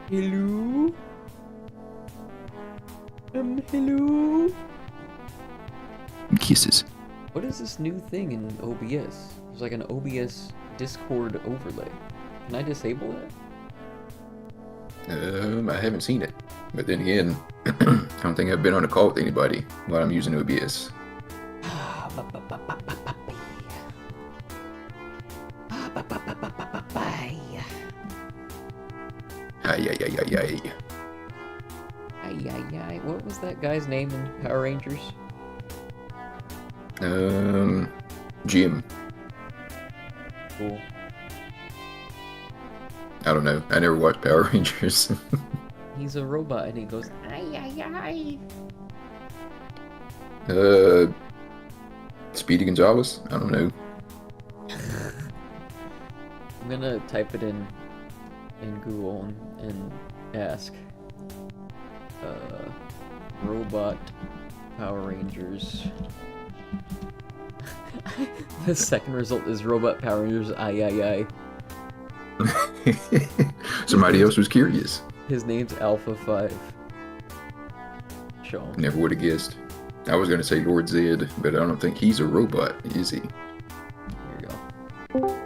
Hello? Hello? Kisses. What is this new thing in OBS? There's like an OBS Discord overlay. Can I disable that? I haven't seen it. But then again, I don't think I've been on a call with anybody while I'm using OBS. Ay, ay, ay, ay, ay. Ay, ay, ay. What was that guy's name in Power Rangers? Jim. Cool. I don't know. I never watched Power Rangers. He's a robot and he goes, ay, ay, ay. Speedy Gonzalez? I don't know. I'm gonna type it in Google and ask robot Power Rangers. The second result is robot Power Rangers ay. Somebody else was curious. His name's Alpha 5. Show him. Never would have guessed. I was going to say Lord Zed, but I don't think he's a robot, is he? Here you go.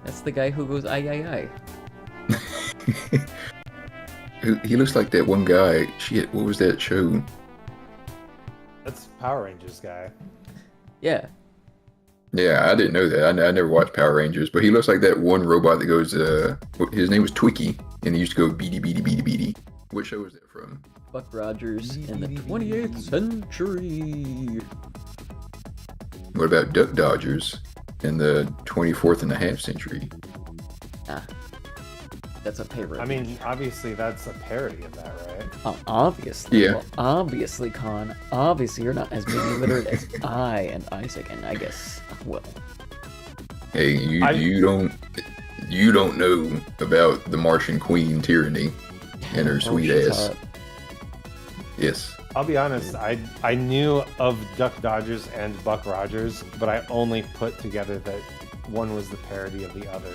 That's the guy who goes ay. He looks like that one guy. Shit, what was that show? That's Power Rangers guy. Yeah. Yeah, I didn't know that. I never watched Power Rangers, but he looks like that one robot that goes, his name was Twiki, and he used to go beady, beady, beady, beady. What show was that from? Buck Rogers in the 28th century. What about Duck Dodgers in the 24th and a half century? Ah. That's a parody. I mean, obviously that's a parody of that, right? Obviously. Yeah. Well, obviously, Con. Obviously, you're not as maybe literate as I and Isaac, and I guess, well. Hey, you don't know about the Martian Queen tyranny and her sweet ass. Hot. Yes. I'll be honest, I knew of Duck Dodgers and Buck Rogers, but I only put together that one was the parody of the other,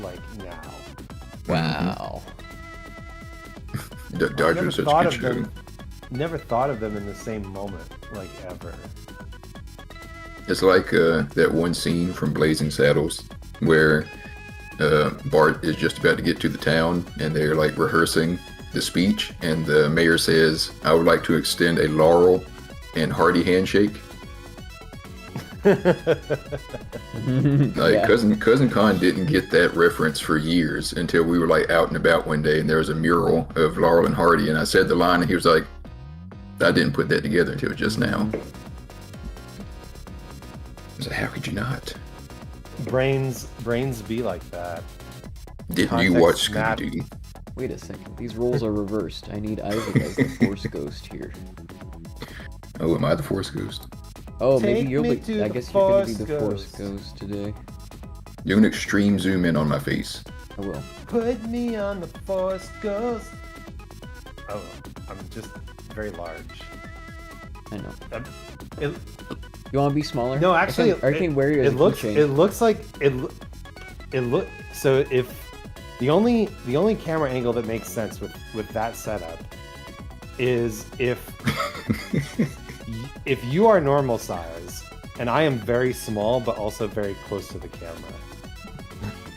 like, now. Wow. Duck Dodgers is such a good show. Never thought of them in the same moment, like, ever. It's like that one scene from Blazing Saddles where Bart is just about to get to the town and they're like rehearsing the speech, and the mayor says, "I would like to extend a Laurel and Hardy handshake." Like Yeah. cousin Con didn't get that reference for years until we were like out and about one day and there was a mural of Laurel and Hardy, and I said the line and he was like, "I didn't put that together until just now." I was like, how could you not? Brains be like that. Didn't you Context watch map. Scooby-Doo? Wait a second. These roles are reversed. I need Isaac as the Force Ghost here. Oh, am I the Force Ghost? Oh, Take maybe you'll me be. to I the guess you're gonna be Force the Force Ghost. Ghost today. Do an extreme zoom in on my face. I will. Put me on the Force Ghost. Oh, I'm just very large. I know. It, You want to be smaller? No, actually, I can wear you as it a looks. keychain. It looks like it. It look. So if the only camera angle that makes sense with that setup is if if you are normal size and I am very small but also very close to the camera.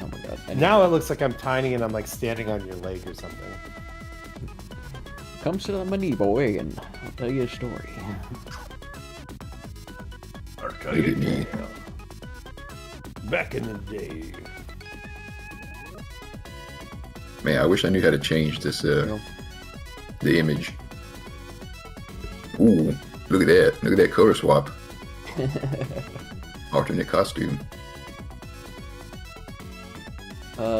Oh my god. Now it looks like I'm tiny and I'm like standing on your leg or something. Come sit on my knee, boy, and I'll tell you a story. Look at me. Back in the day. Man, I wish I knew how to change this, No. the image. Ooh, look at that. Look at that color swap. Alternate costume.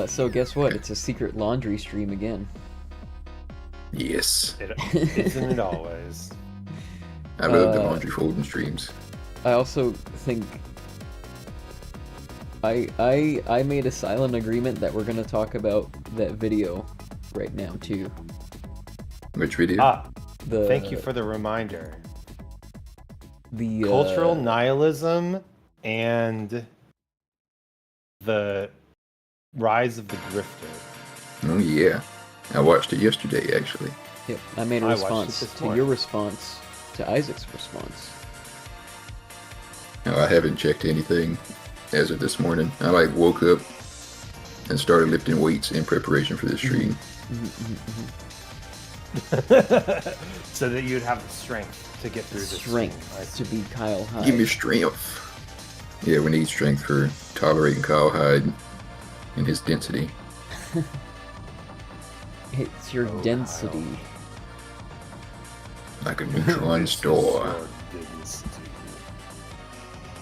So guess what? It's a secret laundry stream again. Yes. Isn't it always? I love the laundry folding streams. I also think I made a silent agreement that we're gonna talk about that video right now too. Which video? Thank you for the reminder. The Cultural nihilism and the rise of the grifter. Oh yeah, I watched it yesterday actually. Yep, I made a I watched it response this to morning. your response to Isaac's response. No, I haven't checked anything as of this morning. I woke up and started lifting weights in preparation for this stream. So that you'd have the strength to get through this Strength to be Kyle Hyde. Give me strength. Yeah, we need strength for tolerating Kyle Hyde and his density. It's your density. Like a neutron star.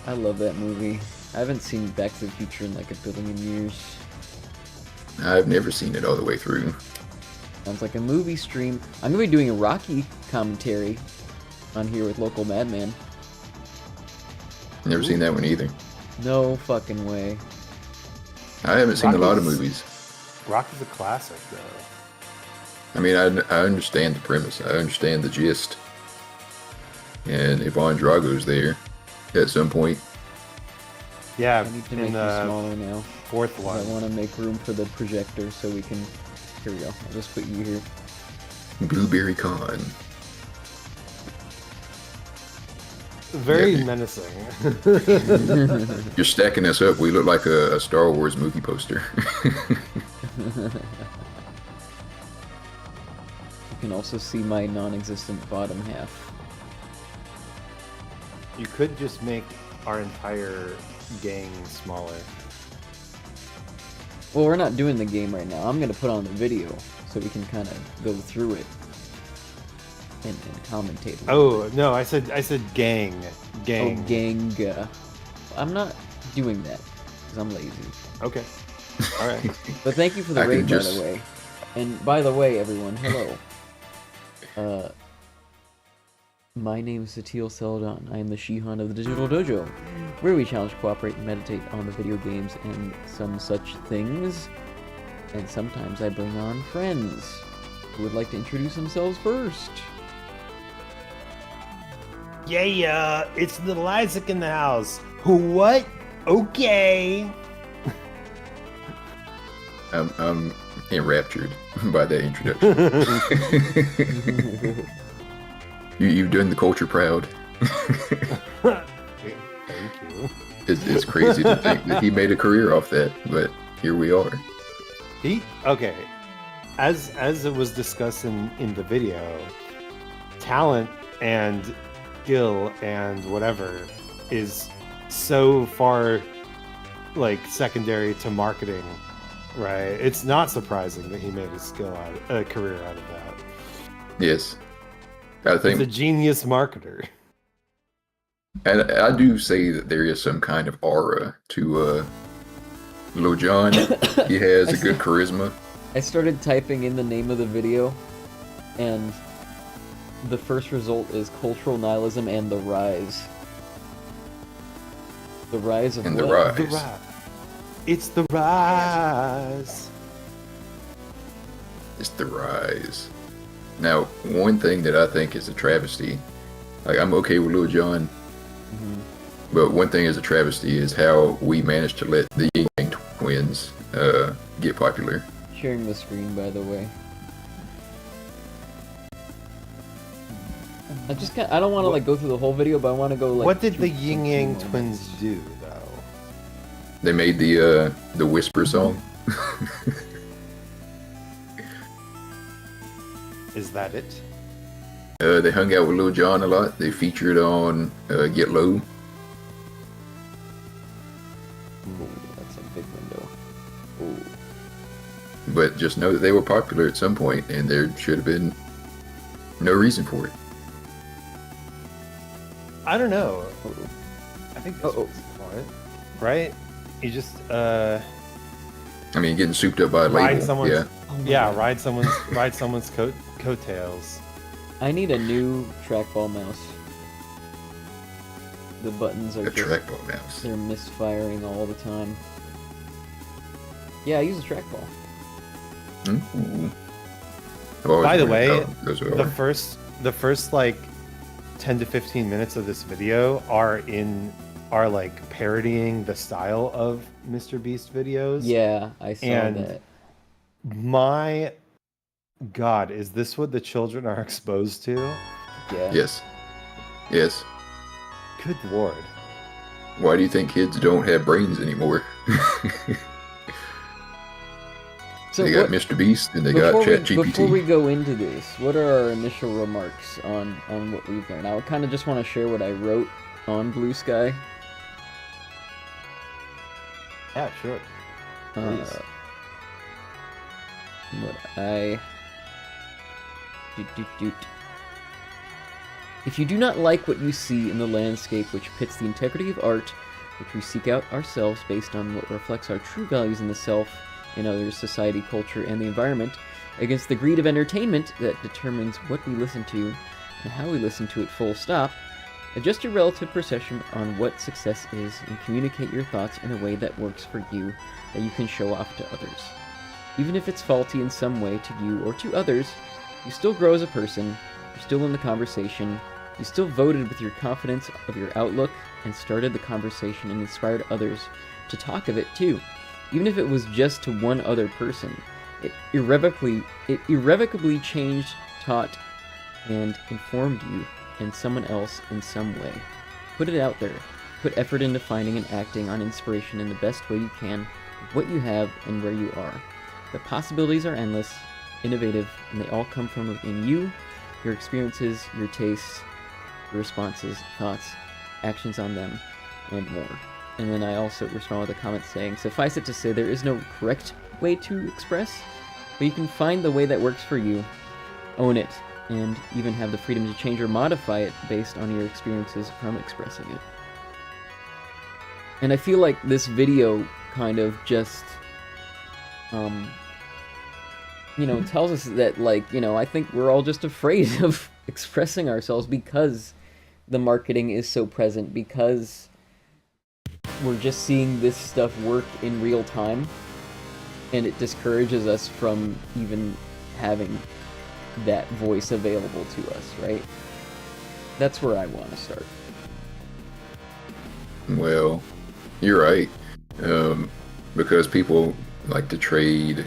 I love that movie. I haven't seen Back to the Future in like a billion years. I've never seen it all the way through. Sounds like a movie stream. I'm gonna be doing a Rocky commentary on here with local Madman. Never seen that one either. No fucking way. I haven't seen a lot of Rocky's- movies. Rocky's a classic, though. I mean, I understand the premise. I understand the gist. And Ivan Drago's there at some point. Yeah, I need to make in you the smaller now. fourth 'Cause one. I want to make room for the projector so we can. Here we go. I'll just put you here. Blueberry Con. Very Yeah. menacing. You're stacking us up. We look like a Star Wars movie poster. You can also see my non-existent bottom half. You could just make our entire gang smaller. Well, we're not doing the game right now. I'm gonna put on the video so we can kind of go through it and commentate. a little Oh no, I said gang, bit. gang. Oh, gang. I'm not doing that because I'm lazy. Okay. All right. But thank you for the I can raid, just- by the way. And by the way, everyone, hello. My name is Satil Celadon. I am the Shihan of the Digital Dojo, where we challenge, cooperate, and meditate on the video games and some such things. And sometimes I bring on friends who would like to introduce themselves first. Yeah, it's little Isaac in the house. What? Okay. I'm enraptured by that introduction. You've done the culture proud. Thank you. It's crazy to think that he made a career off that, but here we are. Okay. As it was discussed in the video, talent and skill and whatever is so far secondary to marketing, right? It's not surprising that he made a career out of that. Yes. I He's a think, genius marketer. and I do say that there is some kind of aura to Lil Jon. He has a good charisma. I started typing in the name of the video, and the first result is Cultural Nihilism and the Rise. The rise of And the what? rise. The rise. It's the rise. It's the rise. Now, one thing that I think is a travesty, I'm okay with Lil Jon, but one thing is a travesty is how we managed to let the Yin Yang twins get popular. Sharing the screen, by the way. I don't want to go through the whole video, but I want to go What did through the some Yin key Yang moments. twins do, though? They made the Whisper song. Is that it? They hung out with Lil Jon a lot. They featured on Get Low. Ooh, that's a big window. Ooh. But just know that they were popular at some point, and there should have been no reason for it. I don't know. Ooh. I think this Uh-oh. was smart, right? You just I mean, getting souped up by a ride label. someone's Yeah. Oh my yeah, God. ride someone's coattails. I need a new trackball mouse. The buttons are A just, trackball mouse. they're misfiring all the time. Yeah, I use a trackball. Ooh. I've always By the wondered way, how those The are. first 10 to 15 minutes of this video are parodying the style of Mr. Beast videos. Yeah, I saw And- that. My God, is this what the children are exposed to? Yeah. Yes. Yes. Good Lord. Why do you think kids don't have brains anymore? So They got what, Mr. Beast and they got before we ChatGPT. go into this, what are our initial remarks on what we've learned? I kind of just want to share what I wrote on Blue Sky. Yeah, sure. Please. What I... Doot. If you do not like what you see in the landscape which pits the integrity of art, which we seek out ourselves based on what reflects our true values in the self, in others, society, culture, and the environment, against the greed of entertainment that determines what we listen to and how we listen to it full stop, adjust your relative perception on what success is and communicate your thoughts in a way that works for you, that you can show off to others. Even if it's faulty in some way to you or to others, you still grow as a person, you're still in the conversation, you still voted with your confidence of your outlook and started the conversation and inspired others to talk of it too. Even if it was just to one other person, it irrevocably changed, taught, and informed you and someone else in some way. Put it out there. Put effort into finding and acting on inspiration in the best way you can, with what you have and where you are. The possibilities are endless, innovative, and they all come from within you, your experiences, your tastes, your responses, thoughts, actions on them, and more. And then I also respond with a comment saying, suffice it to say there is no correct way to express, but you can find the way that works for you, own it, and even have the freedom to change or modify it based on your experiences from expressing it. And I feel like this video kind of just, tells us that, I think we're all just afraid of expressing ourselves because the marketing is so present, because we're just seeing this stuff work in real time, and it discourages us from even having that voice available to us, right? That's where I want to start. Well, you're right. Because people like to trade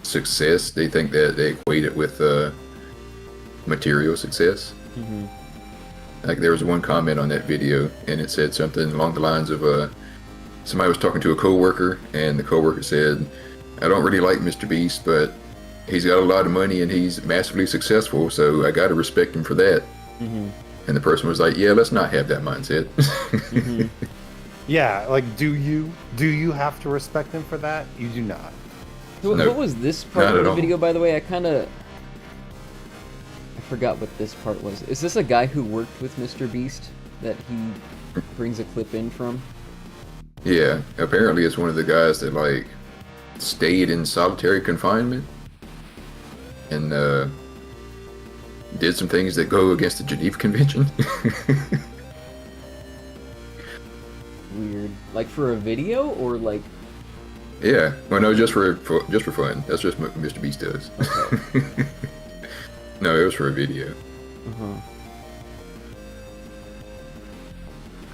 success. They think that they equate it with material success. Mm-hmm. Like there was one comment on that video, and it said something along the lines of somebody was talking to a coworker, and the coworker said, "I don't really like Mr. Beast, but he's got a lot of money and he's massively successful, so I got to respect him for that." Mm-hmm. And the person was like, "Yeah, let's not have that mindset." Mm-hmm. Yeah, like, do you have to respect him for that? You do not. So, No, what was this part not of at the all. video, by the way? I forgot what this part was. Is this a guy who worked with Mr. Beast that he brings a clip in from? Yeah, apparently it's one of the guys that like stayed in solitary confinement and did some things that go against the Geneva Convention. Weird. Like for a video or like? Yeah, well, no, just for fun. That's just what Mr. Beast does. Okay. No, it was for a video. Uh-huh.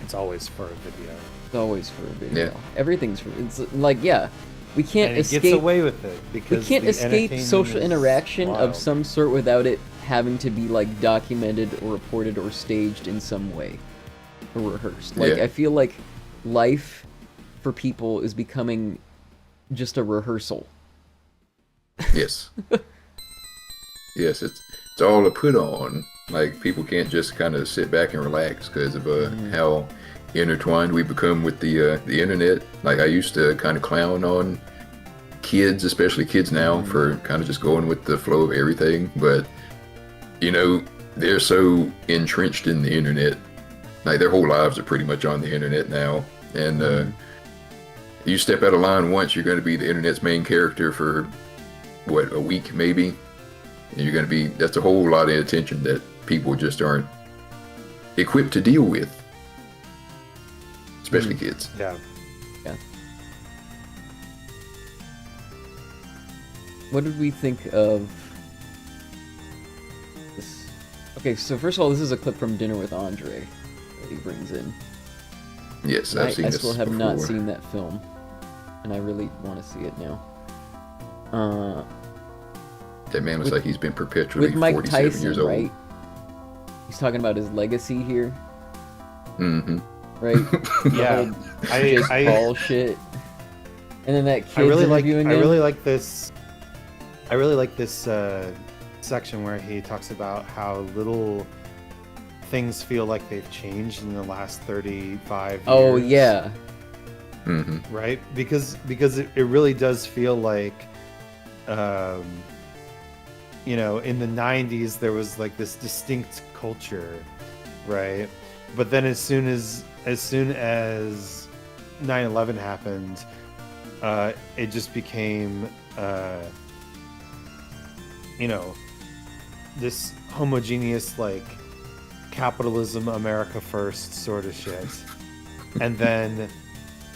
It's always for a video. It's always for a video. Yeah. Everything's for. It's like, yeah, we can't And it escape. gets away with it We because can't the escape entertainment social is interaction wild. of some sort without it having to be like documented or reported or staged in some way or rehearsed. Like Yeah. I feel like life for people is becoming just a rehearsal. Yes. Yes, it's all a put on. Like people can't just kind of sit back and relax because of how intertwined we become with the internet. Like I used to kind of clown on kids, especially kids now, for kind of just going with the flow of everything. But you know, they're so entrenched in the internet. Like their whole lives are pretty much on the internet now, and you step out of line once, you're going to be the internet's main character for what, a week maybe. And you're going to be, that's a whole lot of attention that people just aren't equipped to deal with, especially kids. Yeah. Yeah. What did we think of this? Okay, so first of all, this is a clip from Dinner with Andre that he brings in. Yes, I've seen I this still have before. not seen that film, and I really want to see it now. That man looks like he's been perpetually with Mike 47 Tyson, years old. right? He's talking about his legacy here, Mm-hmm. right? Yeah, The whole Jake Paul shit. And then that kid's interviewing him. I really like this. I really like this section where he talks about how little things feel like they've changed in the last 35 years. Oh yeah. Mm-hmm. Right? Because it really does feel like, you know, in the 90s there was like this distinct culture, right? But then as soon as 9/11 happened, it just became, you know, this homogeneous, like, capitalism, America first sort of shit. And then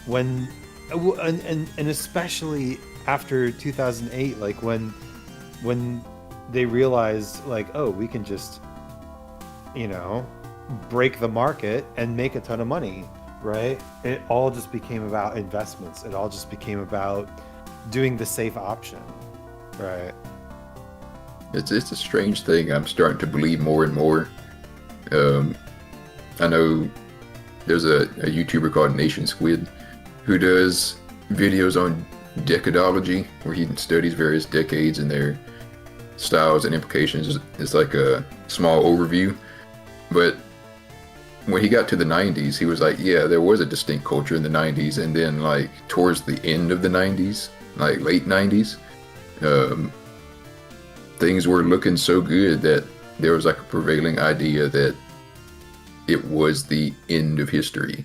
when, and especially after 2008, like when they realized, like, oh, we can just, you know, break the market and make a ton of money, right? It all just became about investments. It all just became about doing the safe option, right? It's a strange thing. I'm starting to believe more and more. I know there's a YouTuber called Nation Squid who does videos on decadology, where he studies various decades and their styles and implications. It's like a small overview. But when he got to the 90s, he was like, yeah, there was a distinct culture in the 90s. And then, like, towards the end of the 90s, like late 90s, things were looking so good that there was like a prevailing idea that it was the end of history.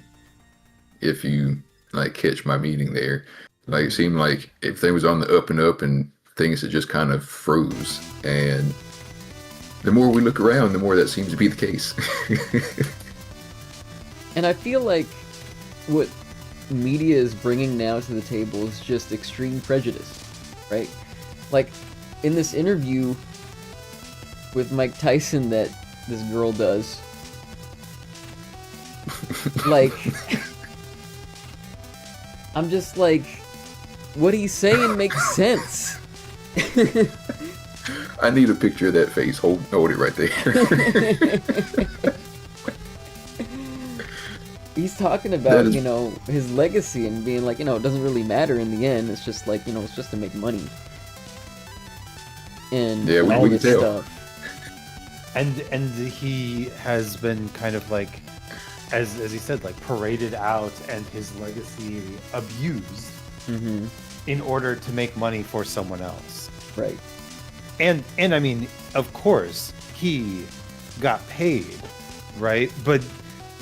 If you like catch my meaning there, like it seemed like everything was on the up and up and things had just kind of froze. And the more we look around, the more that seems to be the case. And I feel like what media is bringing now to the table is just extreme prejudice, right? Like, in this interview with Mike Tyson that this girl does, like, I'm just like, what he's saying makes sense. I need a picture of that face. Hold it right there. He's talking about, you know, his legacy and being like, you know, it doesn't really matter in the end. It's just like, you know, it's just to make money. And yeah, all we this can tell. stuff. And he has been kind of like, as he said, like paraded out and his legacy abused in order to make money for someone else. Right. And I mean, of course, he got paid, right? But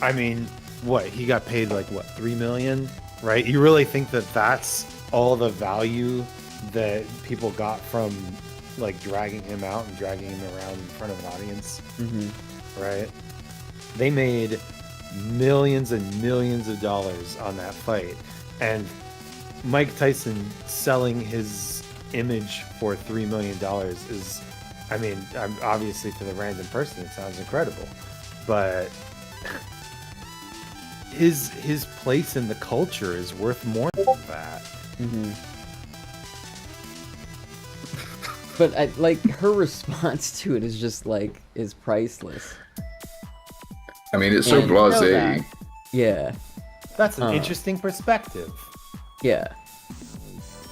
I mean, what, he got paid like what, $3 million, right? You really think that that's all the value that people got from like dragging him out and dragging him around in front of an audience, right? They made millions and millions of dollars on that fight, and Mike Tyson selling his image for $3 million is, I mean, obviously to the random person it sounds incredible, but his place in the culture is worth more than that. But I like her response to it is just like, is priceless. I mean, it's so And- blasé. Yeah. That's an interesting perspective. Yeah.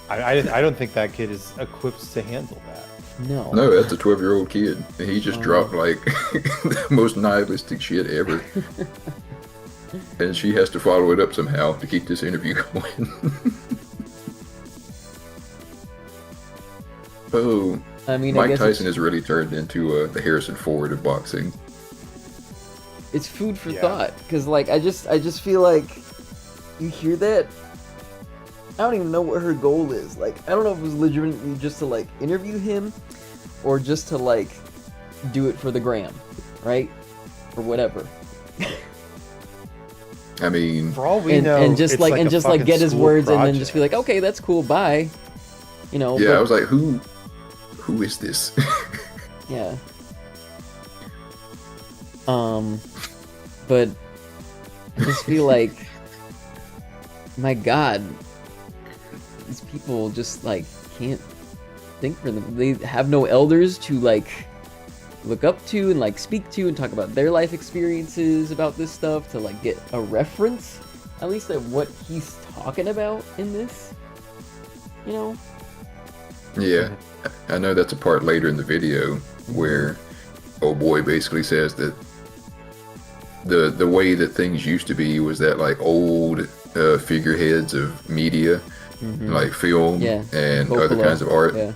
I don't think that kid is equipped to handle that. No. No, that's a 12-year-old kid. And he just dropped like the most nihilistic shit ever. And she has to follow it up somehow to keep this interview going. Oh, I mean, I Mike guess Tyson has really turned into the Harrison Ford of boxing. it's food for Yeah. thought, because like I just feel like you hear that, I don't even know what her goal is. Like, I don't know if it was legitimately just to like interview him or just to like do it for the gram, right, or whatever. I mean, For all we and know, and just it's like a and just like fucking get his school words and then project. just be like, okay, that's cool, bye, you know. yeah, but, I was like, who is this? yeah. But I just feel like, my God, these people just like can't think for them. They have no elders to like look up to and like speak to and talk about their life experiences about this stuff to like get a reference, at least at what he's talking about in this. You know? Yeah, I know that's a part later in the video where old boy basically says that the way that things used to be was that like old figureheads of media, like film and Coppola. other kinds of art, Yeah.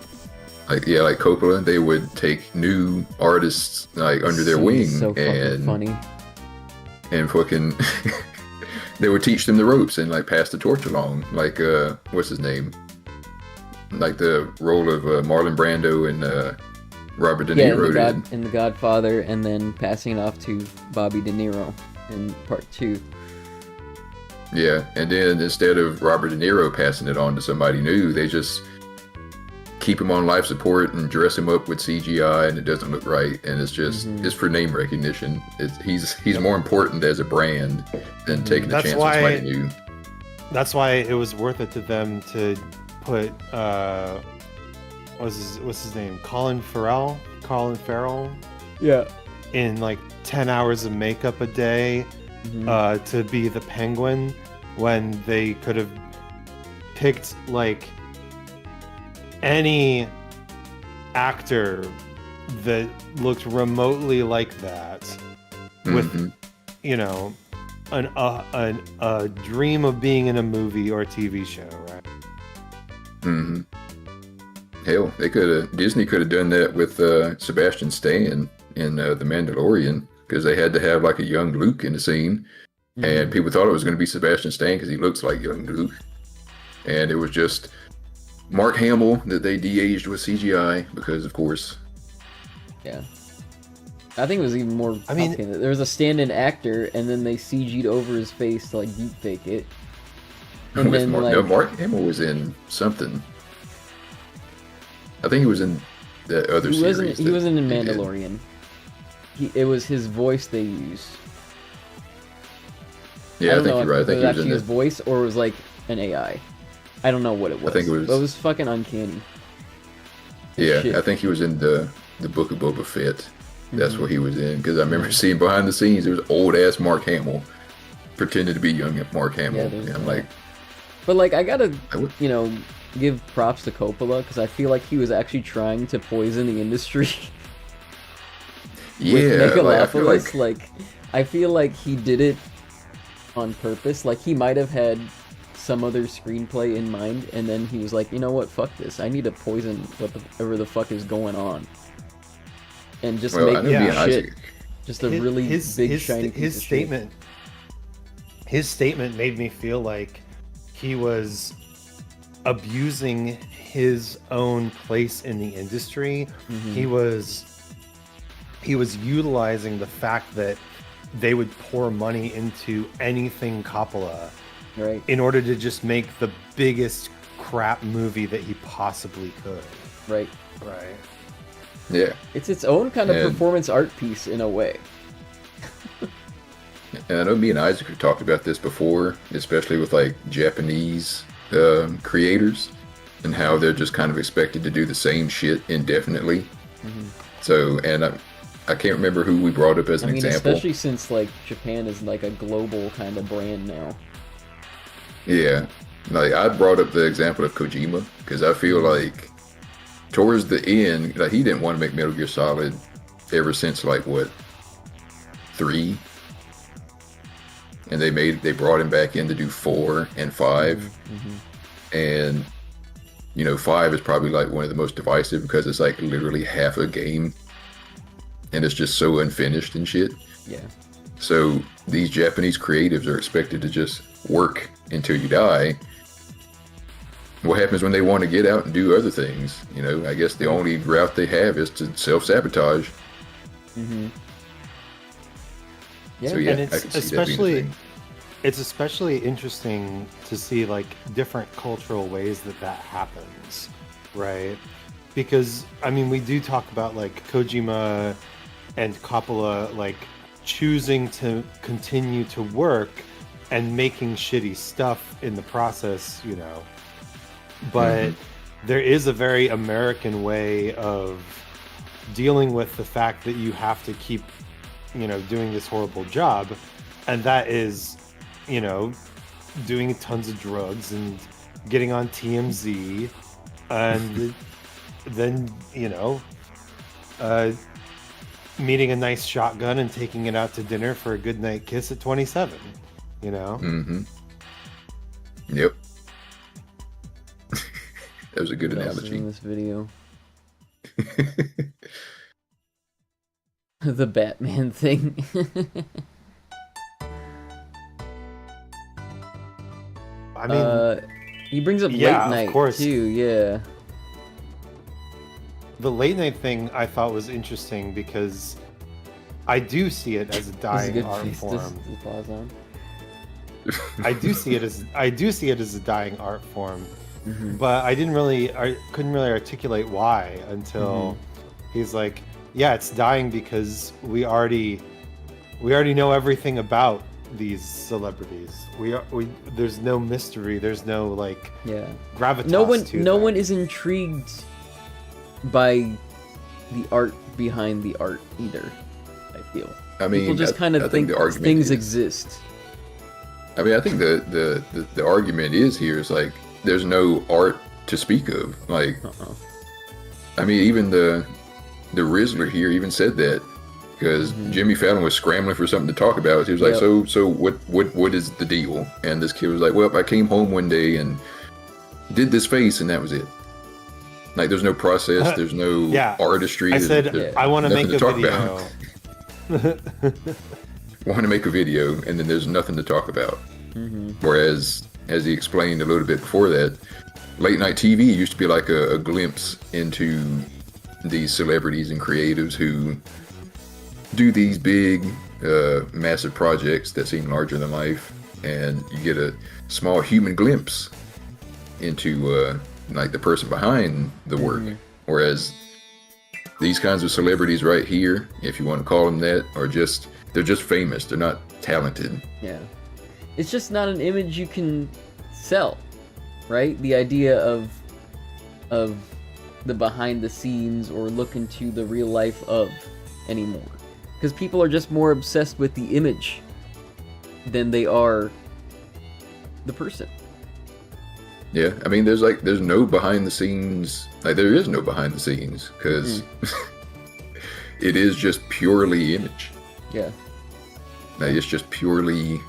like Coppola, they would take new artists like under their wing So fucking and funny. and fucking they would teach them the ropes and like pass the torch along. Like what's his name? Like the role of Marlon Brando and Robert De Niro did. In The Godfather, and then passing it off to Bobby De Niro in part 2. Yeah, and then instead of Robert De Niro passing it on to somebody new, they just keep him on life support and dress him up with CGI, and it doesn't look right, and it's just it's for name recognition. He's more important as a brand than taking the chance on somebody new. That's why it was worth it to them to put what's his name? Colin Farrell, Yeah. in like 10 hours of makeup a day to be the Penguin, when they could have picked like any actor that looked remotely like that with you know a dream of being in a movie or a TV show, right? Hell, Disney could have done that with Sebastian Stan in The Mandalorian, because they had to have like a young Luke in the scene, and people thought it was going to be Sebastian Stan because he looks like young Luke, and it was just Mark Hamill that they de-aged with CGI because, of course. Yeah. I think it was even more complicated. There was a stand-in actor, and then they CG'd over his face to like deep fake it. And then Mark Hamill was in something. I think he was in the other series. He wasn't in Mandalorian. It was his voice they used. Yeah, I think you're right. I think it was actually his voice, or it was like an AI. I don't know what it was. I think it was. But it was fucking uncanny. Yeah, I think he was in the Book of Boba Fett. That's what he was in, because I remember seeing behind the scenes there was old ass Mark Hamill pretending to be young Mark Hamill. And I'm like, but like I gotta, give props to Coppola, because I feel like he was actually trying to poison the industry. Yeah, I feel like he did it on purpose. Like he might have had some other screenplay in mind, and then he was like, you know what, fuck this. I need to poison whatever the fuck is going on, and just make shit. Just a really big shiny piece of statement. Shit. His statement made me feel like he was abusing his own place in the industry. He was utilizing the fact that they would pour money into anything Coppola, right, in order to just make the biggest crap movie that he possibly could. Right. Yeah. It's its own kind of performance art piece in a way. And I know me and Isaac have talked about this before, especially with like Japanese creators, and how they're just kind of expected to do the same shit indefinitely. So, and I can't remember who we brought up as an example. Especially since like Japan is like a global kind of brand now. Yeah, like I brought up the example of Kojima, because I feel like towards the end, like he didn't want to make Metal Gear Solid ever since like what, 3, and they brought him back in to do 4 and 5, and 5 is probably like one of the most divisive because it's like literally half a game, and it's just so unfinished and shit. Yeah. So these Japanese creatives are expected to just work until you die. What happens when they want to get out and do other things? I guess the only route they have is to self-sabotage. Yeah, so yeah, and I can see that being a thing. It's especially interesting to see like different cultural ways that happens, right? Because we do talk about like Kojima and Coppola like choosing to continue to work and making shitty stuff in the process, but there is a very American way of dealing with the fact that you have to keep, doing this horrible job, and that is, doing tons of drugs and getting on TMZ, and then meeting a nice shotgun and taking it out to dinner for a good night kiss at 27. Mm-hmm. Yep. That was a good What else is analogy. in this video? The Batman thing. I mean, he brings up yeah, late of night course. too. Yeah. the late night thing I thought was interesting because I do see it as a This is a dying good art face form. to pause on. I do see it as a dying art form, Mhm. but I couldn't really articulate why until he's like, yeah, it's dying because we already know everything about these celebrities. There's no mystery. There's no like Yeah. gravitas. to No them. one is intrigued by the art behind the art either. I feel. I mean, People just kind I of think the argument things is- exist. I mean, I think the argument is like there's no art to speak of. Like, I mean, even the Rizzler here even said that because Jimmy Fallon was scrambling for something to talk about. He was like, Yep. so what is the deal? And this kid was like, well, I came home one day and did this face, and that was it. Like, there's no process, there's no artistry. I said there's I want to make nothing a to talk video. about. Want to make a video, and then there's nothing to talk about. Whereas, as he explained a little bit before that, late night TV used to be like a glimpse into these celebrities and creatives who do these big, massive projects that seem larger than life, and you get a small human glimpse into like the person behind the work. Whereas these kinds of celebrities right here, if you want to call them that, they're just famous. They're not talented. Yeah. It's just not an image you can sell, right? The idea of the behind the scenes or look into the real life of anymore. Because people are just more obsessed with the image than they are the person. Yeah, I mean, there's no behind the scenes. Like, there is no behind the scenes because it is just purely image. Yeah. Like, it's just purely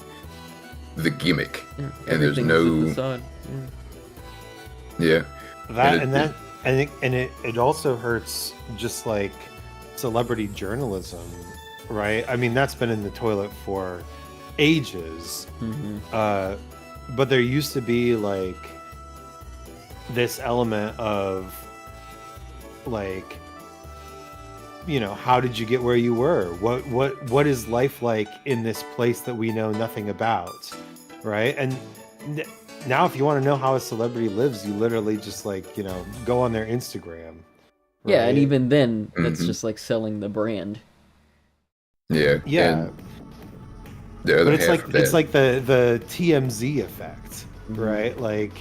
the gimmick, Yeah, and there's everything is a no. facade. Yeah, It also hurts just like celebrity journalism, right? I mean, that's been in the toilet for ages. But there used to be like this element of like, how did you get where you were? What is life like in this place that we know nothing about, right? And now if you want to know how a celebrity lives, you literally just like, go on their Instagram. Yeah, and right? even then, that's just like selling the brand. yeah, Yeah. And the other But half of that, it's like the TMZ effect, right? Like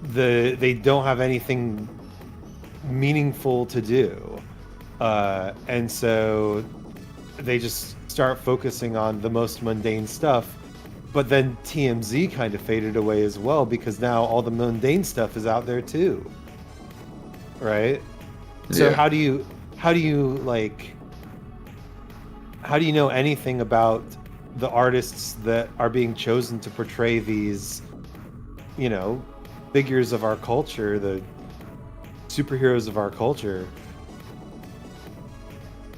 they don't have anything meaningful to do, and so they just start focusing on the most mundane stuff. But then TMZ kind of faded away as well because now all the mundane stuff is out there too, right? So Yeah. how do you know anything about the artists that are being chosen to portray these, figures of our culture, the superheroes of our culture?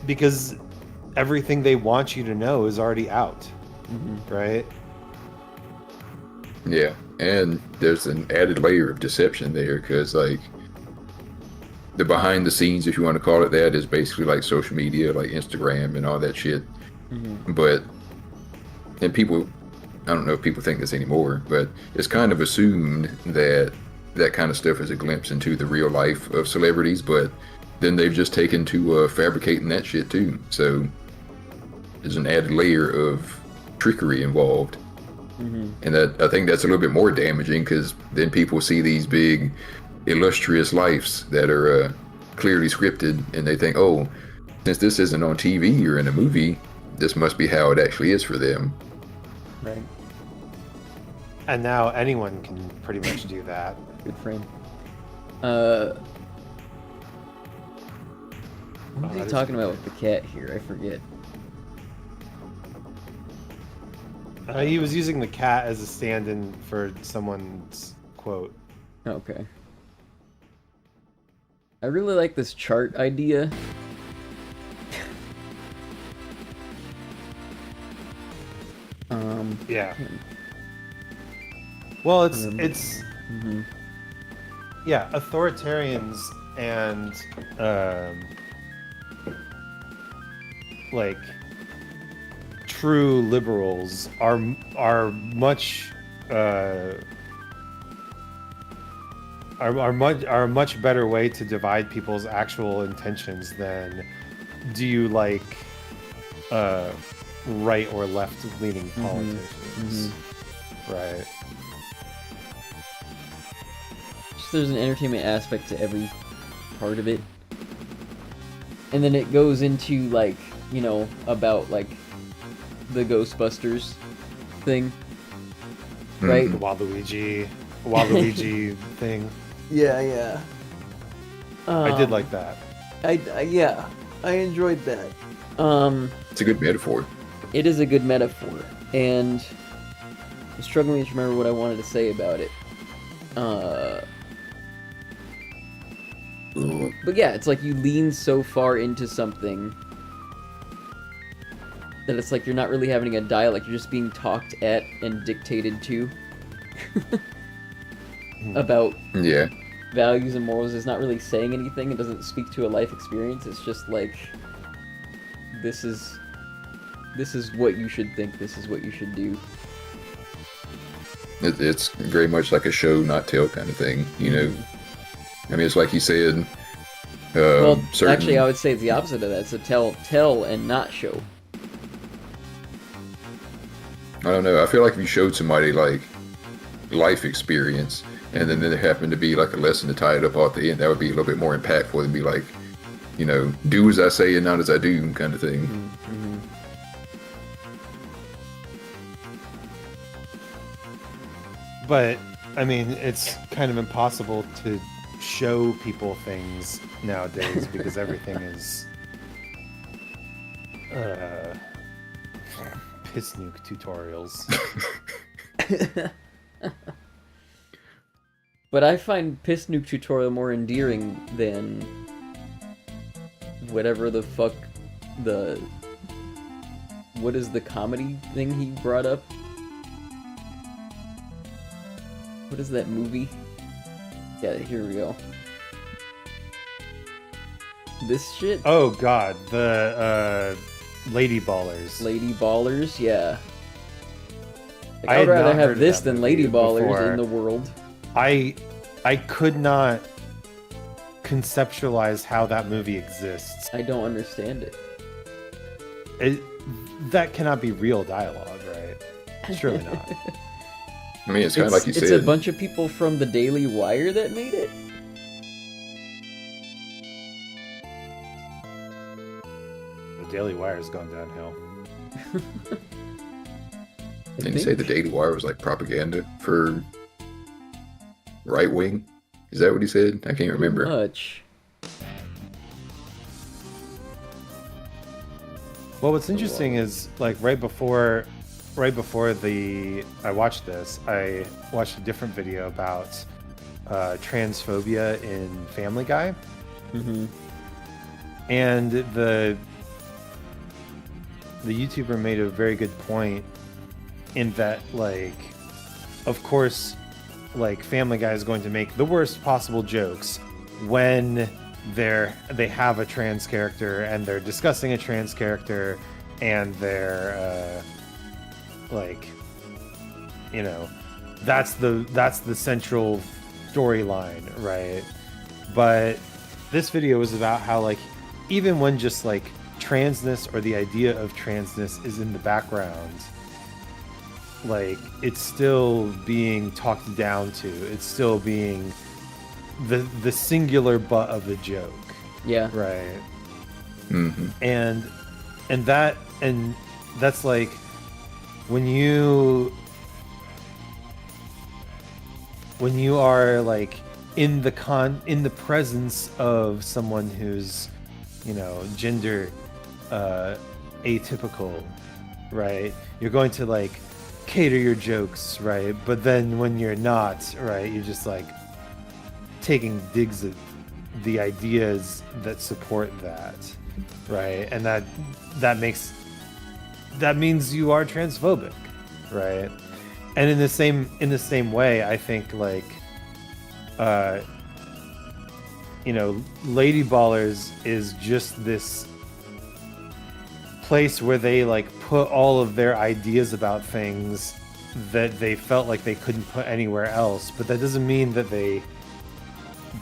Because everything they want you to know is already out, right? Yeah, and there's an added layer of deception there because, like, the behind the scenes, if you want to call it that, is basically like social media, like Instagram and all that shit. And people, I don't know if people think this anymore, but it's kind of assumed that that kind of stuff is a glimpse into the real life of celebrities, but then they've just taken to fabricating that shit too. So there's an added layer of trickery involved. And I think that's a little bit more damaging because then people see these big illustrious lives that are clearly scripted, and they think, oh, since this isn't on TV or in a movie, this must be how it actually is for them. Right. And now anyone can pretty much do that. Good frame. What was he talking about with the cat here? I forget. He was using the cat as a stand-in for someone's quote. Okay. I really like this chart idea. Yeah. Well, it's mm-hmm. yeah, authoritarians and like true liberals are much are a much better way to divide people's actual intentions than do you like right or left leaning politicians. Right. Just there's an entertainment aspect to every part of it. And then it goes into, like, you know, about, like, the Ghostbusters thing. Right? The Waluigi thing. Yeah. I did like that. Yeah, I enjoyed that. It's a good metaphor. It is a good metaphor, and I'm struggling to remember what I wanted to say about it. But yeah, it's like you lean so far into something that it's like you're not really having a dialogue, you're just being talked at and dictated to about values and morals. It's not really saying anything, it doesn't speak to a life experience, it's just like, this is what you should think, this is what you should do. It's very much like a show, not tell kind of thing, you know? I mean, it's like you said. Well, actually, I would say it's the opposite of that. It's a tell and not show. I don't know. I feel like if you showed somebody, like, life experience, and then there happened to be, like, a lesson to tie it up at the end, that would be a little bit more impactful than be like, you know, do as I say and not as I do kind of thing. Mm-hmm. But, I mean, it's kind of impossible to show people things nowadays because everything is piss nuke tutorials. But I find piss nuke tutorial more endearing than whatever the fuck what is the comedy thing he brought up? What is that movie? Yeah, here we go. This shit? Oh god, the Lady Ballers. Lady Ballers, yeah. Like, I I'd had rather not heard have of this that than movie Lady Ballers before. in the world. I could not conceptualize how that movie exists. I don't understand it. That cannot be real dialogue, right? Surely not. I mean, it's kind of like you It's said. a bunch of people from the Daily Wire that made it. The Daily Wire's gone downhill. Didn't you say the Daily Wire was like propaganda for right wing? Is that what he said? I can't remember. Much. Well, what's interesting is like right before I watched this, I watched a different video about transphobia in Family Guy. Mm-hmm. And the YouTuber made a very good point in that, like, of course, like, Family Guy is going to make the worst possible jokes when they have a trans character and they're discussing a trans character and they're like, you know, that's the central storyline, right? But this video was about how, like, even when just like transness or the idea of transness is in the background, like, it's still being talked down to, it's still being the singular butt of the joke, Yeah. right? Hmm. And that's like when you are like in the presence of someone who's, gender atypical, right? You're going to like cater your jokes, right? But then when you're not, right, you're just like taking digs at the ideas that support that, right? And that means you are transphobic, right? And in the same way, I think like Lady Ballers is just this place where they like put all of their ideas about things that they felt like they couldn't put anywhere else, but that doesn't mean that they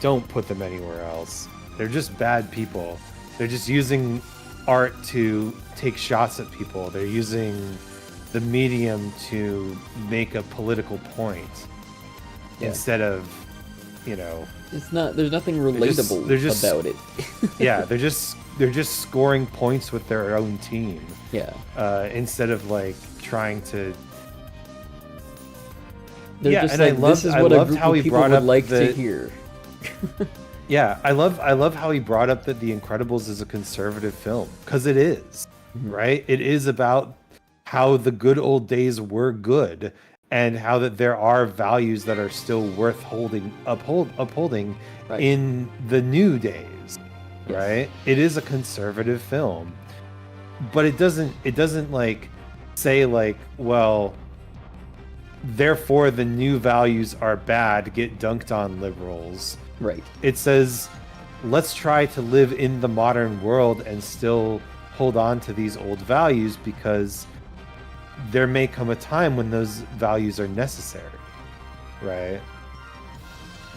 don't put them anywhere else. They're just bad people. They're just using art to take shots at people. They're using the medium to make a political point instead of, It's not. There's nothing relatable about it. yeah, they're just scoring points with their own team. Yeah. Instead of like trying to. They're Yeah, just and I like, loved this is what a group how of he people brought would up like the. to hear. Yeah, I love how he brought up that The Incredibles is a conservative film, because it is, right? It is about how the good old days were good, and how that there are values that are still worth upholding Right. in the new days, Yes. right? It is a conservative film, but it doesn't like say like, well, therefore the new values are bad, get dunked on liberals. Right. It says, let's try to live in the modern world and still hold on to these old values, because there may come a time when those values are necessary, right?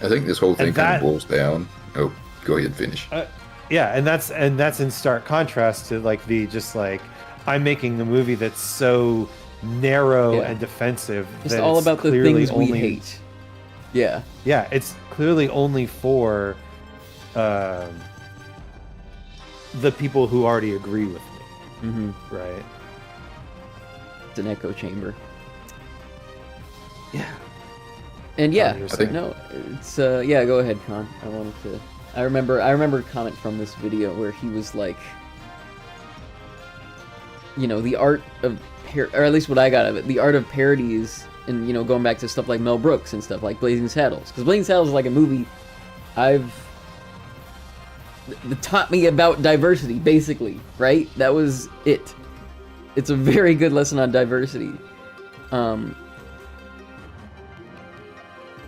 I think this whole thing And kind that- of boils down. Oh, go ahead and finish. Yeah, and that's in stark contrast to like I'm making a movie that's so narrow Yeah. and defensive. Just that all it's about the clearly things we only- hate. Yeah. Yeah, it's clearly only for the people who already agree with me, Mm-hmm. right? It's an echo chamber. Yeah. And yeah, you're saying? no, it's yeah. Go ahead, Con. I wanted to. I remember a comment from this video where he was like, the art of or at least what I got of it, the art of parodies, and going back to stuff like Mel Brooks and stuff like Blazing Saddles, because Blazing Saddles is like a movie that taught me about diversity, basically, right? That was it. It's a very good lesson on diversity.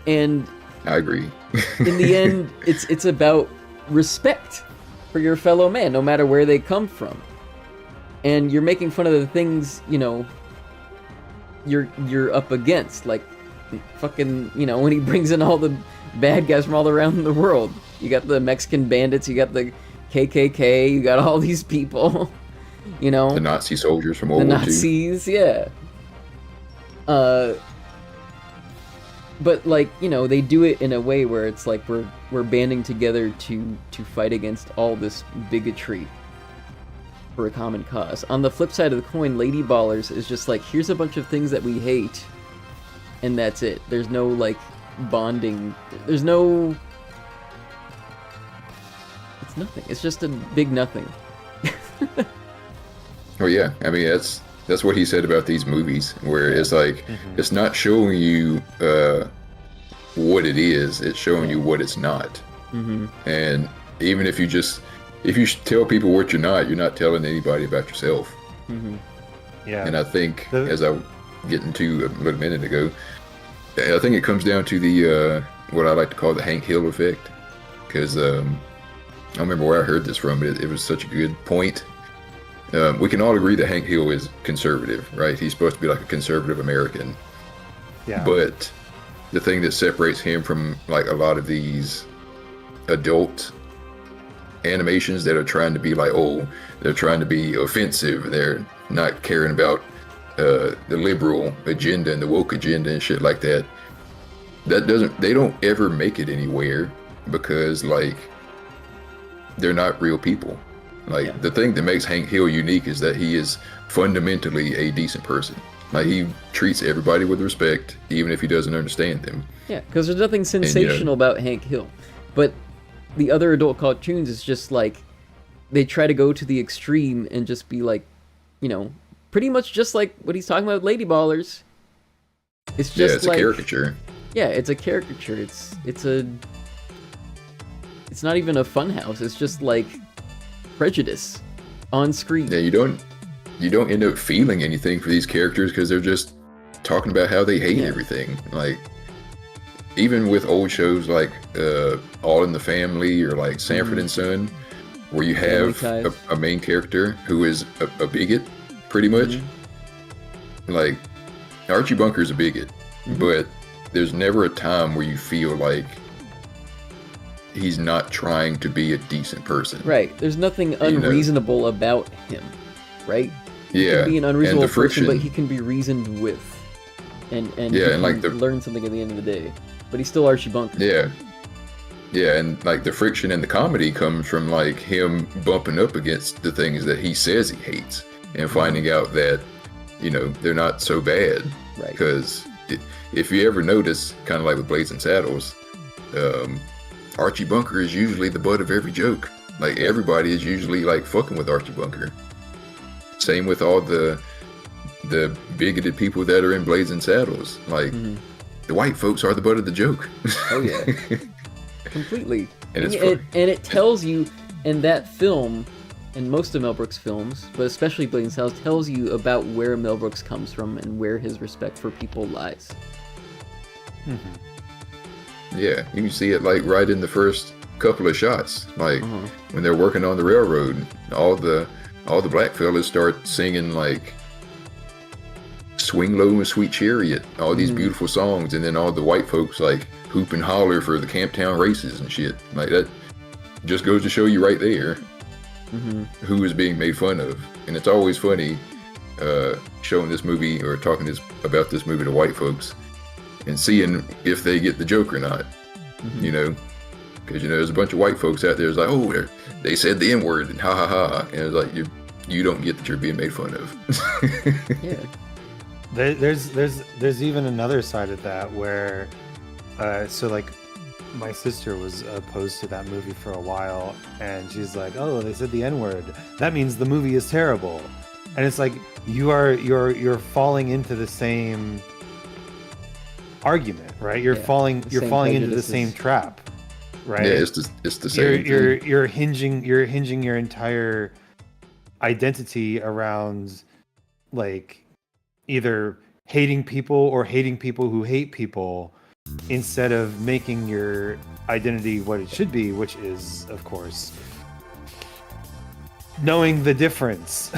And I agree. in the end, it's about respect for your fellow man, no matter where they come from. And you're making fun of the things, you're up against, like fucking, when he brings in all the bad guys from all around the world. You got the Mexican bandits, you got the KKK, you got all these people, The Nazi soldiers from the World War II. Nazis, yeah. But like, they do it in a way where it's like we're banding together to fight against all this bigotry for a common cause. On the flip side of the coin, Lady Ballers is just like, here's a bunch of things that we hate, and that's it. There's no like bonding. There's no. It's nothing. It's just a big nothing. Oh yeah, I mean that's what he said about these movies, where it's like it's not showing you what it is; it's showing you what it's not. Mm-hmm. And even if you tell people what you're not telling anybody about yourself. Mm-hmm. Yeah. And I think, as I was getting to a little minute ago, I think it comes down to the what I like to call the Hank Hill effect, because I don't remember where I heard this from, but it was such a good point. We can all agree that Hank Hill is conservative, right? He's supposed to be like a conservative American. Yeah. But the thing that separates him from like a lot of these adult animations that are trying to be like, they're trying to be offensive. They're not caring about the liberal agenda and the woke agenda and shit like that. They don't ever make it anywhere. because like they're not real people. Like Yeah. the thing that makes Hank Hill unique is that he is fundamentally a decent person. Like he treats everybody with respect, even if he doesn't understand them. Yeah, because there's nothing sensational about Hank Hill. But the other adult cartoons is just like, they try to go to the extreme and just be like, you know, pretty much just like what he's talking about with Lady Ballers. It's just it's like, a caricature. Yeah, it's a caricature. It's not even a fun house. It's just like prejudice on screen. Yeah, you don't end up feeling anything for these characters because they're just talking about how they hate everything. Like even with old shows like All in the Family or like Sanford and Son, where you have a main character who is a bigot, pretty much. Like Archie Bunker's a bigot, but there's never a time where you feel like he's not trying to be a decent person. Right. There's nothing unreasonable about him, right? He Yeah. can be an unreasonable and the friction, person, but he can be reasoned with. And he and can like learn something at the end of the day. But he's still Archie Bunker. Yeah. Yeah, and like the friction and the comedy comes from like him bumping up against the things that he says he hates and finding out that, you know, they're not so bad. Right. Because if you ever notice, kind of like with Blazing Saddles, Archie Bunker is usually the butt of every joke. Like everybody is usually like fucking with Archie Bunker. Same with all the bigoted people that are in Blazing Saddles. Like the white folks are the butt of the joke. Oh yeah. Completely. And it's and it tells you in that film, and most of Mel Brooks' films, but especially Blazing Saddles, tells you about where Mel Brooks comes from and where his respect for people lies. Yeah, you can see it like right in the first couple of shots. Like when they're working on the railroad, all the black fellas start singing like Swing Low and Sweet Chariot, all these beautiful songs, and then all the white folks like hoop and holler for the Camptown races and shit. Like that just goes to show you right there who is being made fun of. And it's always funny showing this movie or talking about this movie to white folks and seeing if they get the joke or not. You know, because you know there's a bunch of white folks out there. It's like, oh, they said the N-word and ha ha ha, and it's like you don't get that you're being made fun of. Yeah. There's even another side of that where, so like, my sister was opposed to that movie for a while, and she's like, "Oh, they said the N-word. That means the movie is terrible." And it's like you're falling into the same argument, right? You're falling into the same trap, right? Yeah, it's the same. You're hinging your entire identity around like either hating people or hating people who hate people, instead of making your identity what it should be, which is, of course, knowing the difference.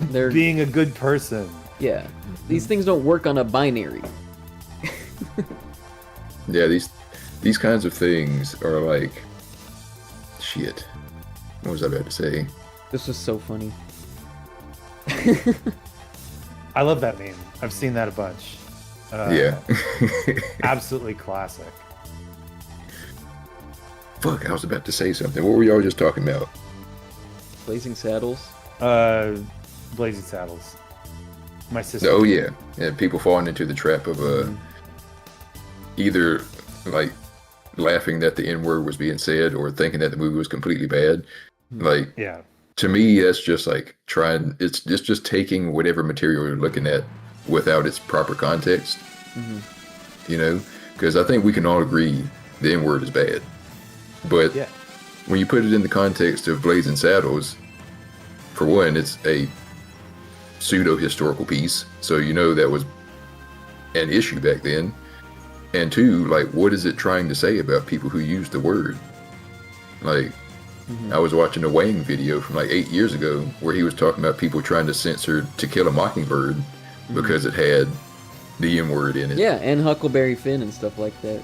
They're being a good person. Yeah. These things don't work on a binary. Yeah, these kinds of things are like shit. What was I about to say? This was so funny. I love that meme. I've seen that a bunch. Yeah. Absolutely classic. Fuck, I was about to say something. What were y'all just talking about? Blazing Saddles. Blazing Saddles. My sister. Oh yeah, people falling into the trap of either like laughing that the N-word was being said or thinking that the movie was completely bad. Like, yeah. To me, that's just like it's just taking whatever material you're looking at without its proper context. You know, because I think we can all agree the N-word is bad, but when you put it in the context of Blazing Saddles, for one, it's a pseudo-historical piece, so you know that was an issue back then. And two, like, what is it trying to say about people who use the word? Like, I was watching a Wang video from like 8 years ago where he was talking about people trying to censor To Kill a Mockingbird because it had the N-word in it. Yeah, and Huckleberry Finn and stuff like that.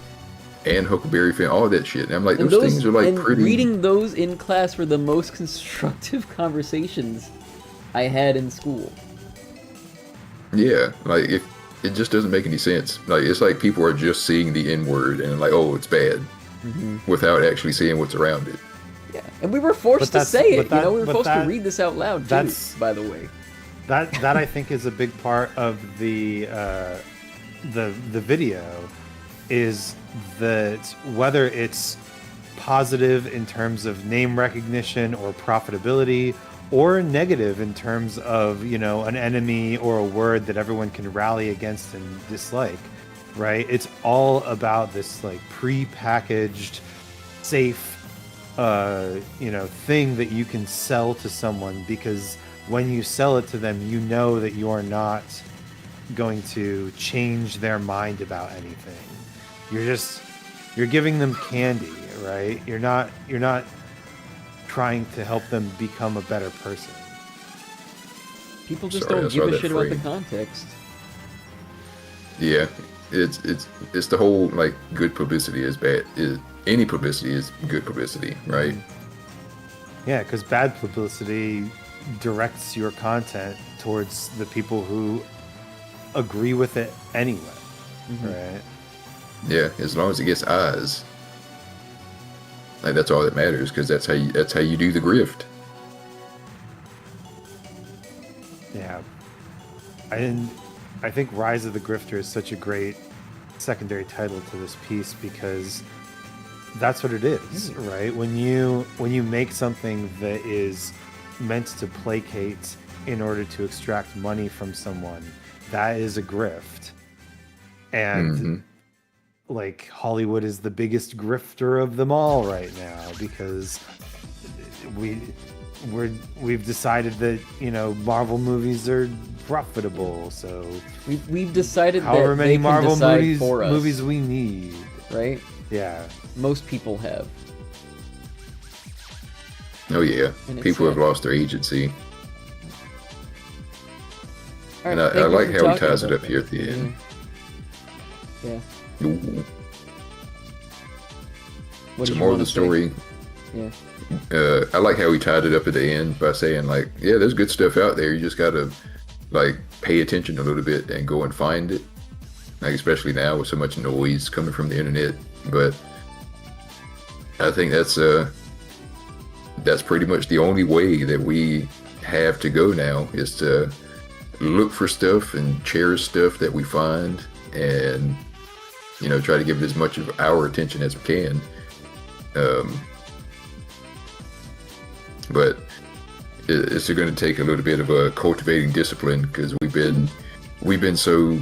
And Huckleberry Finn, all that shit. And I'm like, those things are like pretty... reading those in class were the most constructive conversations I had in school. Yeah, like, it just doesn't make any sense. Like, it's like people are just seeing the N-word and like, oh, it's bad. without actually seeing what's around it. Yeah, and we were forced to But say that's- it. but You know, that- we were but supposed to that- read this out loud too. that's- By the way, That I think is a big part of the video, is that whether it's positive in terms of name recognition or profitability, or negative in terms of, you know, an enemy or a word that everyone can rally against and dislike, right? It's all about this like pre-packaged, safe, you know, thing that you can sell to someone, because when you sell it to them, you know that you are not going to change their mind about anything. You're giving them candy, right? You're not trying to help them become a better person. people just Sorry, I don't saw give a that shit about the frame. context. Yeah, it's the whole like good publicity is bad. Any publicity is good publicity, right? Yeah, because bad publicity directs your content towards the people who agree with it anyway, right? Yeah, as long as it gets eyes, like that's all that matters, because that's how you do the grift. Yeah. I think Rise of the Grifter is such a great secondary title to this piece, because that's what it is, right? When you make something that is meant to placate in order to extract money from someone, that is a grift. And like Hollywood is the biggest grifter of them all right now, because we've decided that, you know, Marvel movies are profitable, so We've decided however that many they can Marvel decide for us, movies we need. right? Yeah. Most people have. Oh yeah, And it's people have sad. lost their agency, All and right, I thank you like for how he talking ties it about up here that. at the end. Yeah. Ooh. What So did you more of want the to say? story. Yeah. I like how he tied it up at the end by saying like, yeah, there's good stuff out there. You just gotta like pay attention a little bit and go and find it. Like especially now with so much noise coming from the internet. But I think that's pretty much the only way that we have to go now, is to look for stuff and cherish stuff that we find, and you know, try to give it as much of our attention as we can. But it's going to take a little bit of a cultivating discipline, because we've been so.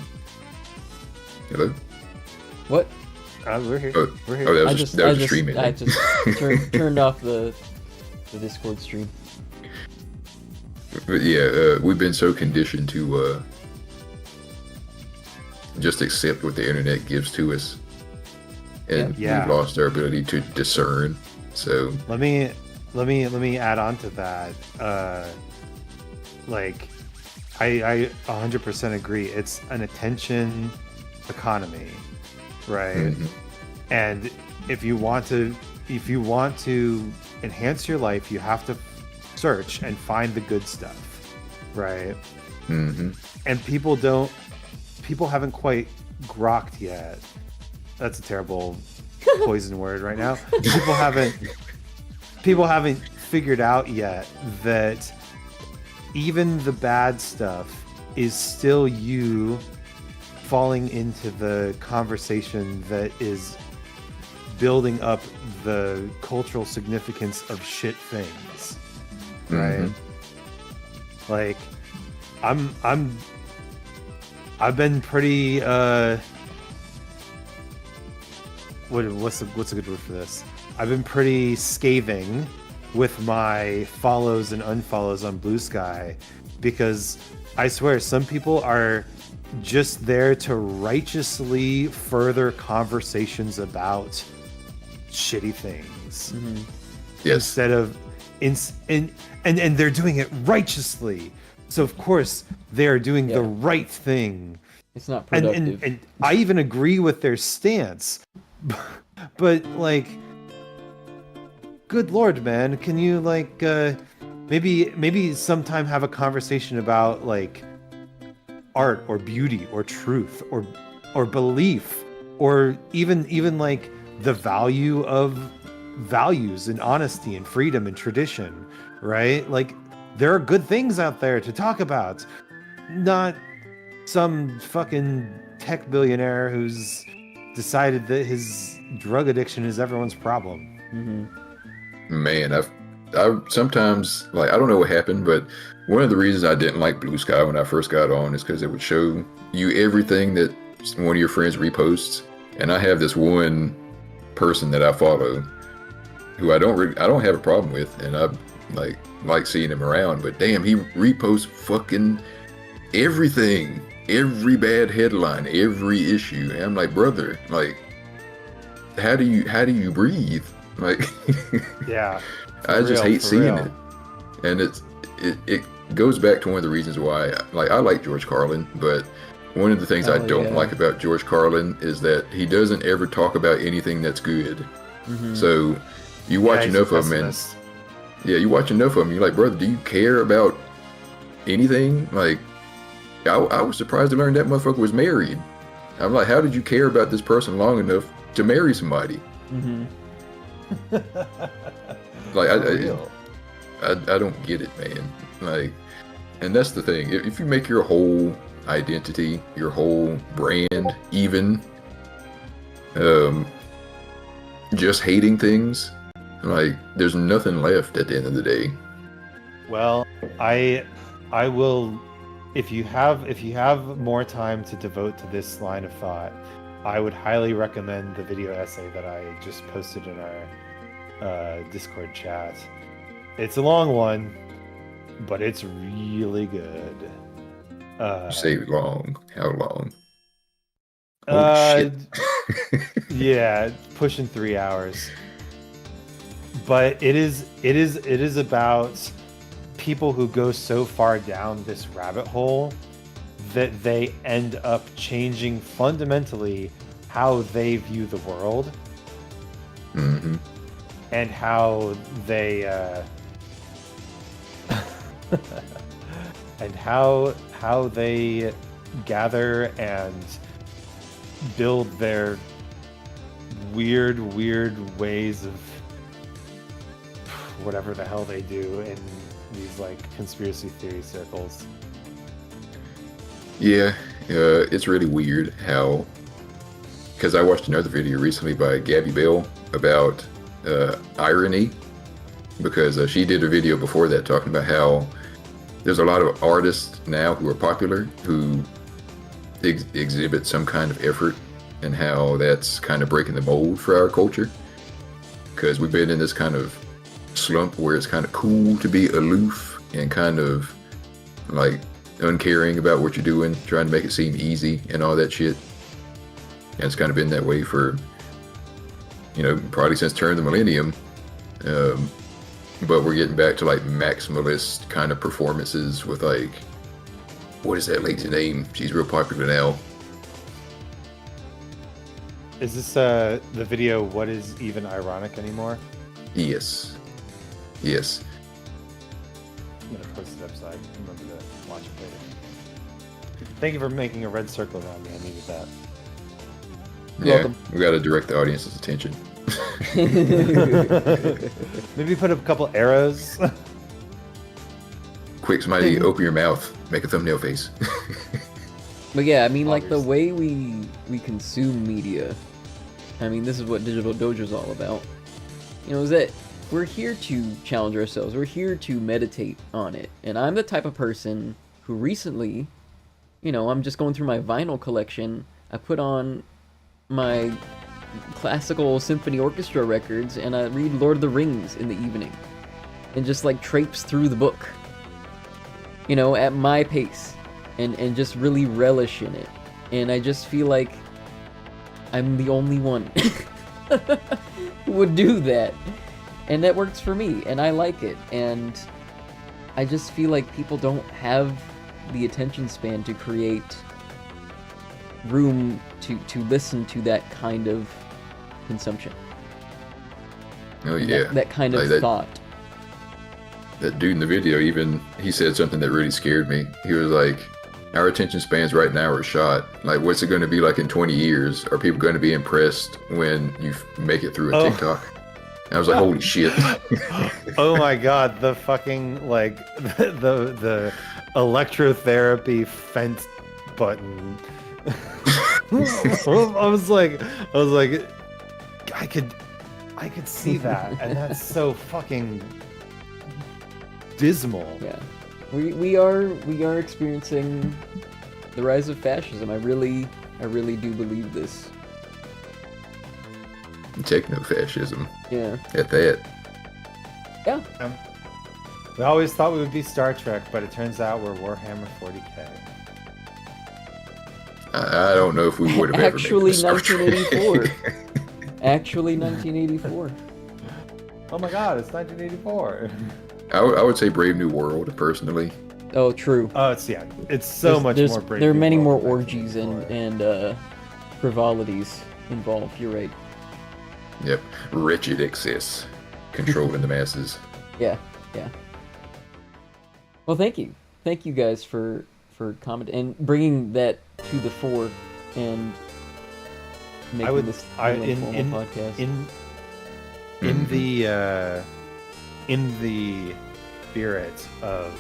Hello? What? We're here. Oh, We're here. oh, that was just streaming. I just turned off the Discord stream. But yeah, we've been so conditioned to just accept what the internet gives to us, and Yeah. we've lost our ability to discern. So Let me add on to that. Like, I 100% agree. It's an attention economy, right? And if you want to enhance your life, you have to search and find the good stuff, right? And people haven't quite grokked yet. That's a terrible poison word right now. People haven't figured out yet that even the bad stuff is still you falling into the conversation that is building up the cultural significance of shit things, right? Like, I've been pretty what's a good word for this? I've been pretty scathing with my follows and unfollows on Blue Sky, because I swear some people are just there to righteously further conversations about shitty things. yes, Instead of and they're doing it righteously. So of course they are doing the right thing. It's not And, productive. and I even agree with their stance. But like, good Lord, man, can you like maybe sometime have a conversation about like art or beauty or truth or belief, or even like the value of values and honesty and freedom and tradition, right? Like, there are good things out there to talk about, not some fucking tech billionaire who's decided that his drug addiction is everyone's problem. Man, I sometimes, like, I don't know what happened, but one of the reasons I didn't like Blue Sky when I first got on is because it would show you everything that one of your friends reposts, and I have this one person that I follow who I don't have a problem with, and I like seeing him around, but damn, he reposts fucking everything, every bad headline, every issue, and I'm like, brother, like, how do you breathe? Like, Yeah, I just hate seeing it, and it goes back to one of the reasons why, like, I like George Carlin, but one of the things I don't like about George Carlin is that he doesn't ever talk about anything that's good. So you watch enough of him, and you watch enough of him, you're like, brother, do you care about anything? Like, I was surprised to learn that motherfucker was married. I'm like, how did you care about this person long enough to marry somebody? Like, I don't get it, man. Like, and that's the thing. If you make your whole identity, your whole brand, even just hating things, like, there's nothing left at the end of the day. Well, I will, if you have more time to devote to this line of thought, I would highly recommend the video essay that I just posted in our Discord chat. It's a long one, but it's really good. You say long. How long? Shit. Yeah, pushing 3 hours. But it is about people who go so far down this rabbit hole that they end up changing fundamentally how they view the world, and how they and how they gather and build their weird ways of whatever the hell they do in these, like, conspiracy theory circles. Yeah, it's really weird how, because I watched another video recently by Gabby Bell about irony, because she did a video before that talking about how there's a lot of artists now who are popular who exhibit some kind of effort, and how that's kind of breaking the mold for our culture, because we've been in this kind of slump where it's kind of cool to be aloof and kind of like uncaring about what you're doing, trying to make it seem easy and all that shit. And it's kind of been that way for, probably since turn of the millennium. But we're getting back to, like, maximalist kind of performances with, like, what is that lady's name? She's real popular now. Is this the video, What Is Even Ironic Anymore? Yes. I'm gonna post it up so I remember to watch it later. Thank you for making a red circle around me. I needed that. Yeah, we gotta direct the audience's attention. Maybe put up a couple arrows. Quick, somebody open your mouth, make a thumbnail face. But yeah, I mean, like, the way we consume media, I mean, this is what Digital Dojo is all about. Is that we're here to challenge ourselves. We're here to meditate on it. And I'm the type of person who recently, I'm just going through my vinyl collection. I put on my classical symphony orchestra records, and I read Lord of the Rings in the evening. And just, like, traipse through the book. At my pace. And just really relish in it. And I just feel like I'm the only one who would do that. And that works for me, and I like it. And I just feel like people don't have the attention span to create room to listen to that kind of consumption. Oh yeah. That kind of like thought. That dude in the video, even, he said something that really scared me. He was like, our attention spans right now are shot. Like, what's it going to be like in 20 years? Are people going to be impressed when you make it through a TikTok? I was like, holy shit. Oh my god, the fucking, like, the electrotherapy fence button. I was like, I could see that, and that's so fucking dismal. Yeah, we are experiencing the rise of fascism. I really do believe this. Techno-fascism. Yeah. At that. Yeah. We always thought we would be Star Trek, but it turns out we're Warhammer 40k. I don't know if we would have Actually, ever made it to Star 1984. Trek. Actually, 1984. Oh my god, it's 1984. I would say Brave New World, personally. Oh, true. Oh, it's so much more Brave There are New many more World than orgies 1984. and frivolities involved. You're right. Yep. Wretched excess. Controlling the masses. Yeah. Well, thank you guys for comment and bringing that to the fore and making this informal podcast. In the spirit of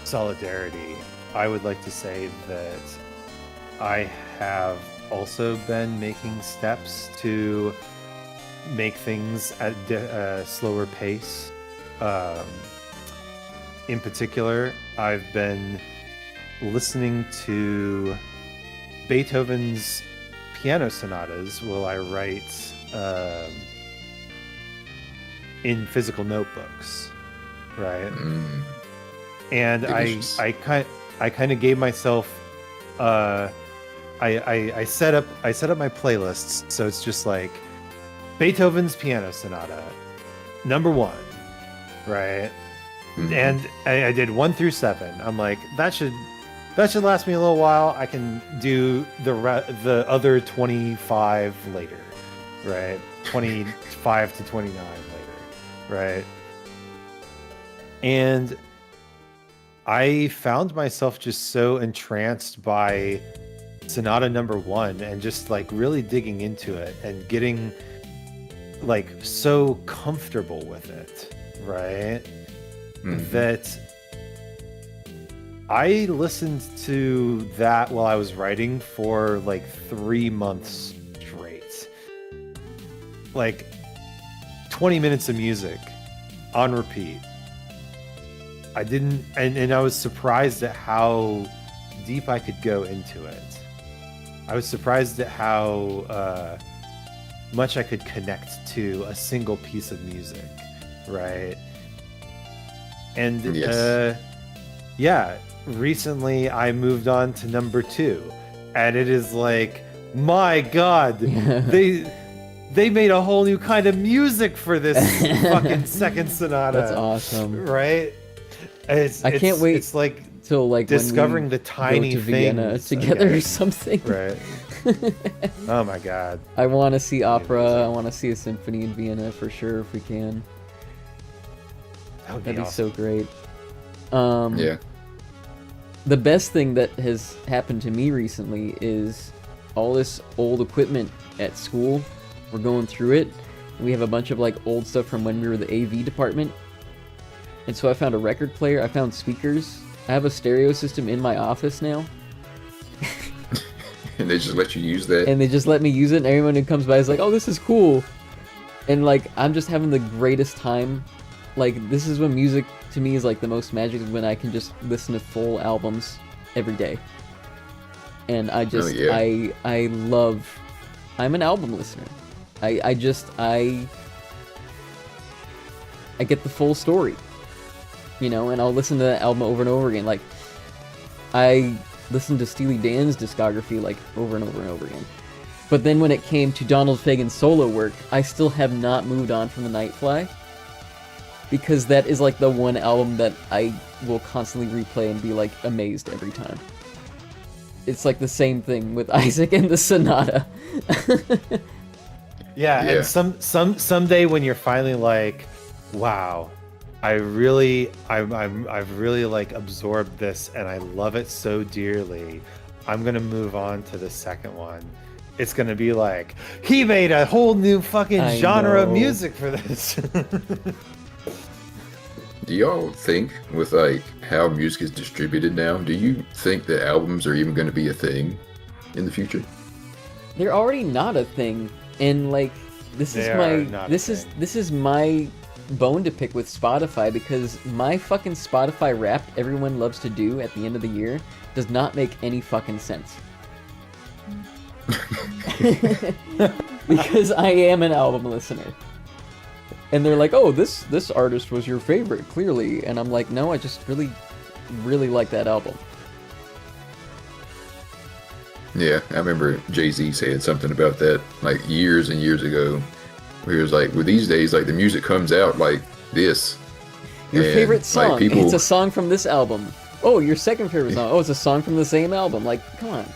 solidarity, I would like to say that I have also been making steps to make things at a slower pace. In particular, I've been listening to Beethoven's piano sonatas while I write in physical notebooks, right? And Delicious. I kind of gave myself I set up my playlists, so it's just like Beethoven's Piano Sonata, number 1, right? And I did 1 through 7. I'm like, that should last me a little while. I can do the other 25 later, right? 25 to 29 later, right? And I found myself just so entranced by Sonata number 1 and just like really digging into it and getting like so comfortable with it, right? That I listened to that while I was writing for like 3 months straight. Like 20 minutes of music on repeat. I didn't, and I was surprised at how deep I could go into it. I was surprised at how much I could connect to a single piece of music, right? And recently I moved on to number 2, and it is like, my God, they made a whole new kind of music for this fucking second sonata. That's awesome, right? I can't wait. It's like till like discovering when we the tiny go to Vienna things together again. or something. Right. Oh my God. I want to see opera. I want to see a symphony in Vienna for sure if we can. That'd That'd be awesome. so great. Yeah. The best thing that has happened to me recently is all this old equipment at school. We're going through it. We have a bunch of like old stuff from when we were the AV department. And so I found a record player. I found speakers. I have a stereo system in my office now. And they just let you use that. And they just let me use it, and everyone who comes by is like, oh, this is cool. And like, I'm just having the greatest time. Like, this is when music to me is like the most magic, when I can just listen to full albums every day. And I just, I love, I'm an album listener. I get the full story, you know, and I'll listen to that album over and over again. Like, I listened to Steely Dan's discography like over and over and over again. But then when it came to Donald Fagen's solo work, I still have not moved on from The Nightfly, because that is like the one album that I will constantly replay and be like amazed every time. It's like the same thing with Isaac and the Sonata. Yeah, and someday when you're finally like, wow, I've really like absorbed this, and I love it so dearly. I'm gonna move on to the second one. It's gonna be like, he made a whole new fucking I genre of know. music for this. Do y'all think, with like how music is distributed now, do you think that albums are even going to be a thing in the future? They're already not a thing, and like this They is are my not a this is thing. this is my bone to pick with Spotify, because my fucking Spotify Wrapped everyone loves to do at the end of the year does not make any fucking sense. Because I am an album listener. And they're like, "Oh, this artist was your favorite, clearly." And I'm like, "No, I just really like that album." Yeah, I remember Jay-Z said something about that like years and years ago, where he was like, well, these days, like the music comes out like this. Your And, favorite like, song, people- it's a song from this album. Oh, your second favorite song, oh, it's a song from the same album. Like, come on.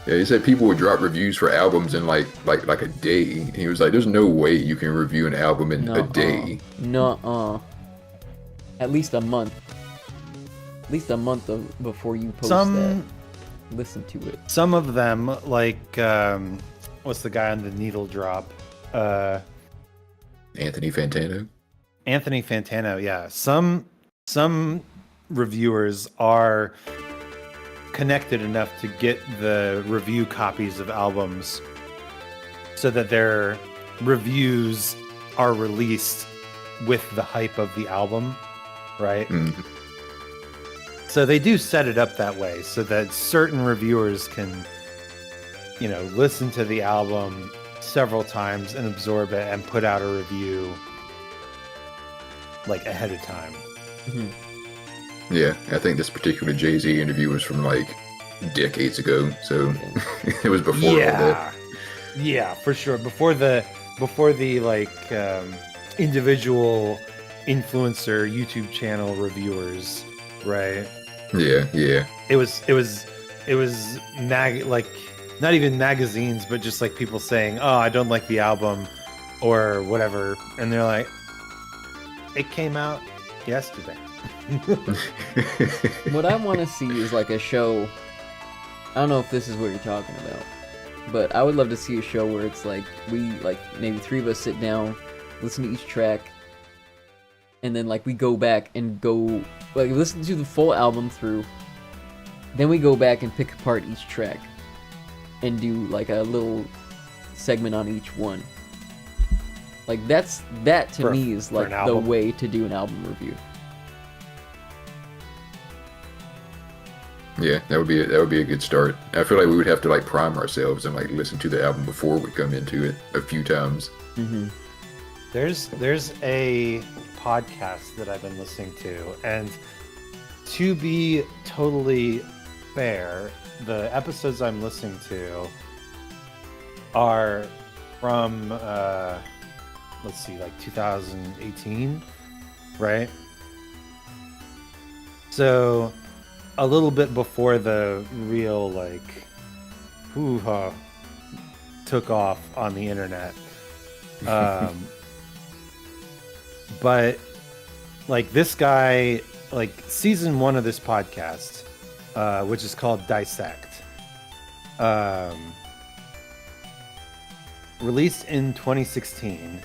Yeah, he said people would drop reviews for albums in like a day. And he was like, there's no way you can review an album in a day. Nuh-uh. At least a month. At least a month before you post that. Listen to it. Some of them, like what's the guy on the needle drop? Anthony Fantano. Anthony Fantano, yeah. Some reviewers are connected enough to get the review copies of albums so that their reviews are released with the hype of the album, right? Mhm. So they do set it up that way so that certain reviewers can, listen to the album several times and absorb it and put out a review like ahead of time. Mhm. Yeah, I think this particular Jay-Z interview was from like decades ago, so it was before all that. Yeah, for sure. Before the like individual influencer YouTube channel reviewers, right? Yeah. It was like not even magazines, but just like people saying, "Oh, I don't like the album," or whatever, and they're like, "It came out yesterday." What I want to see is like a show. I don't know if this is what you're talking about, but I would love to see a show where it's like maybe three of us sit down, listen to each track, and then like we go back and go like listen to the full album through. Then we go back and pick apart each track and do like a little segment on each one. Like that to me is like the album. way to do an album review. Yeah, that would be a good start. I feel like we would have to like prime ourselves and like listen to the album before we come into it a few times. Mm-hmm. There's a podcast that I've been listening to, and to be totally fair, the episodes I'm listening to are from let's see, like 2018, right? So a little bit before the real like hoo-ha took off on the internet. But like this guy, like season 1 of this podcast, which is called Dissect, released in 2016,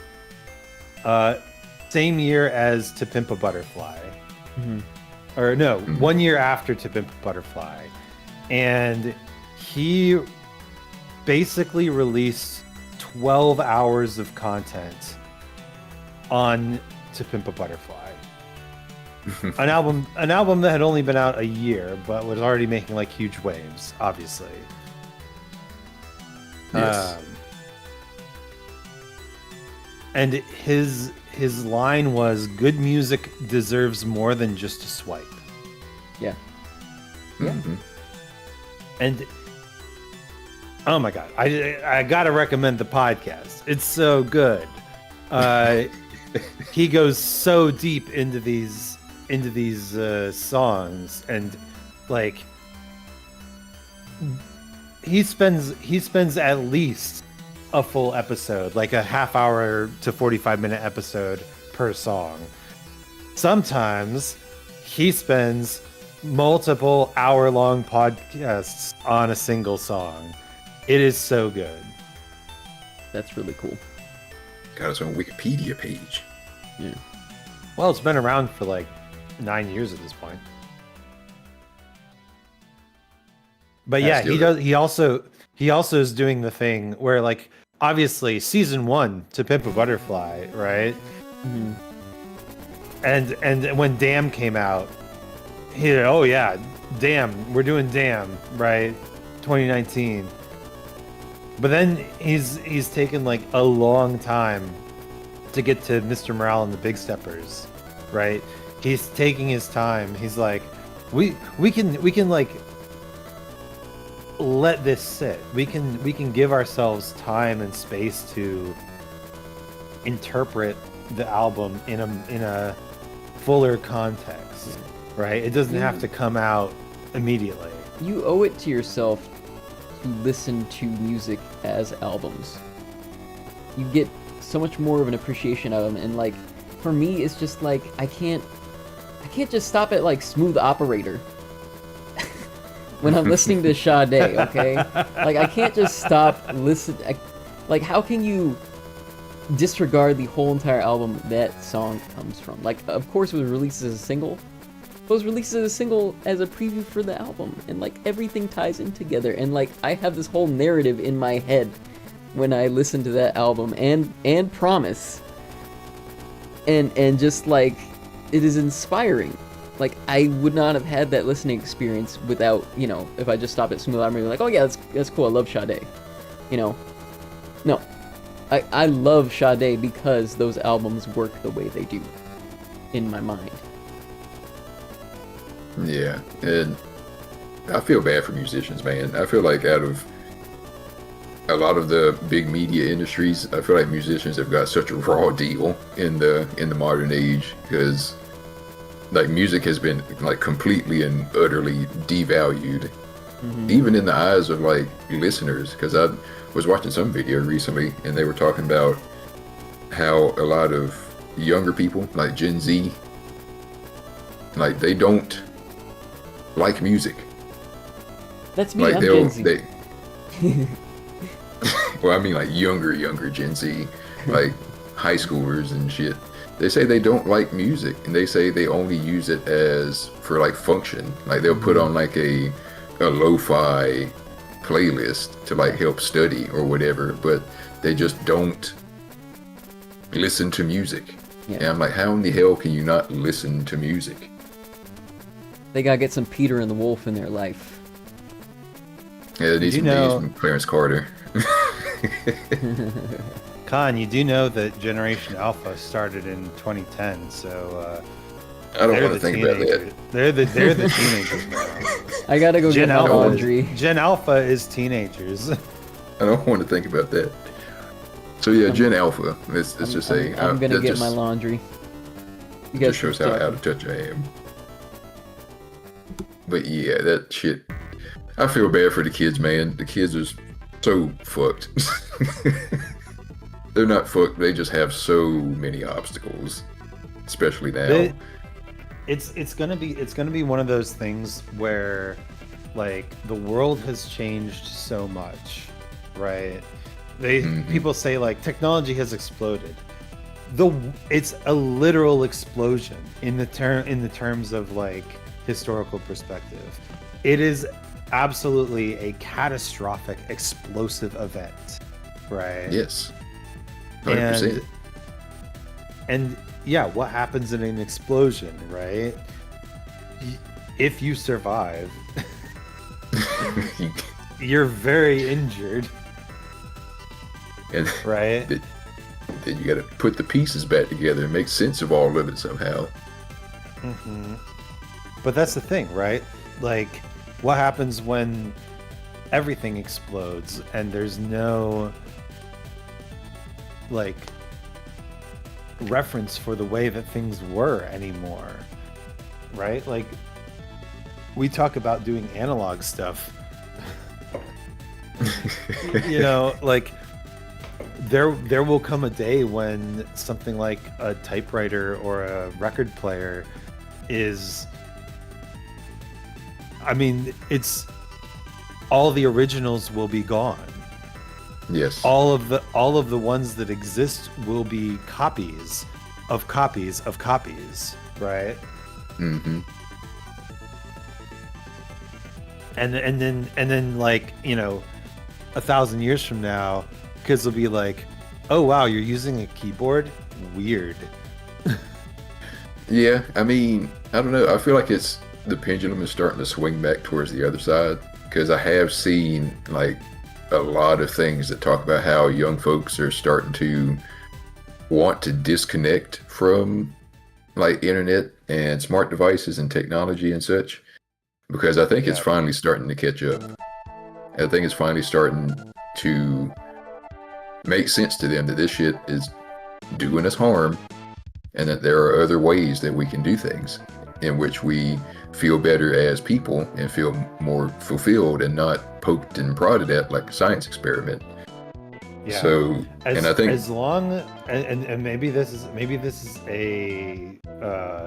same year as To Pimp a Butterfly. Mm-hmm. Or no, 1 year after To Pimp a Butterfly. And he basically released 12 hours of content on To Pimp a Butterfly. an album that had only been out a year, but was already making like huge waves, obviously. Yes. And his line was, "Good music deserves more than just a swipe." Yeah. Mhm. And oh my god, I gotta recommend the podcast. It's so good. He goes so deep into these songs, and like he spends at least a full episode, like a half hour to 45-minute episode per song, sometimes he spends multiple hour-long podcasts on a single song. It is so good. That's really cool. Got its own Wikipedia page. Yeah. Well, it's been around for like 9 years at this point. But yeah, he does. He also is doing the thing where, like, obviously season 1 to Pimp a Butterfly, right? Mm-hmm. And when Damn came out, oh yeah, Damn, we're doing Damn, right? 2019. But then he's taken like a long time to get to Mr. Morale and the Big Steppers, right? He's taking his time. He's like, we can like let this sit. We can give ourselves time and space to interpret the album in a fuller context, right? It doesn't have to come out immediately. You owe it to yourself to listen to music as albums. You get so much more of an appreciation of them, and like for me it's just like I can't just stop at like Smooth Operator when I'm listening to Sade, okay? Like I can't just stop like how can you disregard the whole entire album that song comes from? Like of course it was released as a single, but it was released as a single as a preview for the album, and like everything ties in together, and like I have this whole narrative in my head when I listen to that album and Promise, and just like it is inspiring. Like I would not have had that listening experience without, you know, if I just stopped at Smooth Operator like, oh yeah, that's cool, I love Sade, you know. No, I love Sade because those albums work the way they do in my mind. Yeah, and I feel bad for musicians, man. I feel like out of a lot of the big media industries, I feel like musicians have got such a raw deal in the modern age, because like music has been like completely and utterly devalued, even in the eyes of like listeners. Because I was watching some video recently and they were talking about how a lot of younger people, like Gen Z, like they don't like music. That's me. Like I'm Gen Z. Well, I mean like younger Gen Z, like high schoolers and shit. They say they don't like music, and they say they only use it as for like function. Like they'll put on like a lo-fi playlist to like help study or whatever, but they just don't listen to music. Yeah. And I'm like, how in the hell can you not listen to music? They gotta get some Peter and the Wolf in their life. Yeah, it needs some D's from Clarence Carter. Khan, you do know that Generation Alpha started in 2010, so I don't want to think about that. They're the teenagers now. I gotta go get my laundry. Gen Alpha is teenagers. I don't want to think about that. So yeah, Gen Alpha. Let's just say I'm gonna get my laundry. You guys just shows how out of touch I am. But yeah, that shit. I feel bad for the kids, man. The kids are so fucked. They're not fucked. They just have so many obstacles, especially now. It's gonna be one of those things where, like, the world has changed so much, right? People say like technology has exploded. It's a literal explosion in the terms of like historical perspective. It is absolutely a catastrophic, explosive event, right? Yes. 100%. And yeah, what happens in an explosion, right? If you survive, you're very injured, and right? Then you got to put the pieces back together and make sense of all of it somehow. But that's the thing, right? Like, what happens when everything explodes and there's no like reference for the way that things were anymore, right? Like, we talk about doing analog stuff. You know, like there will come a day when something like a typewriter or a record player is, I mean, it's all the originals will be gone. Yes. All of the ones that exist will be copies of copies of copies, right? Mm-hmm. And then like, you know, 1,000 years from now, kids will be like, "Oh wow, you're using a keyboard? Weird." Yeah, I mean, I don't know. I feel like it's the pendulum is starting to swing back towards the other side because I have seen like a lot of things that talk about how young folks are starting to want to disconnect from like internet and smart devices and technology and such because I think it's Yeah. finally starting to catch up. I think it's finally starting to make sense to them that this shit is doing us harm and that there are other ways that we can do things in which we feel better as people and feel more fulfilled and not poked and prodded at like a science experiment. Yeah. So, and I think as long and maybe this is a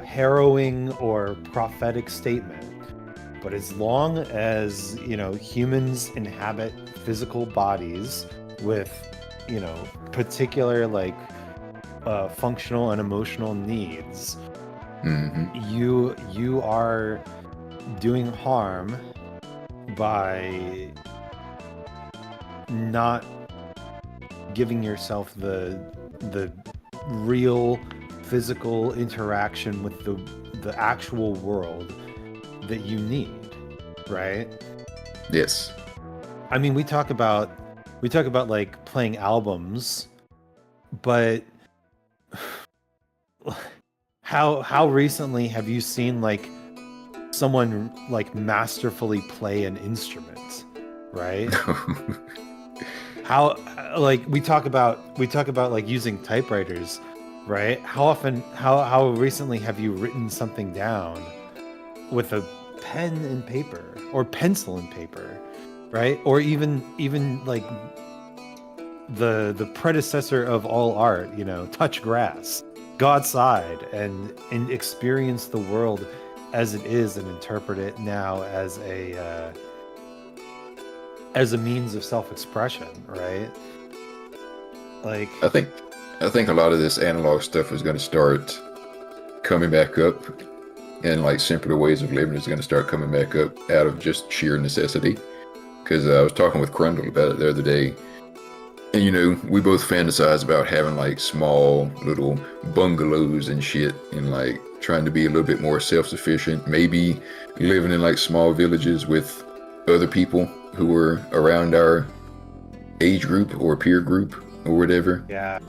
harrowing or prophetic statement, but as long as, you know, humans inhabit physical bodies with, you know, particular like functional and emotional needs, you are doing harm by not giving yourself the real physical interaction with the actual world that you need, right? yes. I mean, we talk about like playing albums, but how recently have you seen like someone like masterfully play an instrument, right? How, like we talk about like using typewriters, right? How recently have you written something down with a pen and paper or pencil and paper, right? Or even like the predecessor of all art, you know, touch grass, go outside and experience the world as it is and interpret it now as a means of self-expression, right? Like I think a lot of this analog stuff is going to start coming back up, and like simpler ways of living is going to start coming back up out of just sheer necessity. Because I was talking with Crundle about it the other day, and you know, we both fantasize about having like small little bungalows and shit, and like trying to be a little bit more self-sufficient. Maybe living in like small villages with other people who were around our age group or peer group or whatever. yeah.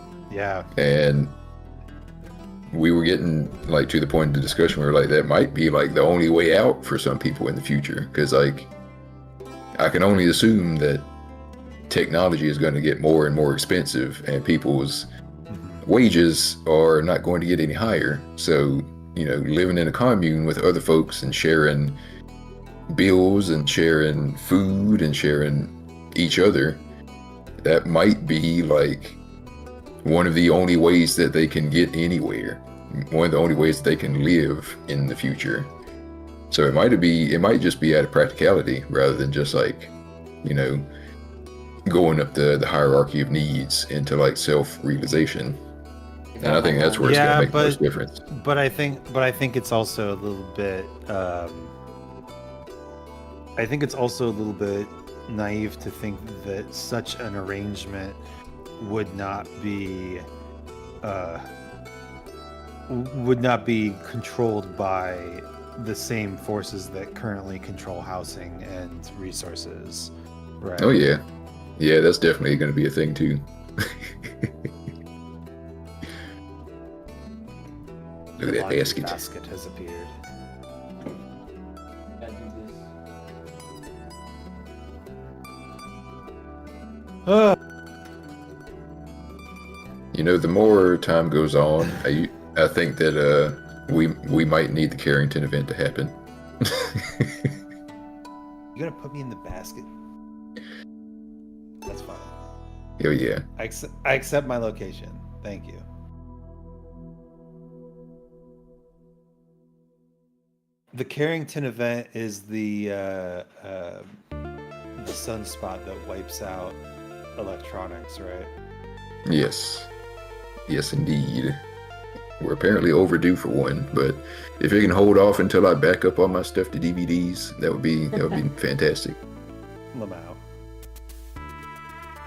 And we were getting like to the point of the discussion where like that might be like the only way out for some people in the future, because like I can only assume that technology is going to get more and more expensive and people's wages are not going to get any higher. So, you know, living in a commune with other folks and sharing bills and sharing food and sharing each other, that might be like one of the only ways that they can get anywhere, one of the only ways that they can live in the future. So it might just be out of practicality rather than just like, you know, going up the hierarchy of needs into like self-realization. And I think that's where it's gonna make the most difference. But I think it's also a little bit naive to think that such an arrangement would not be controlled by the same forces that currently control housing and resources, right? Oh yeah, that's definitely going to be a thing too. Look at that basket. Basket has appeared. You know, the more time goes on, I think that we might need the Carrington event to happen. You gonna put me in the basket? That's fine. Oh yeah. I accept my location. Thank you. The Carrington event is the sunspot that wipes out electronics, right? Yes. Yes, indeed. We're apparently overdue for one, but if it can hold off until I back up all my stuff to DVDs, that would be fantastic. Lamau.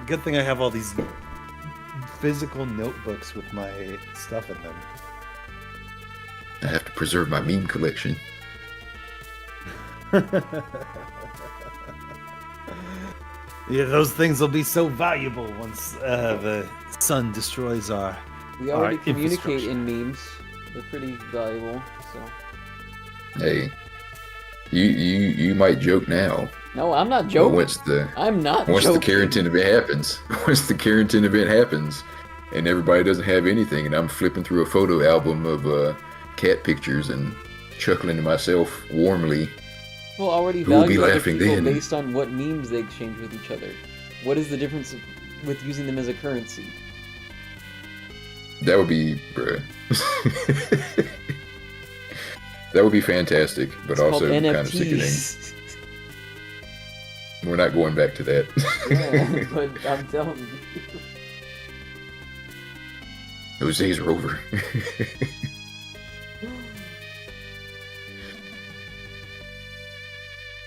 Good thing I have all these physical notebooks with my stuff in them. I have to preserve my meme collection. Yeah, those things will be so valuable once the sun destroys our. We already our communicate in memes. They're pretty valuable. So. Hey, you might joke now. No, I'm not But joking. I'm not once joking. the Carrington event happens, and everybody doesn't have anything, and I'm flipping through a photo album of cat pictures and chuckling to myself warmly. People already Who will be value other laughing people then? based on what memes they exchange with each other. What is the difference with using them as a currency? That would be, bruh. That would be fantastic, but It's also called kind of sickening. NFTs. We're not going back to that. Yeah, but I'm telling you. Those days are over.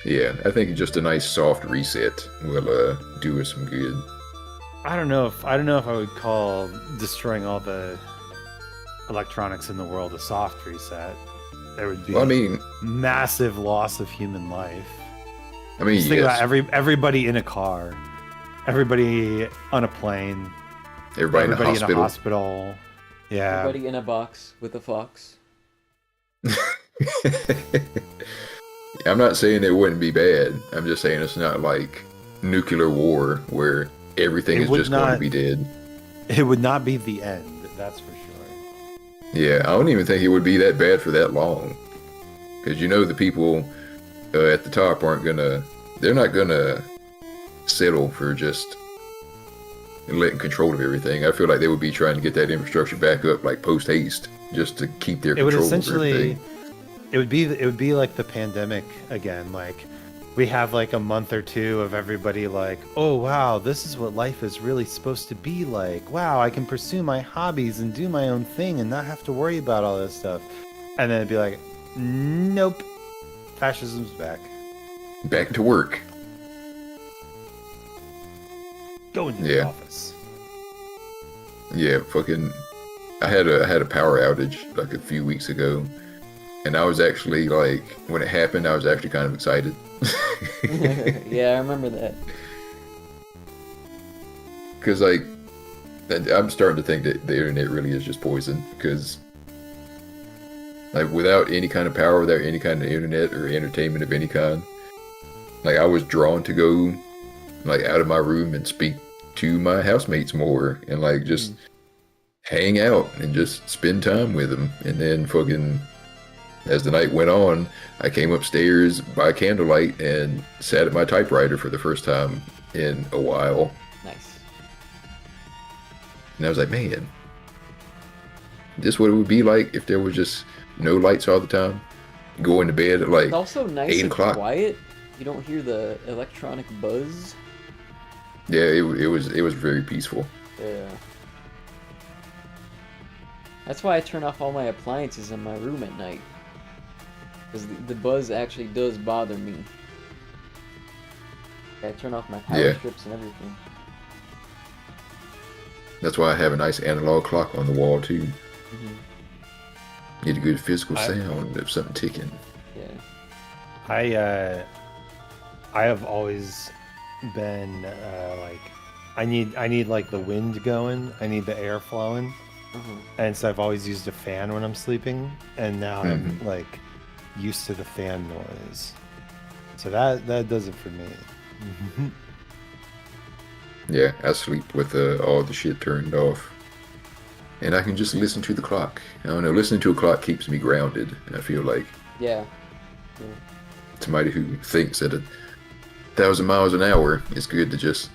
Yeah, I think just a nice soft reset will do us some good. I don't know if I would call destroying all the electronics in the world a soft reset. There would be Well, I mean, massive loss of human life. yes. Just think about everybody in a car, everybody on a plane, Everybody in a in a hospital. hospital. Yeah. Everybody in a box with a fox. I'm not saying it wouldn't be bad. I'm just saying it's not like nuclear war where everything is just going to be dead. It would not be the end, that's for sure. Yeah, I don't even think it would be that bad for that long. Because the people at the top they're not gonna settle for just letting control of everything. I feel like they would be trying to get that infrastructure back up like post haste just to keep their It would control essentially, over everything. it would be like the pandemic again. Like we have like a month or two of everybody like, oh wow, this is what life is really supposed to be like. Wow, I can pursue my hobbies and do my own thing and not have to worry about all this stuff. And then it'd be like, nope, fascism's back. Back to work. Go into the office. Yeah, fucking. I had a power outage like a few weeks ago, and I was actually like, when it happened, I was actually kind of excited. Yeah, I remember that. Because like, I'm starting to think that the internet really is just poison. Because like, without any kind of power, without any kind of internet or entertainment of any kind, like I was drawn to go like out of my room and speak to my housemates more and like just hang out and just spend time with them. And then fucking as the night went on, I came upstairs by candlelight and sat at my typewriter for the first time in a while. Nice. And I was like, man, this what it would be like if there was just no lights all the time? Going to bed at like It's also nice 8 and o'clock. quiet. You don't hear the electronic buzz. Yeah, it was very peaceful. Yeah. That's why I turn off all my appliances in my room at night. Because the buzz actually does bother me. I turn off my power strips and everything. That's why I have a nice analog clock on the wall too. Mm-hmm. Get a good physical sound of something ticking. Yeah. I have always been like, I need like the wind going. I need the air flowing. Mm-hmm. And so I've always used a fan when I'm sleeping, and now I'm like used to the fan noise. So that does it for me. Yeah, I sleep with all the shit turned off. And I can just listen to the clock. I don't know, listening to a clock keeps me grounded, I feel like. Yeah. Somebody who thinks at 1,000 miles an hour, it's good to just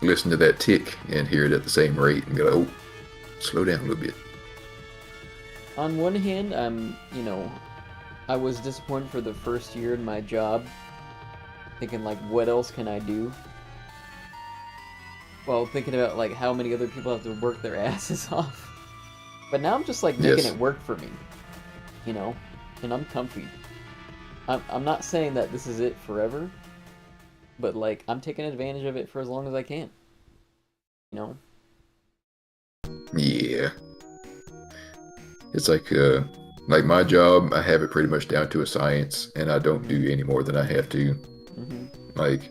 listen to that tick and hear it at the same rate and be like, oh, slow down a little bit. On one hand, I was disappointed for the first year in my job, thinking like, what else can I do? Well, thinking about like how many other people have to work their asses off. But now I'm just like making it work for me, and I'm comfy. I'm not saying that this is it forever, but like I'm taking advantage of it for as long as I can. Yeah. It's like my job, I have it pretty much down to a science, and I don't do any more than I have to. Mm-hmm. Like,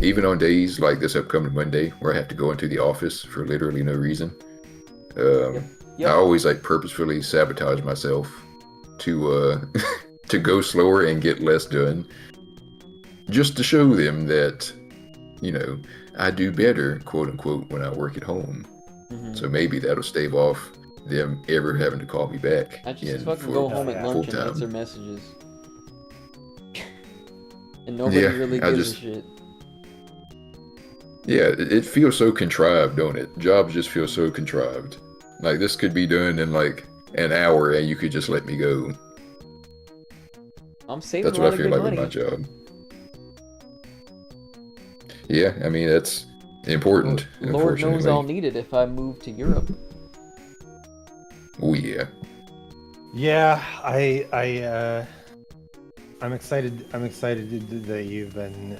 even on days like this upcoming Monday, where I have to go into the office for literally no reason, I always like purposefully sabotage myself to to go slower and get less done, just to show them that, I do better, quote unquote, when I work at home. Mm-hmm. So maybe that'll stave off them ever having to call me back. I just fucking go home at lunch and answer messages. And nobody really gives a shit. Yeah, it feels so contrived, don't it? Jobs just feel so contrived. Like, this could be done in like an hour and you could just let me go. I'm saving That's a lot what I of feel good like money. with my job. Yeah, I mean, that's important. Lord knows I'll need it if I move to Europe. Oh yeah. Yeah, I'm excited. I'm excited that you've been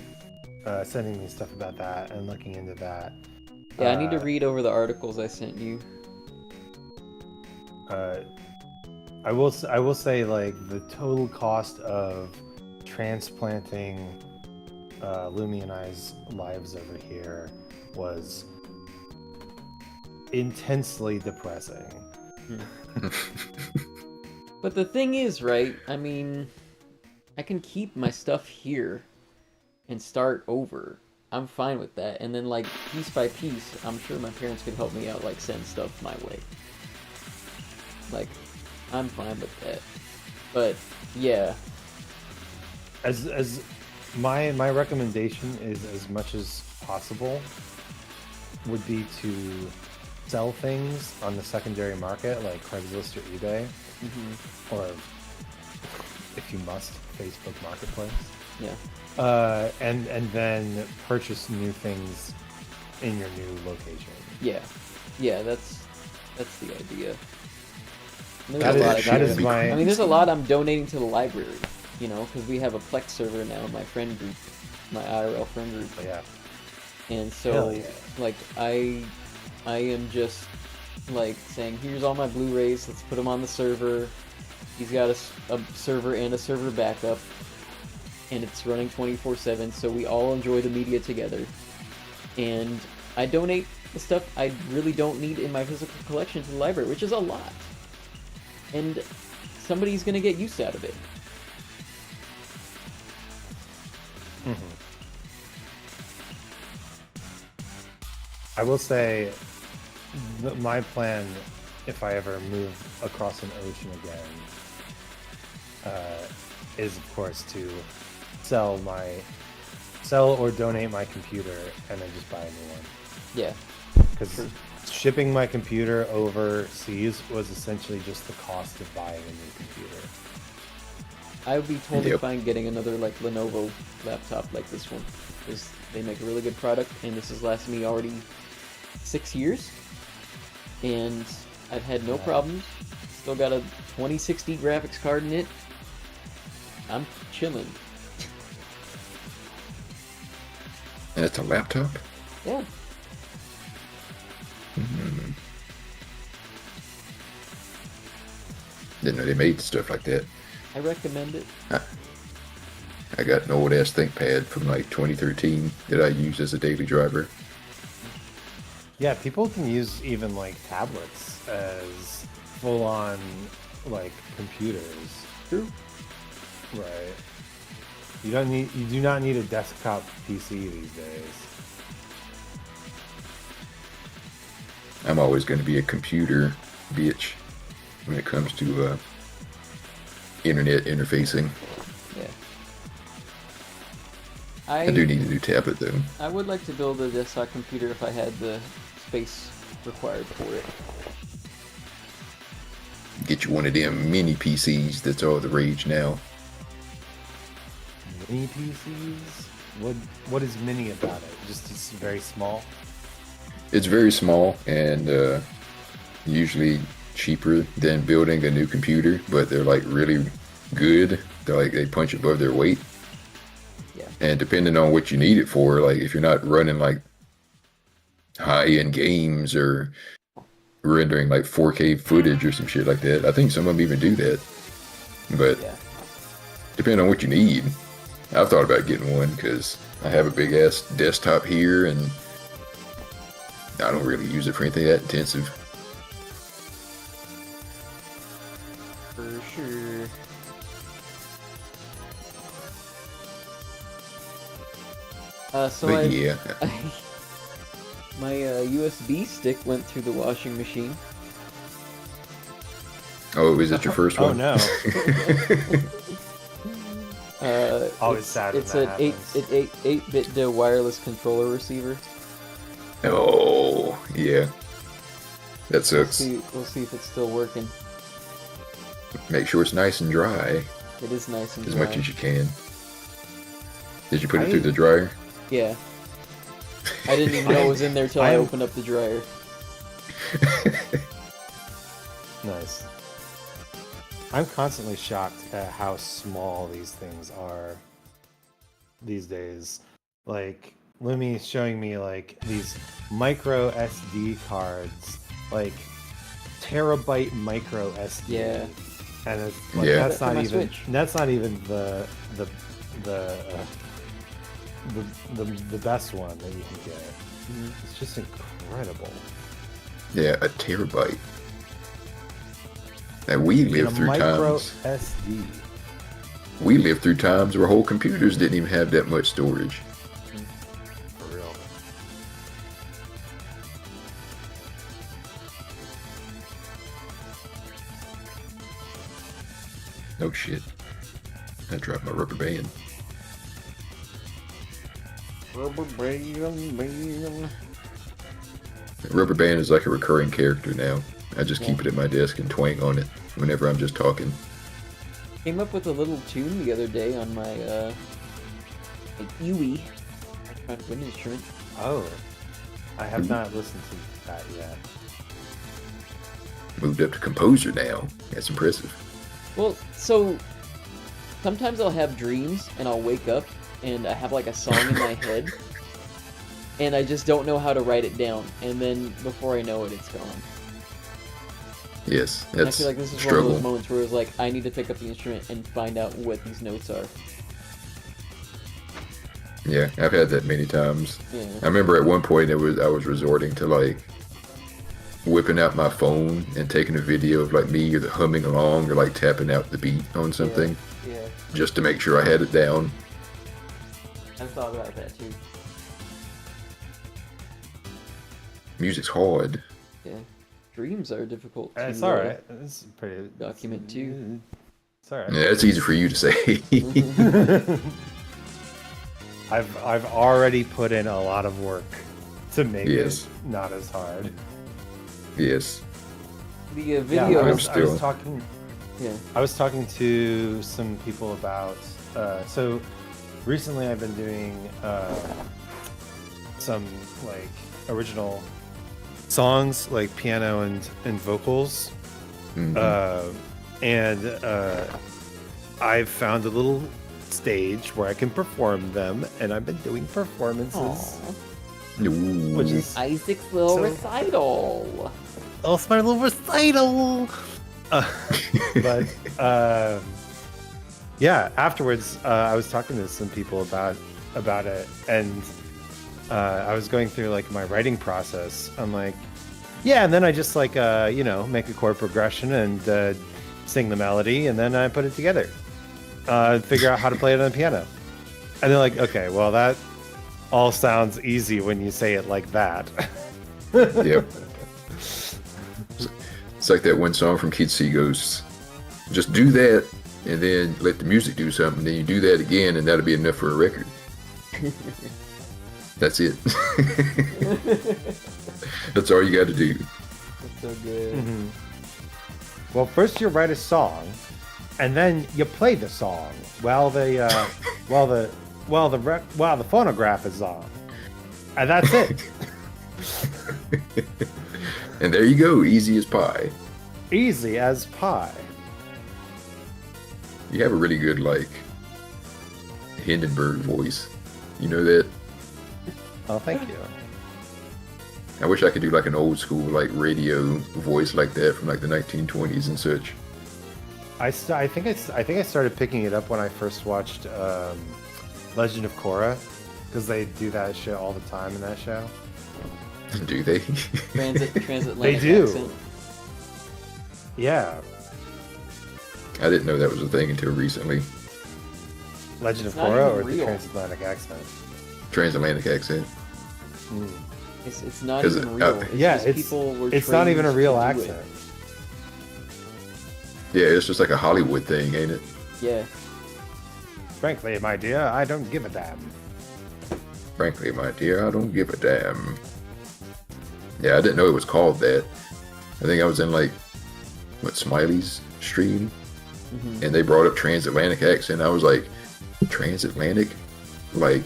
sending me stuff about that and looking into that. Yeah, I need to read over the articles I sent you. I will say, like, the total cost of transplanting Lumi and I's lives over here was intensely depressing. But the thing is, right, I mean, I can keep my stuff here and start over. I'm fine with that. And then, like, piece by piece, I'm sure my parents could help me out, like, send stuff my way. Like, I'm fine with that. But, yeah. As my recommendation is, as much as possible, would be to sell things on the secondary market, like Craigslist or eBay, or, if you must, Facebook Marketplace. Yeah. And then purchase new things in your new location. Yeah. Yeah, that's the idea. That is my... I mean, there's a lot I'm donating to the library, because we have a Plex server now in my friend group, my IRL friend group. Yeah. And so, yeah. like, I am just, like, saying, here's all my Blu-rays, let's put them on the server. He's got a server and a server backup, and it's running 24/7, so we all enjoy the media together. And I donate the stuff I really don't need in my physical collection to the library, which is a lot. And somebody's gonna get use out of it. I will say, my plan, if I ever move across an ocean again, is of course to sell or donate my computer and then just buy a new one. Yeah. Because shipping my computer overseas was essentially just the cost of buying a new computer. I would be totally fine getting another, like, Lenovo laptop like this one, because they make a really good product, and this has lasted me already 6 years, and I've had no problems. Still got a 2060 graphics card in it. I'm chilling. And it's a laptop? Yeah. Didn't know they made stuff like that. I recommend it. I got an old ass ThinkPad from like 2013 that I use as a daily driver. Yeah, people can use even like tablets as full-on like computers. True. Right. You do not need a desktop PC these days. I'm always going to be a computer bitch when it comes to internet interfacing. Yeah. I do need a new tablet though. I would like to build a desktop computer if I had the space required for it. Get you one of them mini PCs that's all the rage now. Mini PCs? What is mini about it? Just it's very small? It's very small and usually cheaper than building a new computer, but they're like really good. They're like they punch above their weight. Yeah. And depending on what you need it for, like if you're not running like high-end games or rendering like 4K footage or some shit like that, I think some of them even do that. But Yeah. depending on what you need, I've thought about getting one because I have a big ass desktop here and I don't really use it for anything that intensive. For sure. So But yeah, my USB stick went through the washing machine. oh, is it your first Oh one? no. Always sad when It's that an happens. 8-bit wireless controller receiver. Oh, yeah. That sucks. We'll see if it's still working. Make sure it's nice and dry It is nice and as dry. much as you can. Did you put it through the dryer? Yeah. I didn't even know it was in there till I opened up the dryer. Nice. I'm constantly shocked at how small these things are these days. Like, Lumi's showing me like these micro SD cards, like terabyte micro SD. Yeah. And it's like Yeah. that's For not my even Switch. the best one that you can get. Mhm. It's just incredible. Yeah, a terabyte. And we In a lived through micro times. SD. We lived through times where whole computers didn't even have that much storage. For real. No shit. I dropped my rubber band. Rubber band. Rubber band is like a recurring character now. I just keep it at my desk and twang on it whenever I'm just talking. Came up with a little tune the other day on my UE. Electronic wind instrument. Oh, I have not listened to that yet. Moved up to composer now. That's impressive. Well, so sometimes I'll have dreams and I'll wake up and I have like a song in my head and I just don't know how to write it down, and then before I know it, it's gone. Yes, And I that's feel like this is one of struggle. those moments where it's like I need to pick up the instrument and find out what these notes are. Yeah, I've had that many times. Yeah. I remember at one point I was resorting to like whipping out my phone and taking a video of like me either humming along or like tapping out the beat on something Yeah. just to make sure I had it down. I've thought about that too. Music's hard. Yeah. Dreams are difficult to It's all right. It's pretty document too. It's all right. Yeah, that's easy for you to say. I've already put in a lot of work to make Yes. it not as hard. Yes. The Yeah, video. I'm I was still- talking. Yeah. I was talking to some people about. So recently, I've been doing some like original songs, like piano and vocals, Mhm. and I've found a little stage where I can perform them, and I've been doing performances, Aw. Ooh. which is Isaac's little So- recital. oh, it's my little recital. But yeah, afterwards, I was talking to some people about it, and I was going through like my writing process. I'm like, yeah, and then I just like make a chord progression and sing the melody, and then I put it together, figure out how to play it on the piano, and they're like, okay, well that all sounds easy when you say it like that. Yep. It's like that one song from Kids See Ghosts. Just do that, and then let the music do something. Then you do that again, and that'll be enough for a record. That's it. That's all you got to do. That's so good. Mhm. Well, first you write a song, and then you play the song while the phonograph is on, and that's it. And there you go, easy as pie. Easy as pie. You have a really good, like, Hindenburg voice. You know that? Oh, thank you. I wish I could do like an old school, like, radio voice like that from like the 1920s and such. I think I started picking it up when I first watched Legend of Korra, because they do that shit all the time in that show. Do they? Transatlantic They do. accent. Yeah, I didn't know that was a thing until recently. Legend It's of not Korra even or real. the transatlantic accent. Transatlantic accent. Mm. It's not 'Cause, even real. It's yeah, just people were it's not even a trained real to do it. accent. Yeah, it's just like a Hollywood thing, ain't it? Yeah. Frankly, my dear, I don't give a damn. Frankly, my dear, I don't give a damn. Yeah, I didn't know it was called that. I think I was in like, what, Smiley's stream? Mhm. And they brought up transatlantic accent. I was like, transatlantic? Like,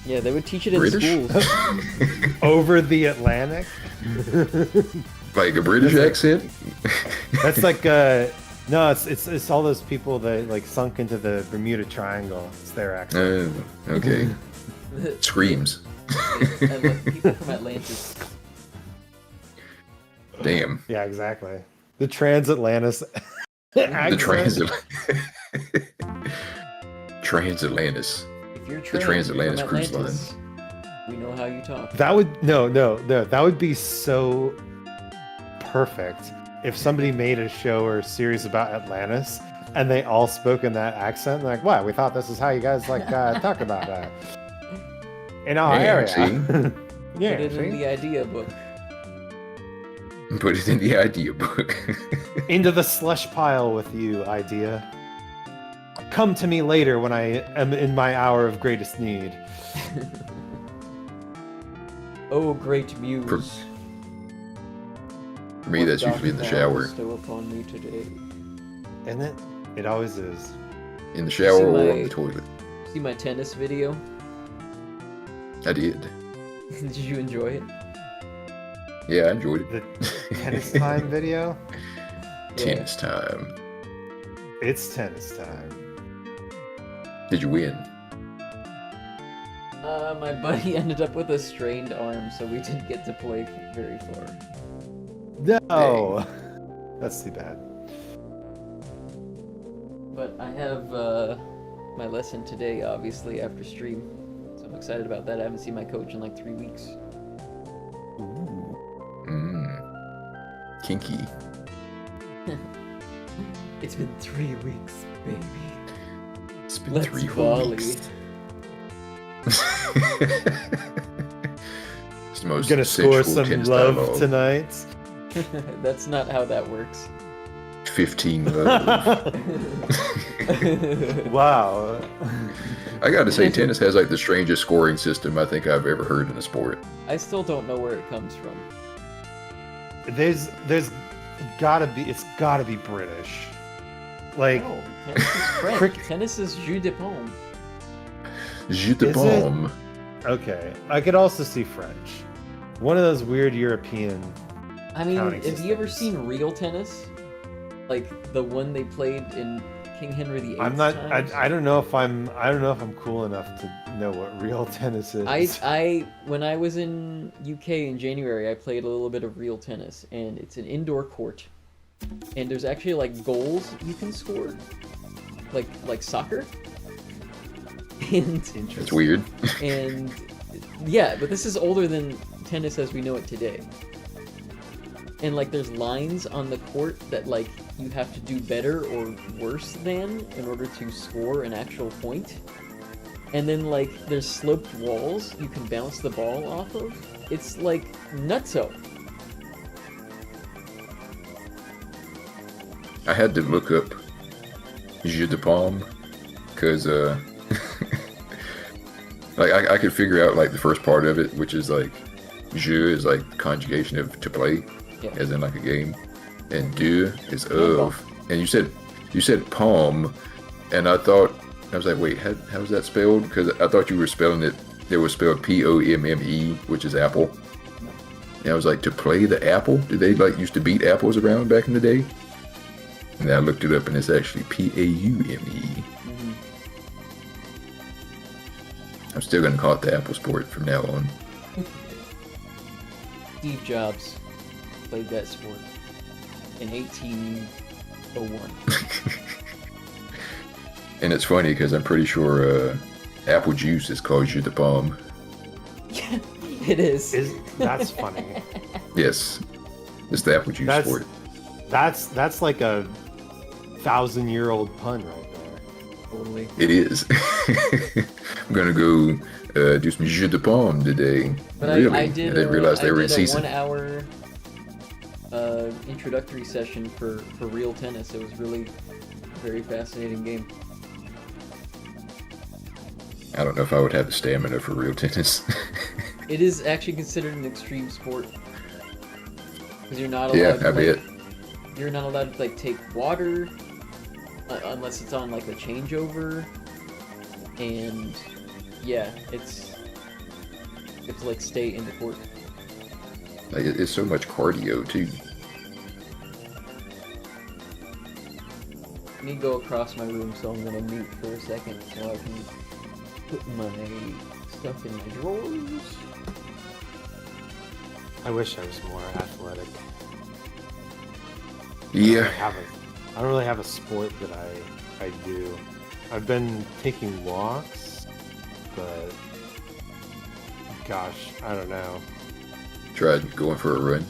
Yeah, they would teach it in British? schools. Over the Atlantic? like a British accent? That's like no, it's all those people that like sunk into the Bermuda Triangle. It's their accent. Okay. Screams. And like, people from Atlantis. Damn. Yeah, exactly. The transatlantis The accent. Transatlantis. If you're The transatlantis from cruise line. Atlantis, we know how you talk. That would no. That would be so perfect if somebody made a show or a series about Atlantis and they all spoke in that accent. Like, what? We thought this is how you guys like talk about that in our Yeah, area. see? Yeah, Put it in see? the idea book. Put it in the idea book. Into the slush pile with you, idea. Come to me later when I am in my hour of greatest need. Oh, great muse. For me, What that's usually in the dark cloud shower. bestow upon me today. Isn't it? It always is. In the shower or my- on the toilet. See my tennis video? I did. Did you enjoy it? Yeah, I enjoyed it. The tennis time video? Tennis time. It's tennis time. Did you win? My buddy ended up with a strained arm, so we didn't get to play very far. No! That's too bad. But I have my lesson today, obviously, after stream. So I'm excited about that. I haven't seen my coach in like 3 weeks. Ooh. Kinky. It's been 3 weeks, baby. It's been Let's 3 whole volley. weeks. It's the most Gonna score sensual some tennis love dialogue. tonight. That's not how that works. 15 love. Wow. I gotta say, tennis has like the strangest scoring system I think I've ever heard in a sport. I still don't know where it comes from. There's gotta be, it's gotta be British. Like, No, tennis is French. Crick- Tennis is jeu de paume. Je te Is it? pomme. okay. I could also see French. One of those weird European. I mean, Counting have you ever systems. seen real tennis? Like the one they played in King Henry VIII. I'm not. times? I don't know if I'm cool enough to know what real tennis is. I when I was in UK in January, I played a little bit of real tennis, and it's an indoor court, and there's actually like goals you can score, like soccer. And It's weird. and yeah, but this is older than tennis as we know it today. And like there's lines on the court that like you have to do better or worse than in order to score an actual point. And then like there's sloped walls you can bounce the ball off of. It's like nutso. I had to look up Je de pomme because Like I could figure out like the first part of it, which is like jeu is like conjugation of to play, Yeah. as in like a game, and deux is Well, of. And you said pomme, and I was like, wait, how's that spelled? Because I thought you were spelling it. It was spelled Pomme, which is apple. And I was like, to play the apple? Did they like used to beat apples around back in the day? And then I looked it up, and it's actually Paume. Mm-hmm. I'm still gonna call it the apple sport from now on. Steve Jobs played that sport in 1801. And it's funny because I'm pretty sure apple juice is called jus de pomme. Yeah, it is. That's funny. Yes, it's the apple juice sport. That's like a 1,000-year-old pun right there. Totally. It is. I'm gonna go do some jus de pomme today. But really? I did. I didn't realize they were in season. A 1 hour introductory session for real tennis. It was really a very fascinating game. I don't know if I would have the stamina for real tennis. It is actually considered an extreme sport because you're not allowed. Yeah, to, I bet. You're not allowed to like take water unless it's on like a changeover, and yeah, it's you have to like stay in the court. Like, it's so much cardio too. I need to go across my room, so I'm gonna mute for a second so I can put my stuff in my drawers. I wish I was more athletic. Yeah. I don't really have a sport that I do. I've been taking walks, but gosh, I don't know. Tried going for a run.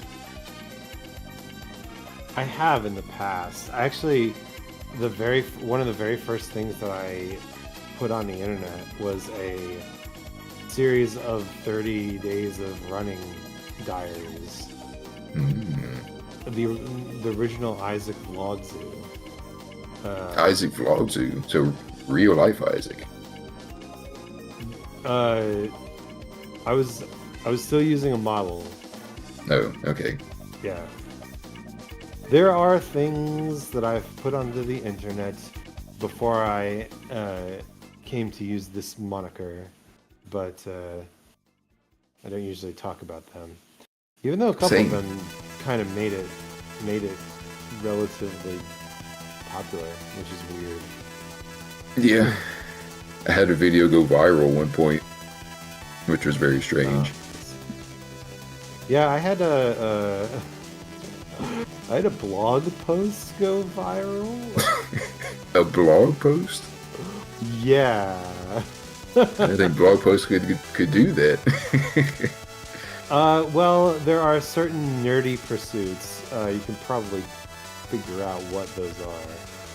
I have in the past. I actually, one of the very first things that I put on the internet was a series of 30 days of running diaries. The original Isaac Vlogzoo. Isaac Vlogzoo. So real life Isaac. I was still using a model. Oh, okay. Yeah. There are things that I've put onto the internet before I came to use this moniker, but I don't usually talk about them. Even though a couple Same. of them kind of made it relatively popular, which is weird. Yeah. I had a video go viral at one point, which was very strange. Yeah, I had a blog post go viral. A blog post? Yeah. I didn't think blog posts could do that. Well, there are certain nerdy pursuits. You can probably figure out what those are.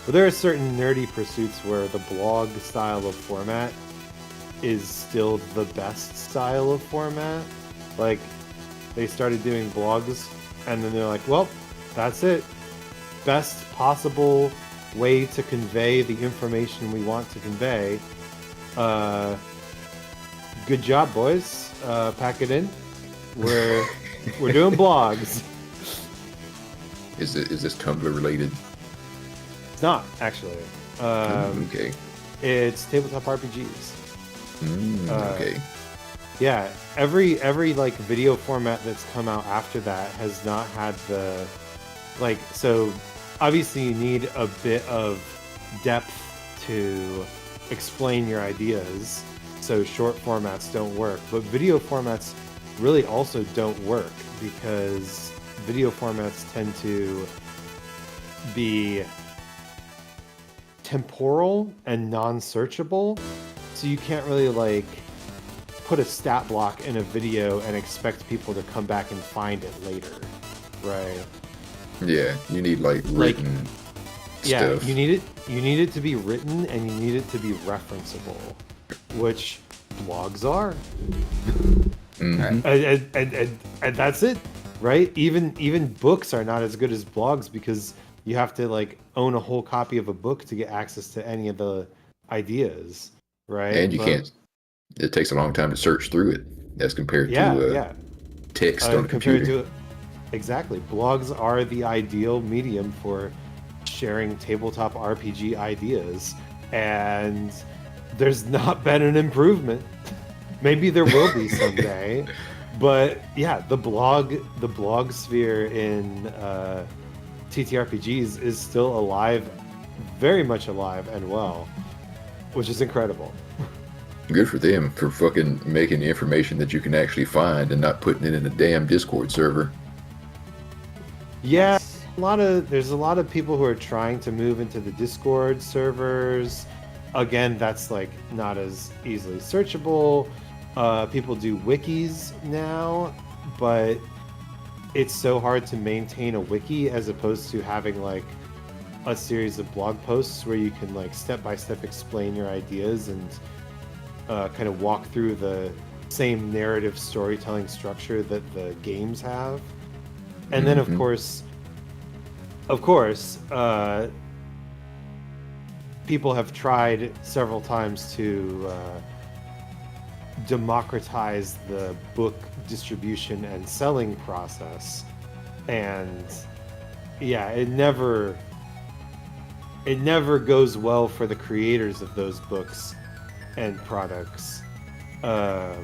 But there are certain nerdy pursuits where the blog style of format is still the best style of format. Like, they started doing blogs, and then they're like, well, that's it. Best possible way to convey the information we want to convey. Good job, boys. Pack it in. We're doing blogs. Is this Tumblr related? It's not, actually. Okay. It's tabletop RPGs. Okay. Yeah, every like video format that's come out after that has not had the like. So obviously you need a bit of depth to explain your ideas. So short formats don't work, but video formats really also don't work because video formats tend to be temporal and non-searchable, so you can't really like put a stat block in a video and expect people to come back and find it later, right? Yeah, you need like written yeah, stuff. you need it to be written, and you need it to be referenceable, which blogs are. And that's it, right? Even books are not as good as blogs because you have to like own a whole copy of a book to get access to any of the ideas, right? And you can't it takes a long time to search through it as compared Yeah, to yeah. text on a Compared computer. to exactly, blogs are the ideal medium for sharing tabletop RPG ideas, and there's not been an improvement. Maybe there will be someday, but yeah, the blog sphere in TTRPGs is still alive, very much alive and well, which is incredible. Good for them for fucking making information that you can actually find and not putting it in a damn Discord server. Yeah, there's a lot of people who are trying to move into the Discord servers. Again, that's like not as easily searchable. People do wikis now, but it's so hard to maintain a wiki as opposed to having like a series of blog posts where you can like step by step explain your ideas and kind of walk through the same narrative storytelling structure that the games have. And then, of course, people have tried several times to democratize the book distribution and selling process, and yeah, it never goes well for the creators of those books and products. Blogs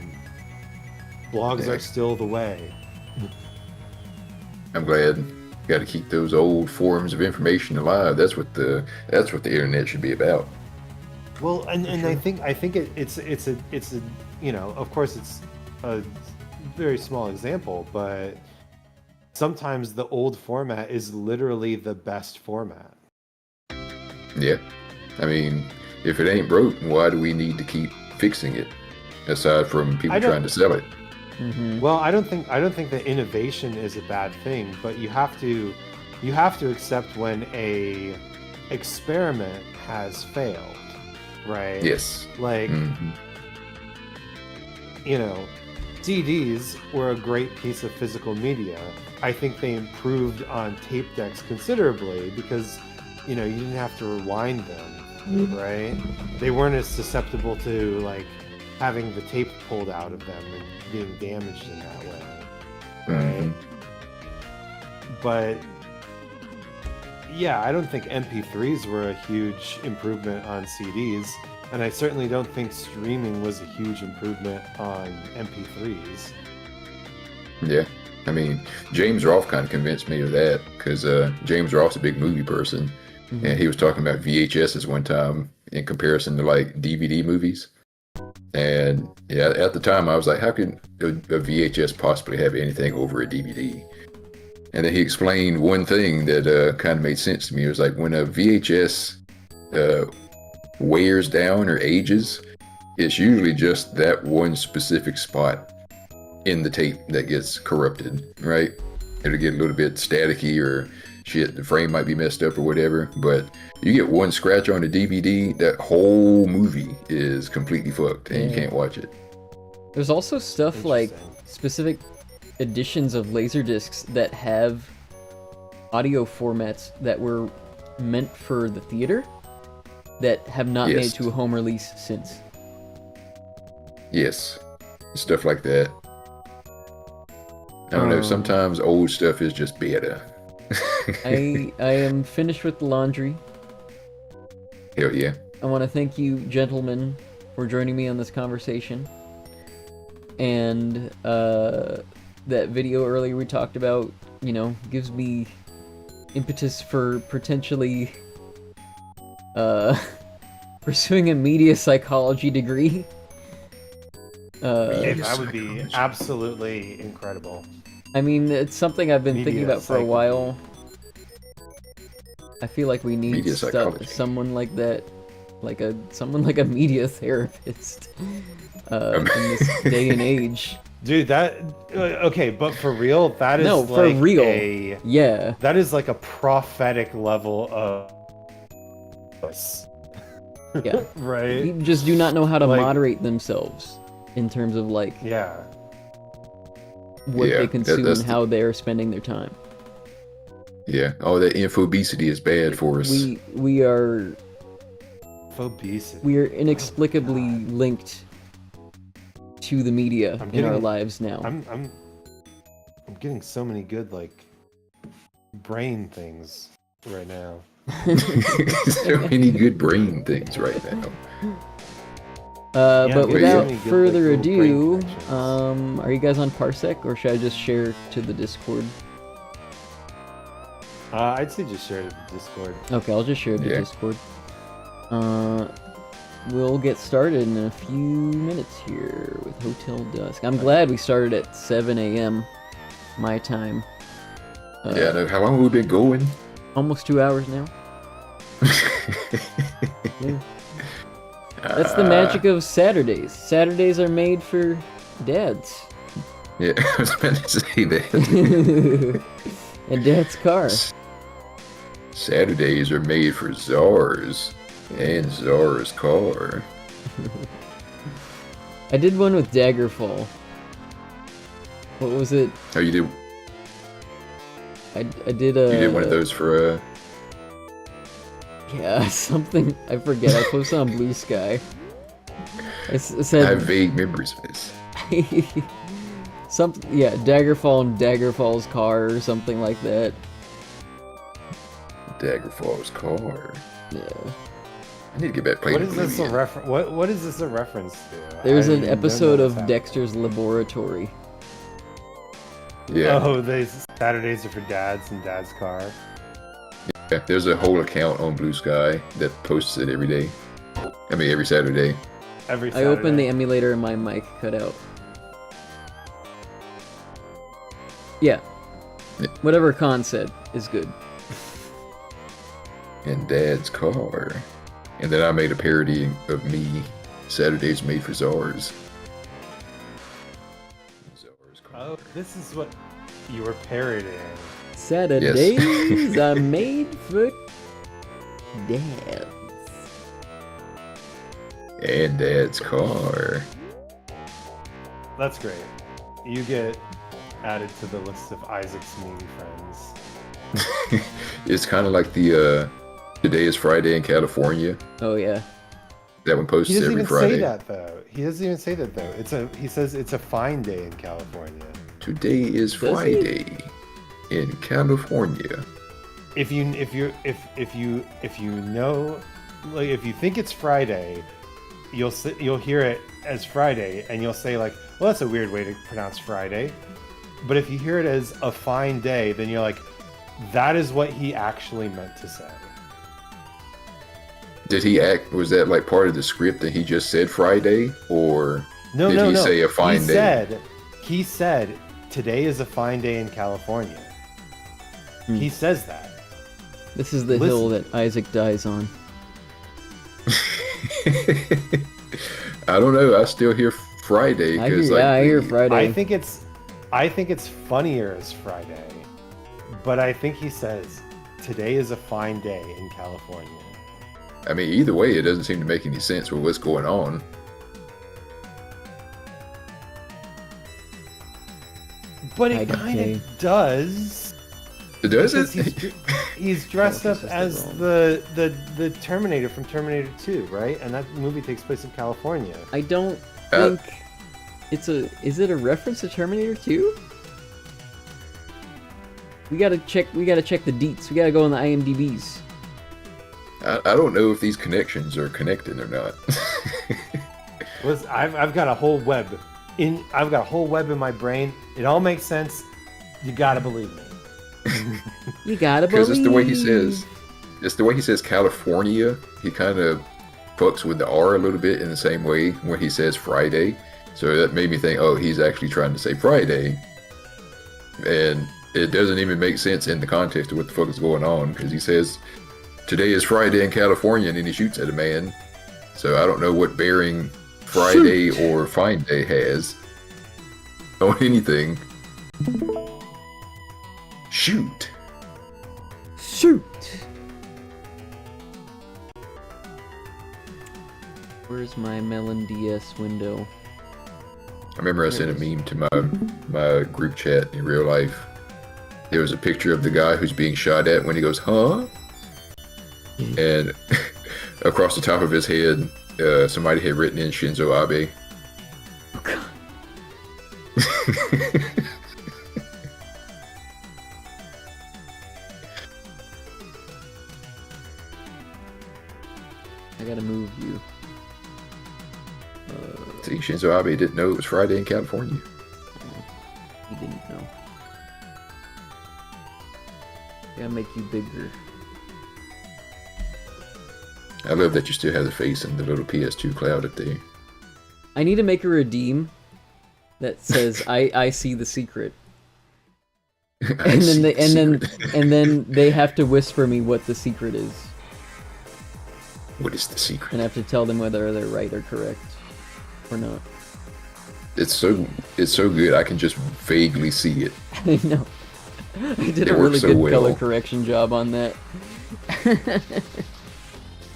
are still the way. I'm glad. Got to keep those old forms of information alive. That's what the internet should be about. Well, and I think it's a you know, of course it's a very small example, but sometimes the old format is literally the best format. Yeah, I mean, if it ain't broke, why do we need to keep fixing it? Aside from people trying to sell it. Well, I don't think that innovation is a bad thing, but you have to accept when a experiment has failed, right? Yes. Like, you know, CDs were a great piece of physical media. I think they improved on tape decks considerably because, you know, you didn't have to rewind them, right? They weren't as susceptible to like having the tape pulled out of them and being damaged in that way, right? But yeah, I don't think MP3s were a huge improvement on CDs, and I certainly don't think streaming was a huge improvement on MP3s. Yeah, I mean, James Rolfe kind of convinced me of that because James Rolfe's a big movie person, and he was talking about VHSs one time in comparison to like DVD movies. And yeah, at the time I was like, how could a VHS possibly have anything over a DVD? And then he explained one thing that kind of made sense to me. It was like when a VHS wears down or ages, it's usually just that one specific spot in the tape that gets corrupted, right? It'll get a little bit staticky or shit, the frame might be messed up or whatever, but you get one scratch on a DVD, that whole movie is completely fucked and you can't watch it. There's also stuff like specific editions of Laserdiscs that have audio formats that were meant for the theater that have not made to a home release since. Yes, stuff like that. I don't know, sometimes old stuff is just better. I am finished with the laundry. Hell yeah. I want to thank you, gentlemen, for joining me on this conversation. And that video earlier we talked about, you know, gives me impetus for potentially pursuing a media psychology degree. That would be absolutely incredible. I mean, it's something I've been thinking about for a while. I feel like we need someone like that, someone like a media therapist in this day and age. Dude, that okay, but for real, that is for real. Yeah, that is like a prophetic level of yeah, right. You just do not know how to moderate themselves in terms of like what they consume and how they're spending their time. Yeah, all that infobesity is bad for us. We are infobesity. We are inexplicably linked to the media in our lives now. I'm getting so many good like brain things right now. So many good brain things right now. But without good, further like, little brain ado, connections. are you guys on Parsec, or should I just share to the Discord? I'd say just share it to the Discord. Okay, I'll just share the Discord. We'll get started in a few minutes here with Hotel Dusk. I'm glad we started at 7 a.m. my time. Yeah, I know. How long have we been going? Almost 2 hours now. Yeah. That's the magic of Saturdays. Saturdays are made for dads. Yeah, I was about to say that. And dad's car. Saturdays are made for czars and czar's car. I did one with Daggerfall. What was it? Oh, you did? I did a... You did one of those for Yeah, something, I forget, I posted on Blue Sky. It I said... have vague memories of this. something, yeah, Daggerfall and Daggerfall's car or something like that. Daggerfall's car. Yeah. I need to get back playing. What is this a reference? What is this a reference to? There's I an didn't episode know of that. Dexter's Laboratory. Yeah. Oh, Saturdays are for dads and dad's car. Yeah, there's a whole account on Blue Sky that posts it every day. I mean, every Saturday. Every I Saturday. opened the emulator and my mic cut out. Yeah. Whatever Khan said is good. And Dad's car. And then I made a parody of me. Saturdays made for czars. Czar's car. Oh, this is what you were parodying. Saturdays are made for dads. And Dad's car. That's great. You get added to the list of Isaac's meme friends. It's kind of like the Today is Friday in California. Oh yeah. That one posts He doesn't every even Friday. say that though. He doesn't even say that though. He says it's a fine day in California. Today is Does he? Friday in California. If you know, like if you think it's Friday, you'll hear it as Friday and you'll say like, well, that's a weird way to pronounce Friday. But if you hear it as a fine day, then you're like, that is what he actually meant to say. Did he act? Was that like part of the script that he just said Friday, or No, did he say a fine day? He said today is a fine day in California. He says that. This is the hill that Isaac dies on. I don't know. I still hear Friday I hear, because I hear Friday. I think it's funnier as Friday, but I think he says today is a fine day in California. I mean, either way, it doesn't seem to make any sense with what's going on. But I it don't kind care. of does. Does Because it? he's dressed Oh, up this is as the Terminator from Terminator 2, right? And that movie takes place in California. I don't Uh, think it's a. Is it a reference to Terminator 2? We gotta check. We gotta check the deets. We gotta go on the IMDb's. I don't know if these connections are connected or not. Listen, I've got a whole web in my brain. It all makes sense. You gotta believe me. You gotta believe. Because it's the way he says. It's the way he says California. He kind of fucks with the R a little bit in the same way when he says Friday. So that made me think, oh, he's actually trying to say Friday. And it doesn't even make sense in the context of what the fuck is going on, because he says today is Friday in California, and then he shoots at a man. So I don't know what bearing Friday or Fine Day has on anything. Shoot. Shoot. Where's my Melon DS window? I remember I sent a meme to my group chat in real life. There was a picture of the guy who's being shot at when he goes, huh? And across the top of his head, somebody had written in Shinzo Abe. I gotta move you. See, Shinzo Abe didn't know it was Friday in California. He didn't know. Gotta make you bigger. I love that you still have the face and the little PS2 cloud up there. I need to make a redeem that says I see the secret. And then they have to whisper me what the secret is. What is the secret? And I have to tell them whether they're right or correct or not. It's so good. I can just vaguely see it. I know. I did It a really works so good well. color correction job on that.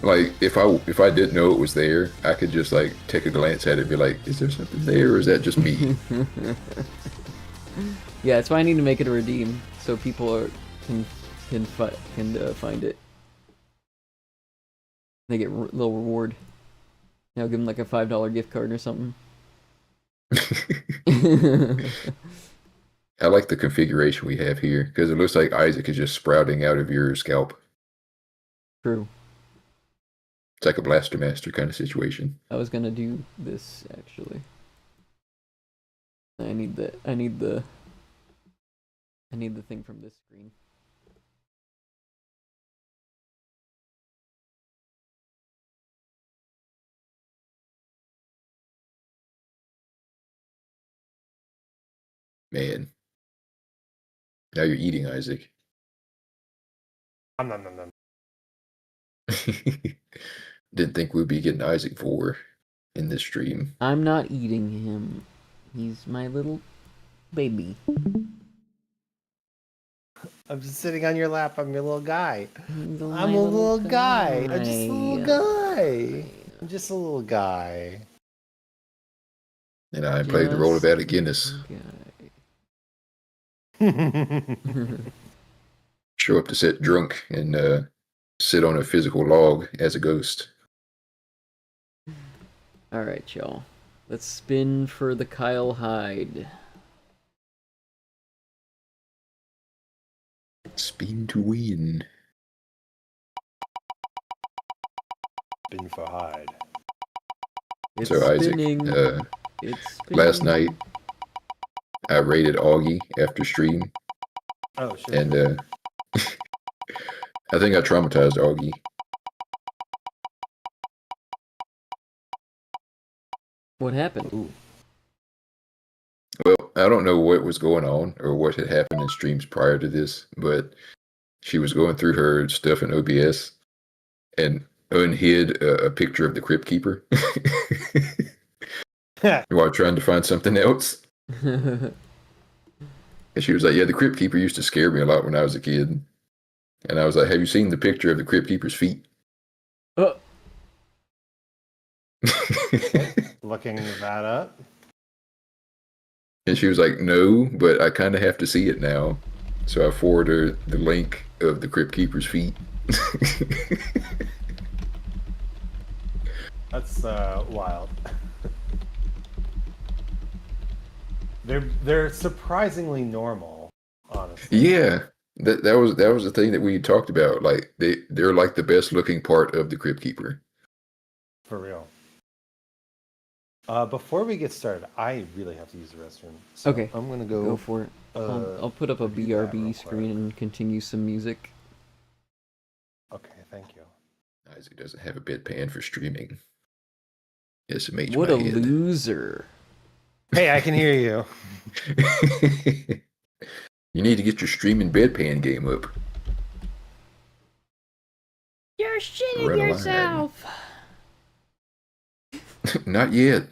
Like if I didn't know it was there, I could just like take a glance at it and be like, is there something there or is that just me? Yeah, that's why I need to make it a redeem so people can find it. They get a little reward. I'll give them like a $5 gift card or something. I like the configuration we have here because it looks like Isaac is just sprouting out of your scalp. True. It's like a Blaster Master kind of situation. I was gonna do this actually. I need the thing from this screen. Man. Now you're eating, Isaac. Nom, nom, nom, nom. Didn't think we'd be getting Isaac 4 in this stream. I'm not eating him. He's my little baby. I'm just sitting on your lap. I'm your little guy. I'm I'm a little guy. I'm just a little guy. I'm just a little guy. And I played the role of Alec Guinness. Show up to set drunk and sit on a physical log as a ghost. Alright, y'all. Let's spin for the Kyle Hyde. Spin to win. Spin for Hyde. It's So Isaac, spinning. It's spinning. last night I raided Augie after stream, Oh, shit. and I think I traumatized Augie. What happened? Ooh. Well, I don't know what was going on or what had happened in streams prior to this, but she was going through her stuff in OBS and unhid a picture of the Crypt Keeper while trying to find something else. And she was like, yeah, the Crypt Keeper used to scare me a lot when I was a kid. And I was like, have you seen the picture of the Crypt Keeper's feet? Oh. Looking that up. And she was like, no, but I kind of have to see it now. So I forwarded her the link of the Crypt Keeper's feet. That's wild. They're surprisingly normal, honestly. Yeah, that was the thing that we talked about. Like they're like the best looking part of the Crypt Keeper. For real. Before we get started, I really have to use the restroom. So Okay. I'm gonna Go for it. I'll put up a do that real BRB quick. screen and continue some music. Okay, thank you. Isaac doesn't have a bedpan for streaming. Yes, it makes What my a head. loser. Hey, I can hear you. You need to get your streaming bedpan game up. You're shitting Run a line. yourself. Not yet.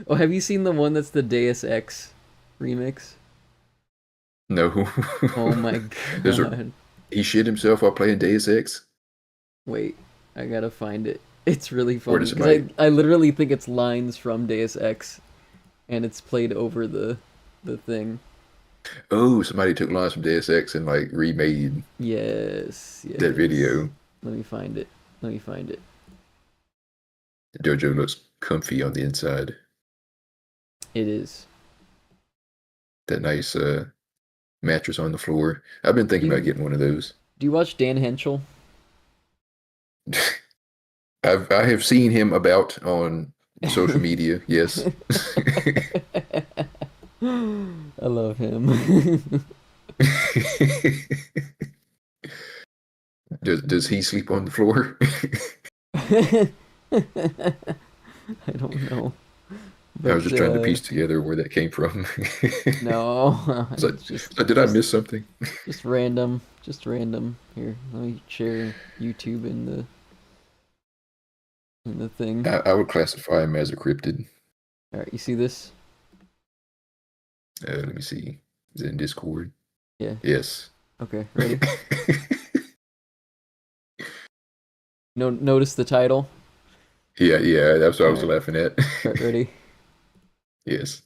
Oh, have you seen the one that's the Deus Ex remix? No. Oh my There's god. He shit himself while playing Deus Ex. Wait, I gotta find it. It's really Where funny does it because make? I literally think it's lines from Deus Ex, and it's played over the thing. Oh, somebody took lines from Deus Ex and like remade Yes. that video. Let me find it. Let me find it. Dojo looks comfy on the inside. It is. That nice mattress on the floor. I've been thinking about getting one of those. Do you watch Dan Henschel? I have seen him about on social media. Yes. I love him. Does he sleep on the floor? I don't know. I was just trying to But, piece together where that came from. no, So, it's just, so did I miss something? just random. Just random. Here, let me share YouTube in the thing. I would classify him as a cryptid. All right, you see this? Let me see. Is it in Discord? Yeah. Yes. Okay, ready? Notice the title. Yeah, that's what I was Alright. laughing at. All right, ready? Yes.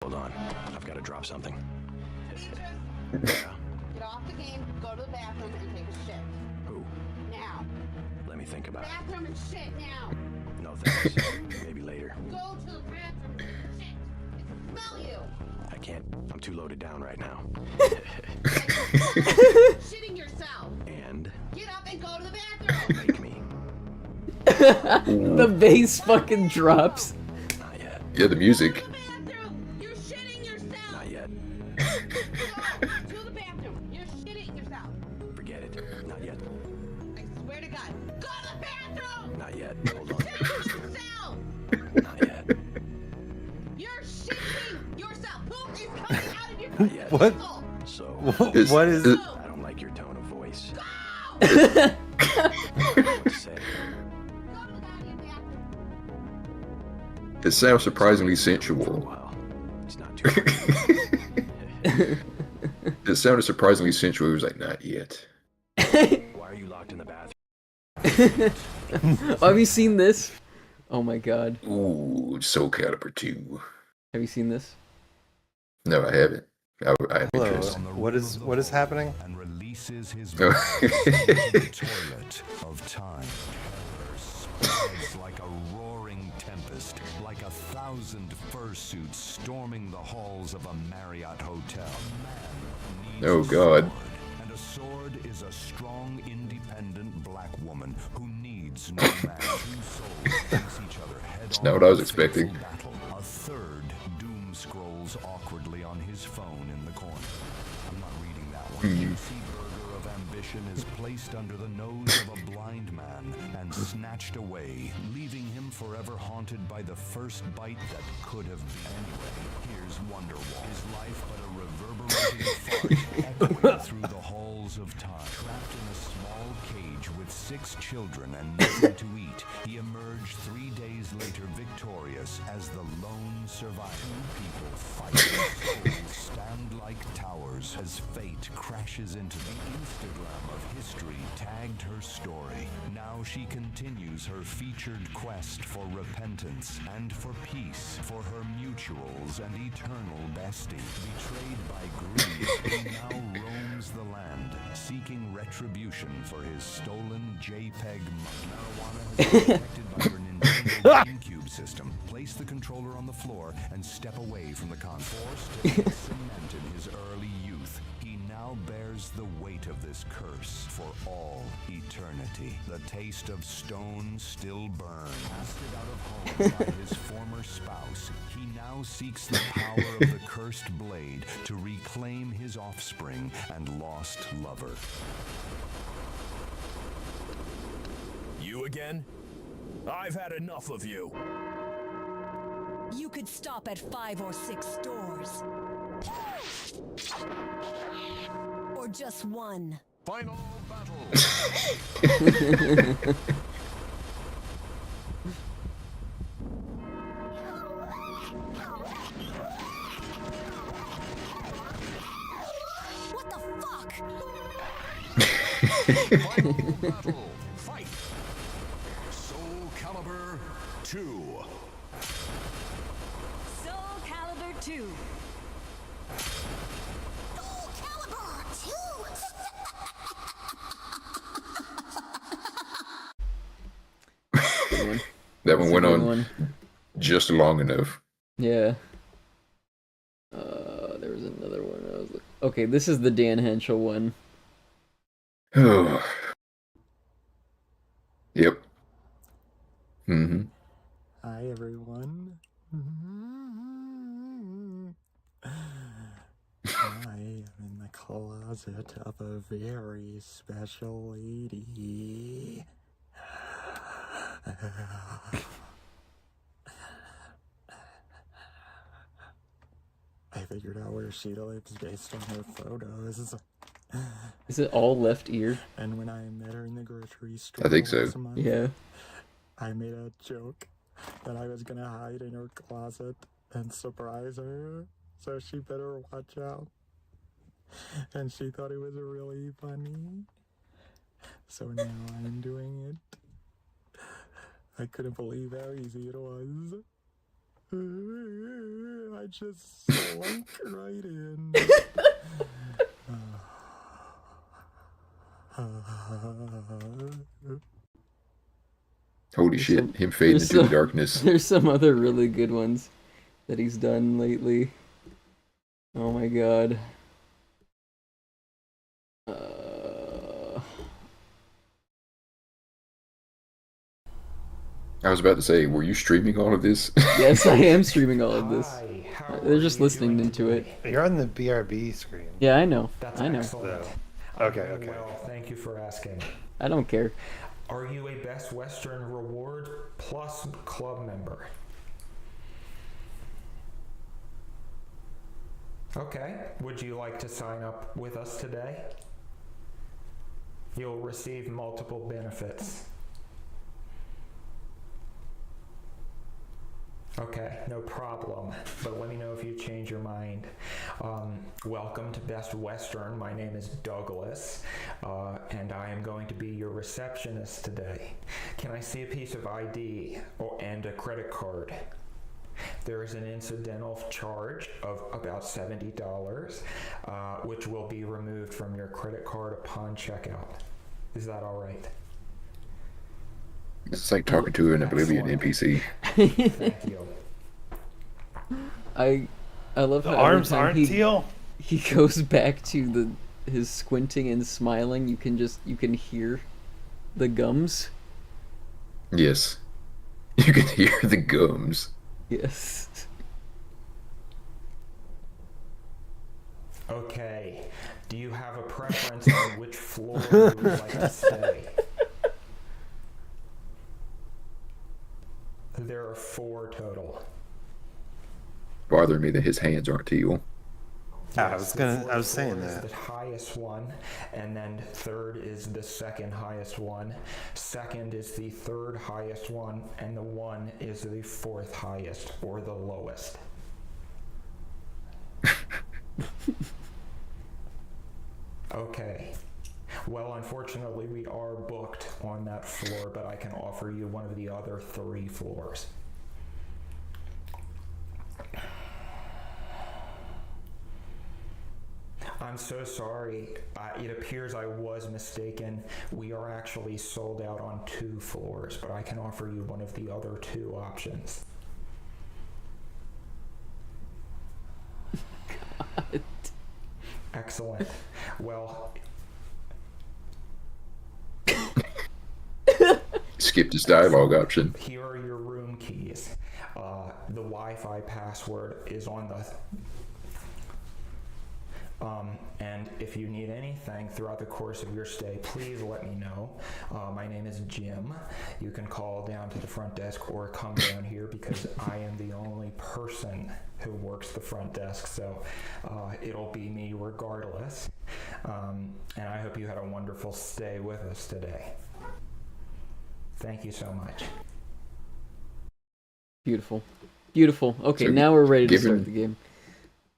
Hold on. I've got to drop something. Get off the game, go to the bathroom, and take a shit. Who? Now. Let me think about it. Bathroom and shit now. No thanks. Maybe later. Go to the bathroom and shit. I smell you. I can't. I'm too loaded down right now. Shitting yourself. And Get up and go to the bathroom. make me. The bass fucking drops. Not yet. Yeah, the music. Go to the bathroom. You're shitting yourself. Not yet. Go to the bathroom. You're shitting yourself. Forget it. Not yet. I swear to God. Go to the bathroom. Not yet. Hold on. Shitting yourself. Not yet. You're shitting yourself. Poop is coming out of your Not yet. What? asshole. So, What is? I don't like your tone of voice. Go! I don't know what to say. Go to the goddamn bathroom. It sounds surprisingly For a sensual. while. It's not too late. It sounded surprisingly sensual. It was like, not yet. Why are you locked in the bathroom? Oh, have you seen this? Oh my god. Ooh, Soul Calibur 2. Have you seen this? No, I haven't. I have Hello. interest. What is happening? And releases his Oh. into the toilet of time. Terror spreads like a roaring tempest, like 1,000 fursuits storming the halls of a Marriott hotel. A man needs Oh, a God. sword, and a sword is a strong, independent black woman who needs no man. Two souls face each other head That's on not what I was in a expecting. fateful battle. A third doom scrolls awkwardly on his phone in the corner. I'm not reading that one. Juicy burger of ambition is placed under the nose of a blind man and snatched away, leaving him forever haunted by the first bite that could have been. Anyway, here's Wonderwall. His life but a reverberating fart echoing through the halls of time. Trapped in a small cage with 6 children and nothing to eat, he emerged 3 days later victorious as the lone survivor. 2 people fighting souls stand like towers as fate crashes into the Instagram of history tagged her story. Now she continues her featured quest for repentance and for peace for her mutuals and eternal bestie. Betrayed by greed, he now roams the land, seeking retribution for his stolen JPEG marijuana has been detected by her Nintendo GameCube system. Place the controller on the floor and step away from the console. Forced to take cement in his early youth, he now bears the weight of this curse for all eternity. The taste of stone still burns. Casted out of home by his former spouse, he now seeks the power of the cursed blade to reclaim his offspring and lost lover. You again? I've had enough of you. You could stop at 5 or 6 stores. Or just one. Final battle. What the fuck? Final battle. Fight. Soul Calibur 2. Soul Calibur 2. Soul Calibur 2! Good one. That one That's a went good on one. just long enough. Yeah. There was another one. Okay, this is the Dan Henschel one. Oh. Yep. Mm-hmm. Hi, everyone. I am in the closet of a very special lady. I figured out where she lives based on her photos. Is it all left ear? And when I met her in the grocery store I think so. last month, Yeah. I made a joke that I was gonna hide in her closet and surprise her, so she better watch out. And she thought it was really funny. So now I'm doing it. I couldn't believe how easy it was. I just slunk right in. Holy There's shit! some- Him fading there's into the some- darkness. There's some other really good ones that he's done lately. Oh my god. I was about to say, were you streaming all of this? Yes, I am streaming all of this. Hi, how They're are just you listening doing into it. today? You're on the BRB screen. Yeah, I know. That's I know. excellent. So, I'm okay, very okay. Well, thank you for asking. I don't care. Are you a Best Western Reward Plus club member? Okay. Would you like to sign up with us today? You'll receive multiple benefits. Okay, no problem. But let me know if you change your mind. Welcome to Best Western. My name is Douglas, and I am going to be your receptionist today. Can I see a piece of ID and a credit card? There is an incidental charge of about $70, which will be removed from your credit card upon checkout. Is that all right? It's like talking to an oblivion NPC. Thank you. I love The how every arms time aren't he teal? he goes back to his squinting and smiling. You can hear the gums. Yes. You can hear the gums. Yes. Okay. Do you have a preference on which floor you would like to stay? There are 4 total. Bothering me that his hands aren't teal. Yeah, Yes, I was saying floor is that. the highest one, and then third is the second highest one. Second is the third highest one, and the 1 is the 4th highest, or the lowest. Okay. Well, unfortunately, we are booked on that floor, but I can offer you one of the other 3 floors. I'm so sorry. It appears I was mistaken. We are actually sold out on 2 floors, but I can offer you one of the other 2 options. God. Excellent. Well, Skipped his dialogue option. here are your room keys. The Wi-Fi password is on the... and if you need anything throughout the course of your stay, please let me know. My name is Jim. You can call down to the front desk or come down here because I am the only person who works the front desk, so it'll be me regardless. And I hope you had a wonderful stay with us today. Thank you so much. Beautiful. Beautiful. Okay, So, now we're ready to given- start the game.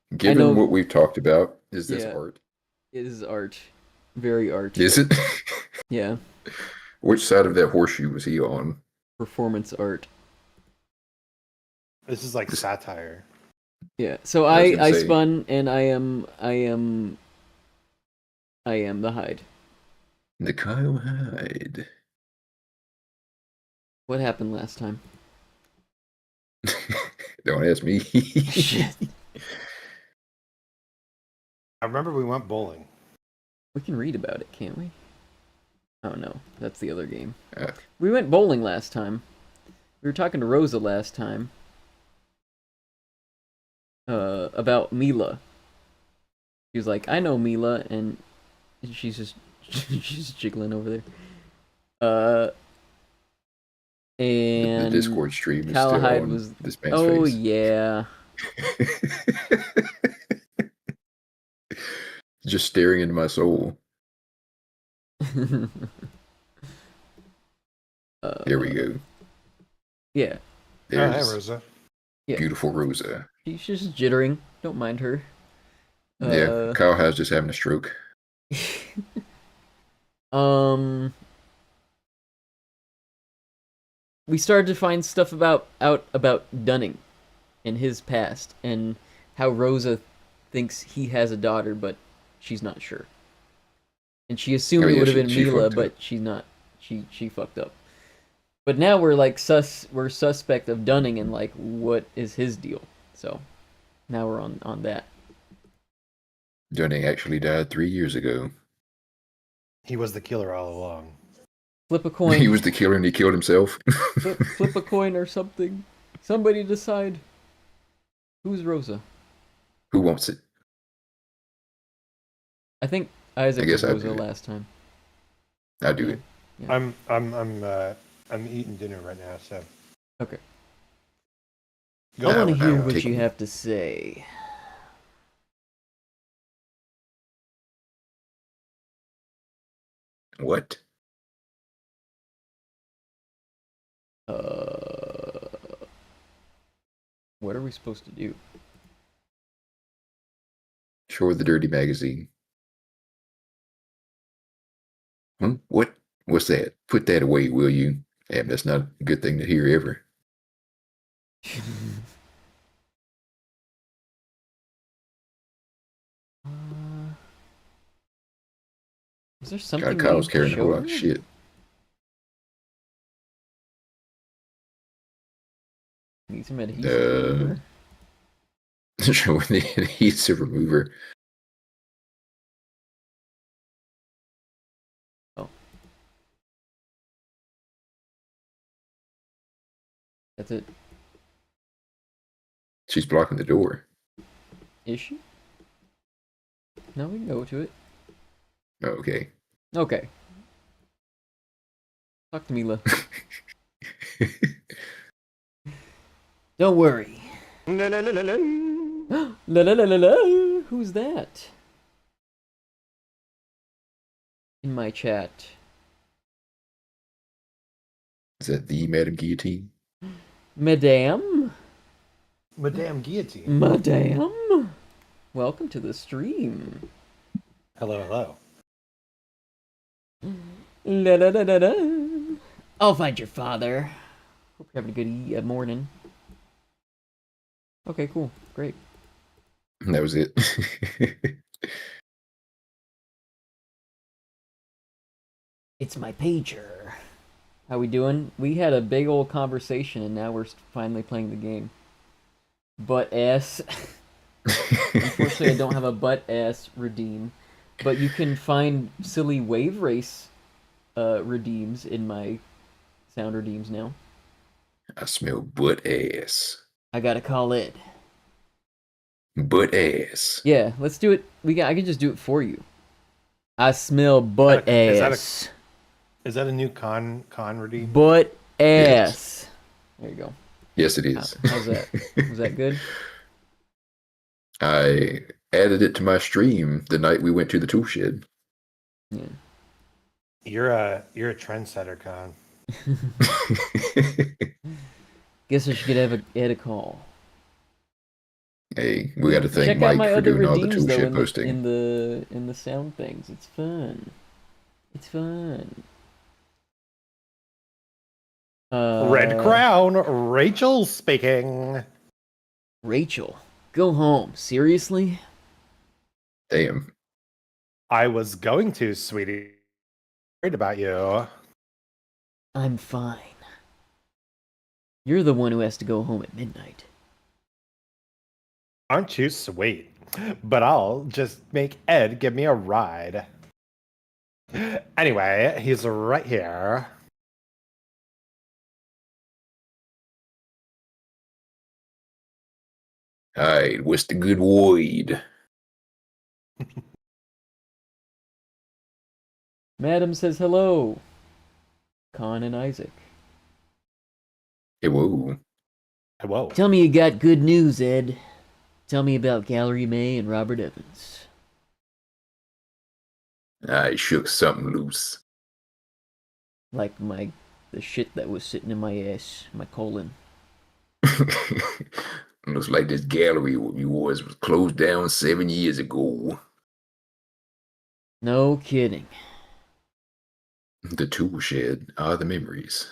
know- Given what we've talked about, is this Yeah. art? It is art. Very art. Is it? Yeah. Which side of that horseshoe was he on? Performance art. This is like satire. Yeah. So I was gonna I say- spun and I am the Hyde. The Kyle Hyde. What happened last time? Don't ask me. Shit. I remember we went bowling. We can read about it, can't we? Oh no, that's the other game. Uh, We went bowling last time. We were talking to Rosa last time. About Mila. She was like, I know Mila, and she's just she's jiggling over there. And the Discord stream is Callahide still on was this man's oh face. yeah. Just staring into my soul. There we go. Yeah. Hey, There's Rosa. Yeah. beautiful Rosa. She's just jittering. Don't mind her. Yeah, Kyle has just having a stroke. We started to find stuff out about Dunning and his past and how Rosa thinks he has a daughter, but she's not sure. And she assumed Oh, it yeah, would have she- been she Mila, fucked but up. she's not. She fucked up. But now we're like we're suspect of Dunning and like what is his deal? So now we're on that. Dunning actually died 3 years ago. He was the killer all along. Flip a coin. He was the killer and he killed himself. flip a coin or something. Somebody decide. Who's Rosa? Who wants it? I think Isaac I guess was I Rosa do. last time. I do it. Yeah. I'm eating dinner right now, so Okay. go I want to for it. hear I'll what take you him. have to say. What? What are we supposed to do? Show the dirty magazine. What? What's that? Put that away, will you? Damn, that's not a good thing to hear ever. Is there something God, we Kyle's need to carrying a whole show lot of her? shit. Need some adhesive remover? Showing the adhesive remover. Oh. That's it. She's blocking the door. Is she? No, we can go to it. Oh, okay. Okay. Talk to Mila. Don't worry. La la la la la. Who's that? In my chat. Is that the Madame Guillotine? Madame? Madame Guillotine. Madame? Welcome to the stream. Hello, hello. La la la la la. I'll find your father. Hope you're having a good morning. Okay, cool. Great. That was it. It's my pager. How we doing? We had a big old conversation and now we're finally playing the game. Butt ass. Unfortunately, I don't have a butt ass redeem. But you can find silly wave race redeems in my sound redeems now. I smell butt ass. I gotta call it. Butt ass. Yeah, let's do it. I can just do it for you. I smell butt ass. Is that a new con redeem? Butt ass. Yes. There you go. Yes, it is. How's that? Was that good? I added it to my stream the night we went to the tool shed. Yeah. You're a trendsetter, Con. Guess I should add a call. Hey, we got to thank Check Mike out my for other doing all the redeems tool though shed posting. in the sound things. It's fun. It's fun. Red Crown, Rachel speaking. Rachel, go home. Seriously? Damn. I was going to, sweetie. Worried about you. I'm fine. You're the one who has to go home at midnight. Aren't you sweet? But I'll just make Ed give me a ride. Anyway, he's right here. Alright, what's the good word? Madam says hello. Con and Isaac. Hey, whoa. Whoa. Tell me you got good news, Ed. Tell me about Gallery May and Robert Evans. I shook something loose. Like the shit that was sitting in my ass, my colon. Looks like this gallery of yours was closed down 7 years ago. No kidding. The tool shed are the memories.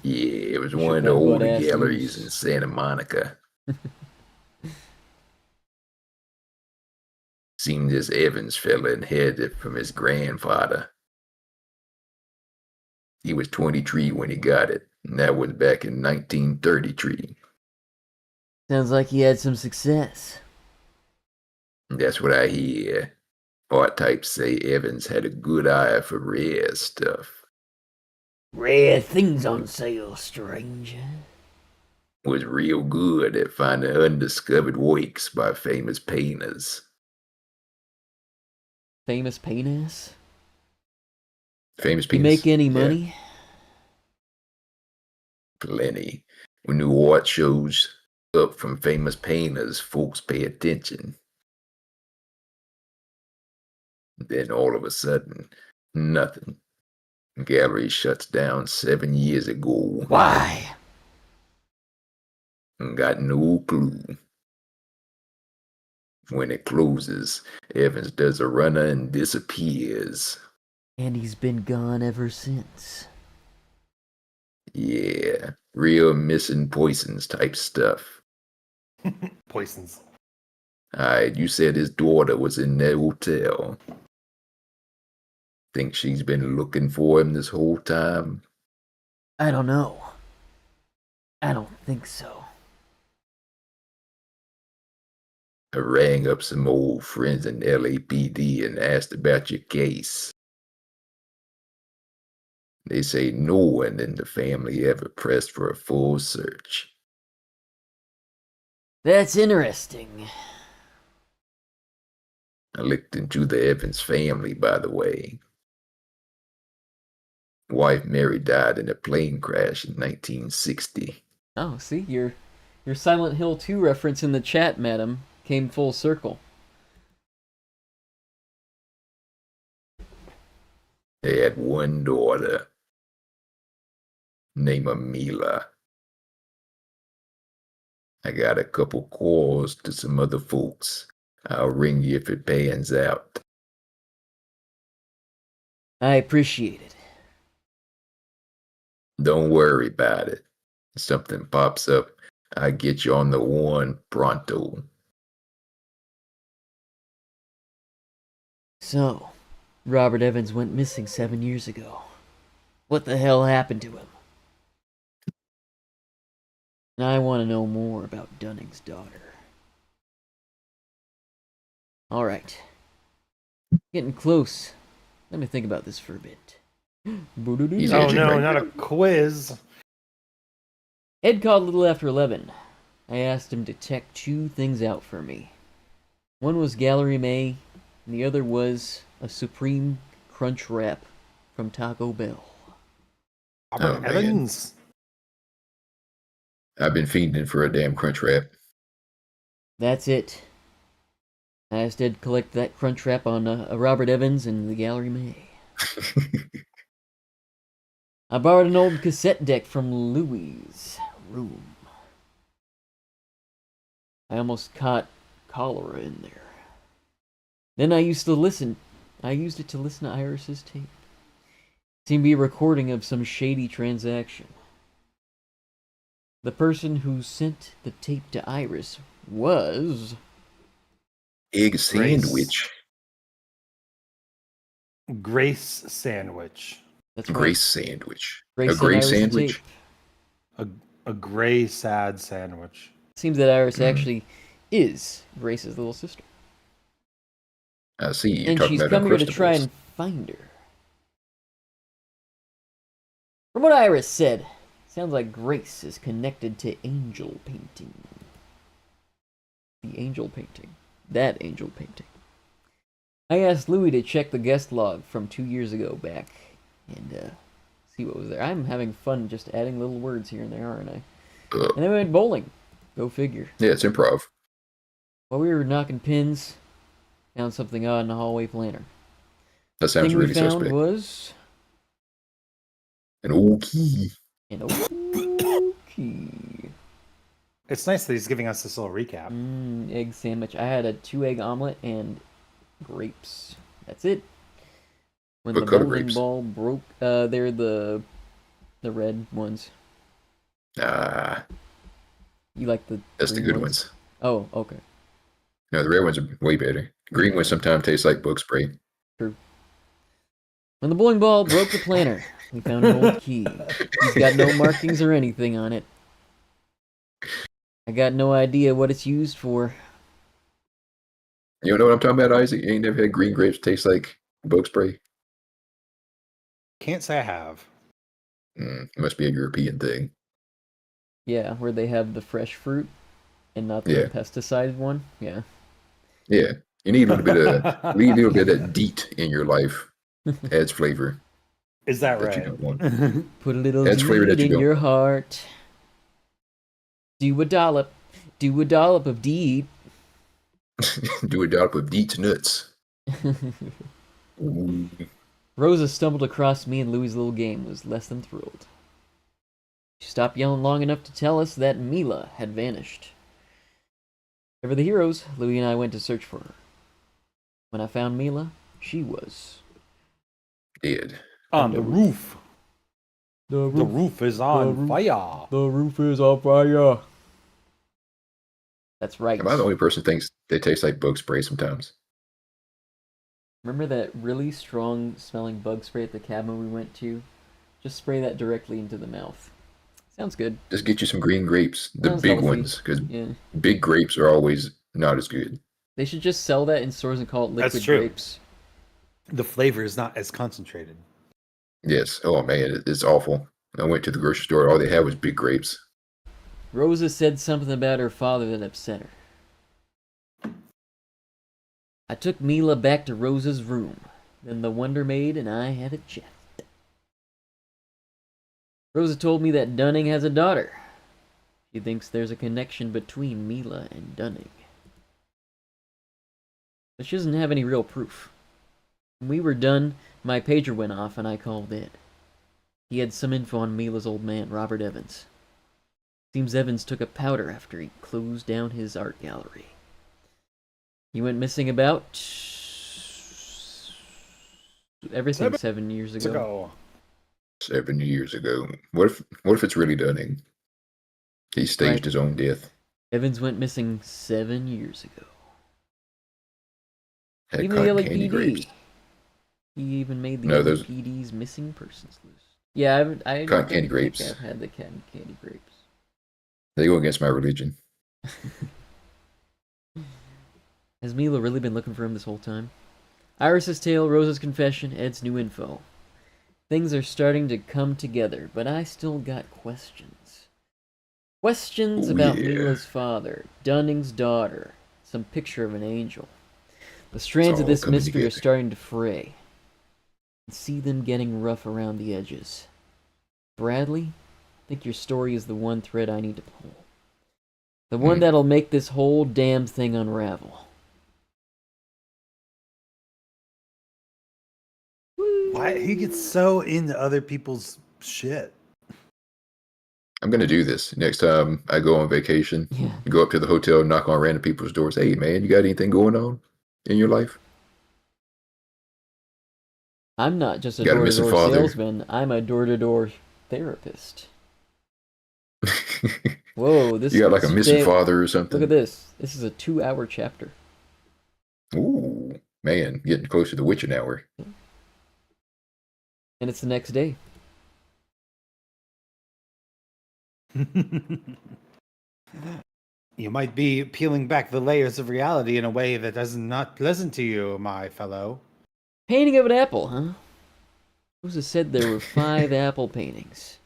Yeah, it was Shook one of the that butt older ass galleries loose. in Santa Monica. Seemed this Evans fella inherited it from his grandfather. He was 23 when he got it, and that was back in 1933. Sounds like he had some success. That's what I hear. Art types say Evans had a good eye for rare stuff. Rare things on sale, stranger. Was real good at finding undiscovered works by famous painters. Famous painters? Famous You painters? make any Yeah. money? Plenty. When new art shows up from famous painters, folks pay attention. Then all of a sudden, nothing. Gallery shuts down 7 years ago. Why? Got no clue. When it closes, Evans does a runner and disappears. And he's been gone ever since. Yeah, real missing poisons type stuff. Poisons. Alright, you said his daughter was in that hotel. Think she's been looking for him this whole time? I don't know. I don't think so. I rang up some old friends in LAPD and asked about your case. They say no one in the family ever pressed for a full search. That's interesting. I looked into the Evans family, by the way. Wife Mary died in a plane crash in 1960. Oh, see, your Silent Hill 2 reference in the chat, madam, came full circle. They had one daughter named Amila. I got a couple calls to some other folks. I'll ring you if it pans out. I appreciate it. Don't worry about it. If something pops up, I get you on the one pronto. So, Robert Evans went missing 7 years ago. What the hell happened to him? I want to know more about Dunning's daughter. Alright. Getting close. Let me think about this for a bit. He's Oh edging no, right not now. a quiz. Ed called a little after 11. I asked him to check 2 things out for me. One was Gallery May, and the other was a Supreme Crunch Wrap from Taco Bell. Robert man. Evans. I've been fiending for a damn crunch wrap. That's it. I asked Ed to collect that Crunch Wrap on Robert Evans and the Gallery May. I borrowed an old cassette deck from Louie's room. I almost caught cholera in there. Then I used it to listen to Iris's tape. Seemed to be a recording of some shady transaction. The person who sent the tape to Iris was... Egg sandwich. Grace Sandwich. That's right. Grace sandwich. Grace A sent gray Iris the sandwich? tape. A gray sad sandwich. Seems that Iris actually is Grace's little sister. I see. You're And talking she's about come here to try Uncrustables. and find her. From what Iris said, sounds like Grace is connected to angel painting. The angel painting. That angel painting. I asked Louie to check the guest log from 2 years ago back and see what was there. I'm having fun just adding little words here and there, aren't I? And then we went bowling. Go figure. Yeah, it's improv. While we were knocking pins, found something odd in the hallway planter. That sounds thing really we found suspect. was An old key. an old key. It's nice that he's giving us this little recap. Egg sandwich. I had a 2-egg omelet and grapes. That's it. When What the color bowling grapes? ball broke, they're the red ones. Ah, You like the that's the green good ones. Oh, okay. No, the red ones are way better. Green ones sometimes taste like bug spray. True. When the bowling ball broke the planter, we found an old key. He's got no markings or anything on it. I got no idea what it's used for. You know what I'm talking about, Isaac? You ain't never had green grapes taste like bug spray? Can't say I have. It must be a European thing. Yeah, where they have the fresh fruit and not the Yeah. pesticide one. Yeah. Yeah, you need a little bit of that DEET in your life. Adds flavor Is that that right? you don't want. Put a little That's flavor that deed you in don't your want. heart. Do a dollop. Do a dollop of deed. Do a dollop of DEET nuts. Ooh. Rosa stumbled across me and Louie's little game, was less than thrilled. She stopped yelling long enough to tell us that Mila had vanished. Ever the heroes, Louie and I went to search for her. When I found Mila, she was Dead. On the roof. The The roof is on fire. The roof is on fire. That's right. Am I the only person who thinks they taste like bug spray sometimes? Remember that really strong smelling bug spray at the cabin we went to? Just spray that directly into the mouth. Sounds good. Just get you some green grapes, the Sounds big healthy. ones, because Yeah. big grapes are always not as good. They should just sell that in stores and call it liquid That's true. grapes. The flavor is not as concentrated. Yes. Oh man, it's awful. I went to the grocery store. All they had was big grapes. Rosa said something about her father that upset her. I took Mila back to Rosa's room. Then the Wonder Maid and I had a chat. Rosa told me that Dunning has a daughter. She thinks there's a connection between Mila and Dunning. But she doesn't have any real proof. When we were done, my pager went off and I called in. He had some info on Mila's old man, Robert Evans. Seems Evans took a powder after he closed down his art gallery. He went missing about everything 7 years ago. 7 years ago. What if it's really Dunning? He staged Right. his own death. Evans went missing 7 years ago. Had Even the cotton candy LAPD. grapes. He even made the No, those- LAPD's missing persons list. Yeah, I Cotton don't candy think grapes. I've had the cotton candy grapes. They go against my religion. Has Mila really been looking for him this whole time? Iris's tale, Rosa's confession, Ed's new info. Things are starting to come together, but I still got questions. Questions Oh, about yeah. Mila's father, Dunning's daughter, some picture of an angel. The strands of all this coming mystery are together. starting to fray. I see them getting rough around the edges. Bradley, I think your story is the one thread I need to pull. The one that'll make this whole damn thing unravel. Why he gets so into other people's shit? I'm gonna do this next time I go on vacation. Yeah. Go up to the hotel, knock on random people's doors. Hey man, you got anything going on in your life? I'm not just a Got a missing door-to-door father. salesman. I'm a door-to-door therapist. Whoa, this You got like a missing stay- father or something? Look at this. This is a 2-hour chapter. Ooh, man, getting close to the witching hour. And it's the next day. You might be peeling back the layers of reality in a way that is not pleasant to you, my fellow. Painting of an apple, huh? Who's said there were 5 apple paintings?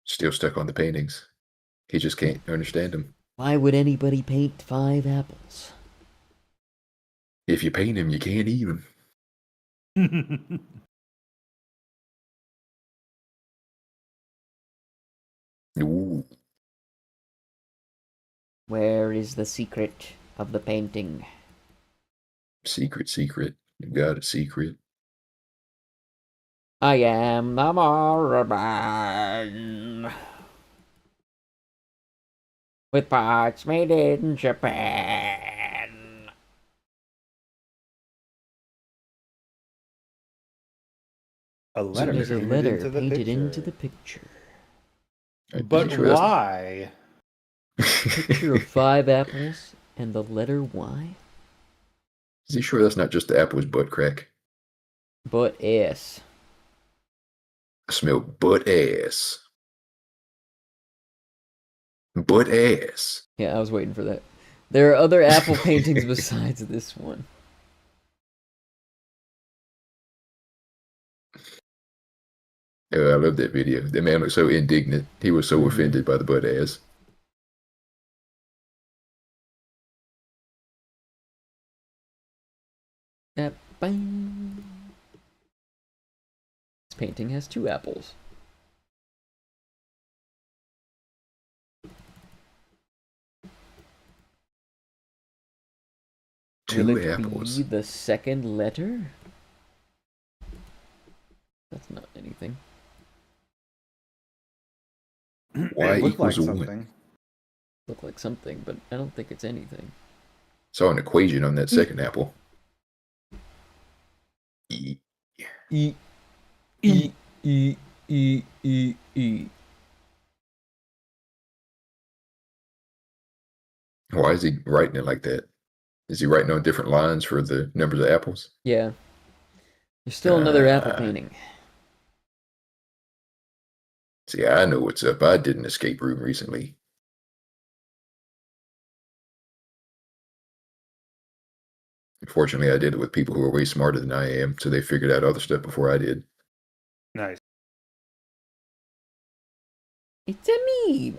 Still stuck on the paintings. He just can't understand them. Why would anybody paint 5 apples? If you paint them, you can't eat them. Ooh. Where is the secret of the painting? Secret. You got a secret. I am the Moraban. With parts made in Japan. A So letter there's a painted letter into the painted picture. into the picture. But why? Picture of 5 apples and the letter Y? Is he sure that's not just the apple's butt crack? Butt ass. I smell butt ass. Butt ass. Yeah, I was waiting for that. There are other apple paintings besides this one. Oh, I love that video. That man looked so indignant. He was so offended by the butt ass. Bang. This painting has 2 apples. Two apples. Be the second letter? That's not anything. Y Look like equals something. 1. Look like something, but I don't think it's anything. Saw an equation on that second apple. E. E. E. E. E. E. E. Why is he writing it like that? Is he writing on different lines for the numbers of apples? Yeah. There's still another apple painting. See, I know what's up. I did an escape room recently. Unfortunately, I did it with people who are way smarter than I am, so they figured out other stuff before I did. Nice. It's a me.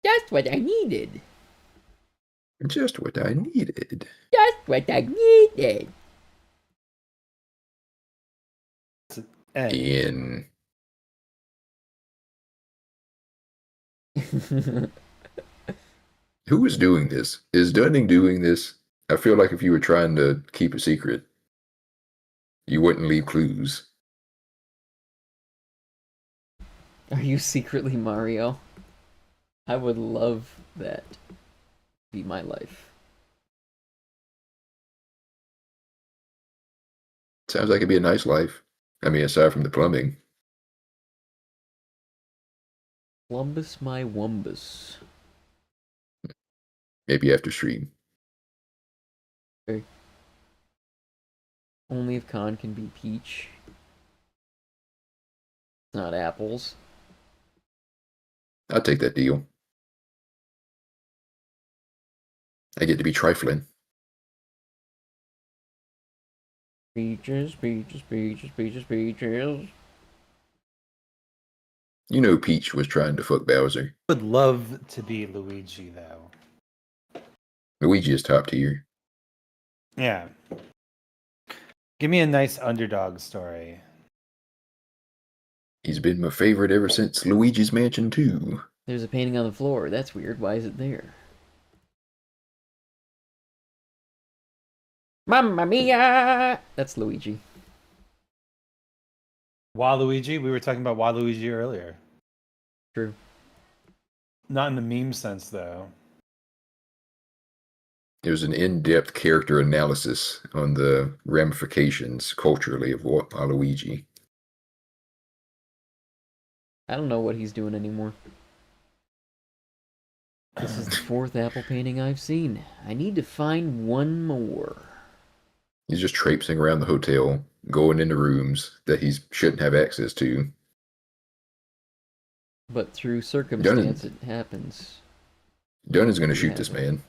Just what I needed. Just what I needed. Just what I needed. In. Who is doing this? Is Dunning doing this? I feel like if you were trying to keep a secret, you wouldn't leave clues. Are you secretly Mario? I would love that to be my life. Sounds like it'd be a nice life. I mean, aside from the plumbing. Columbus my wumbus. Maybe after stream. Okay. Only if Con can be peach. It's not apples. I'll take that deal. I get to be trifling. Peaches, peaches, peaches, peaches, peaches. You know Peach was trying to fuck Bowser. Would love to be Luigi, though. Luigi is top tier. Yeah. Give me a nice underdog story. He's been my favorite ever since Luigi's Mansion 2. There's a painting on the floor. That's weird. Why is it there? Mamma mia! That's Luigi. Waluigi? We were talking about Waluigi earlier. True. Not in the meme sense, though. It was an in-depth character analysis on the ramifications culturally of Waluigi. I don't know what he's doing anymore. This is the 4th apple painting I've seen. I need to find one more. He's just traipsing around the hotel, going into rooms that he shouldn't have access to. But through circumstance, it happens. Dunn is going to shoot this man.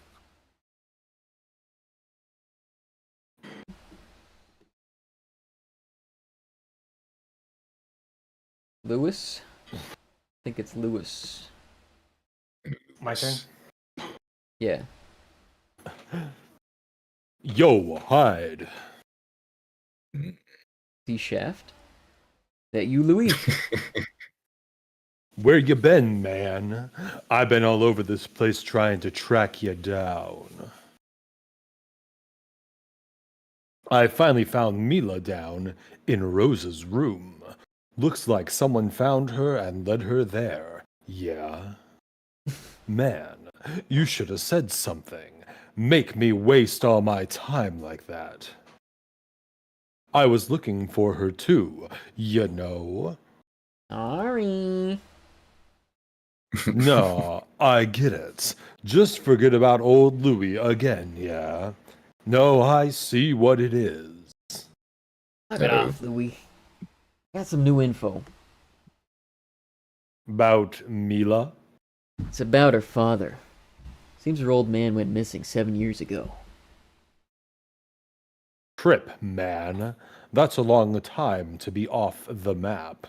Lewis? I think it's Lewis. My turn? Yeah. Yo, hide. See Shaft? That you, Louis? Where you been, man? I've been all over this place trying to track you down. I finally found Mila down in Rose's room. Looks like someone found her and led her there. Yeah. Man, you should have said something. Make me waste all my time like that. I was looking for her too, you know. Sorry. No, I get it. Just forget about old Louis again, yeah? No, I see what it is. Knock it off, Louis. Got some new info. About Mila? It's about her father. Seems her old man went missing 7 years ago. Trip, man. That's a long time to be off the map.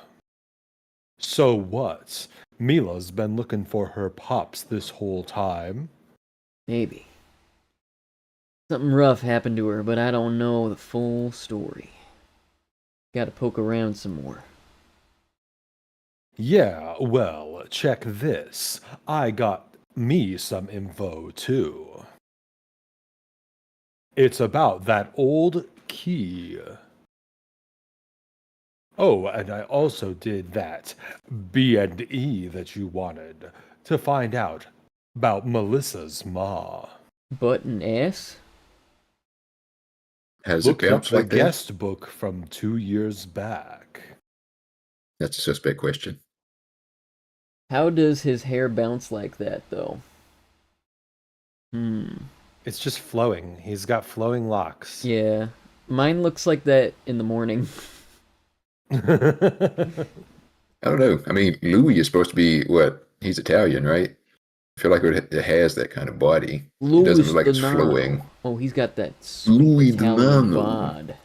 So what? Mila's been looking for her pops this whole time? Maybe. Something rough happened to her, but I don't know the full story. Gotta poke around some more. Yeah, well, check this. I got me some info, too. It's about that old key. Oh, and I also did that B&E that you wanted to find out about Melissa's ma. Butt and ass? Has Look it up bounced the like that? guest book from 2 years back. That's a suspect question. How does his hair bounce like that, though? It's just flowing. He's got flowing locks. Yeah. Mine looks like that in the morning. I don't know. I mean, Louis is supposed to be, what? He's Italian, right? I feel like it has that kind of body. It doesn't look like it's flowing. Oh, he's got that sweet Louis Italian Donano. bod.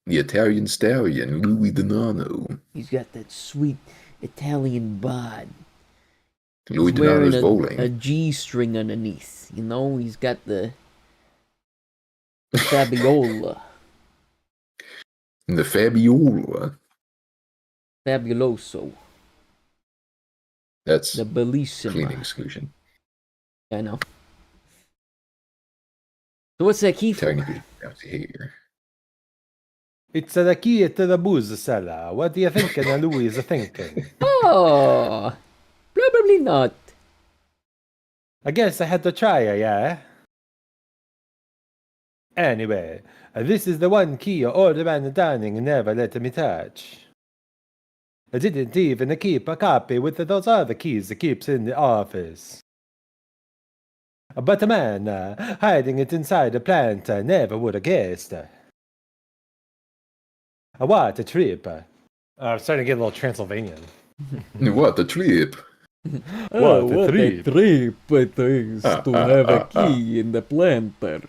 The Italian stallion, Louis Donano. He's got that sweet Italian bod. Louis He's wearing Donano's bowling. a G-string underneath. You know, he's got the Fabiola. The Fabiola. Fabuloso. That's the Bellissima. cleaning solution. I know. So what's that key for? Technically, that's here. It's the key to the booze cellar. What do you think Louis is thinking? Oh, probably not. I guess I had to try, yeah? Anyway, this is the one key your old man Downing never let me touch. I didn't even keep a copy with those other keys he keeps in the office. But a man hiding it inside a plant never would have guessed. What a trip. I'm starting to get a little Transylvanian. What a trip. Oh, what a trip it is to have a key in the planter.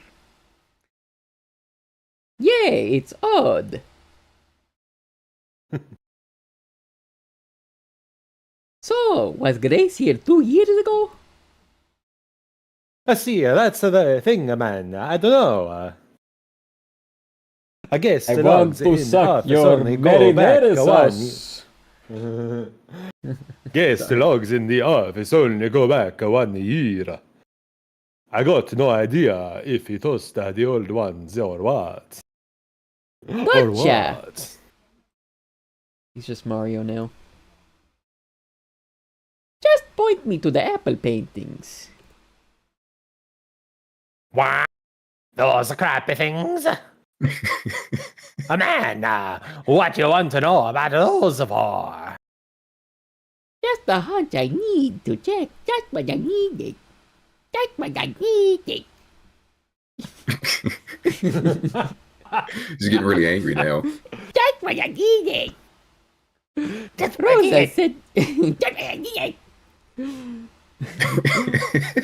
Yeah, it's odd. So, was Grace here 2 years ago? I see, that's the thing, man. I don't know. I guess I the want logs to in suck office your only go back marinara one. sauce. Guess the logs in the office only go back 1 year. I got no idea if he toasted the old ones or what. Or Gotcha. what? He's just Mario now. Just point me to the apple paintings. What? Those crappy things? Man, what you want to know about those for? Just the hunch I need to check. Just what I needed. Just what I needed. He's getting really angry now. Just what I needed. Rosa said.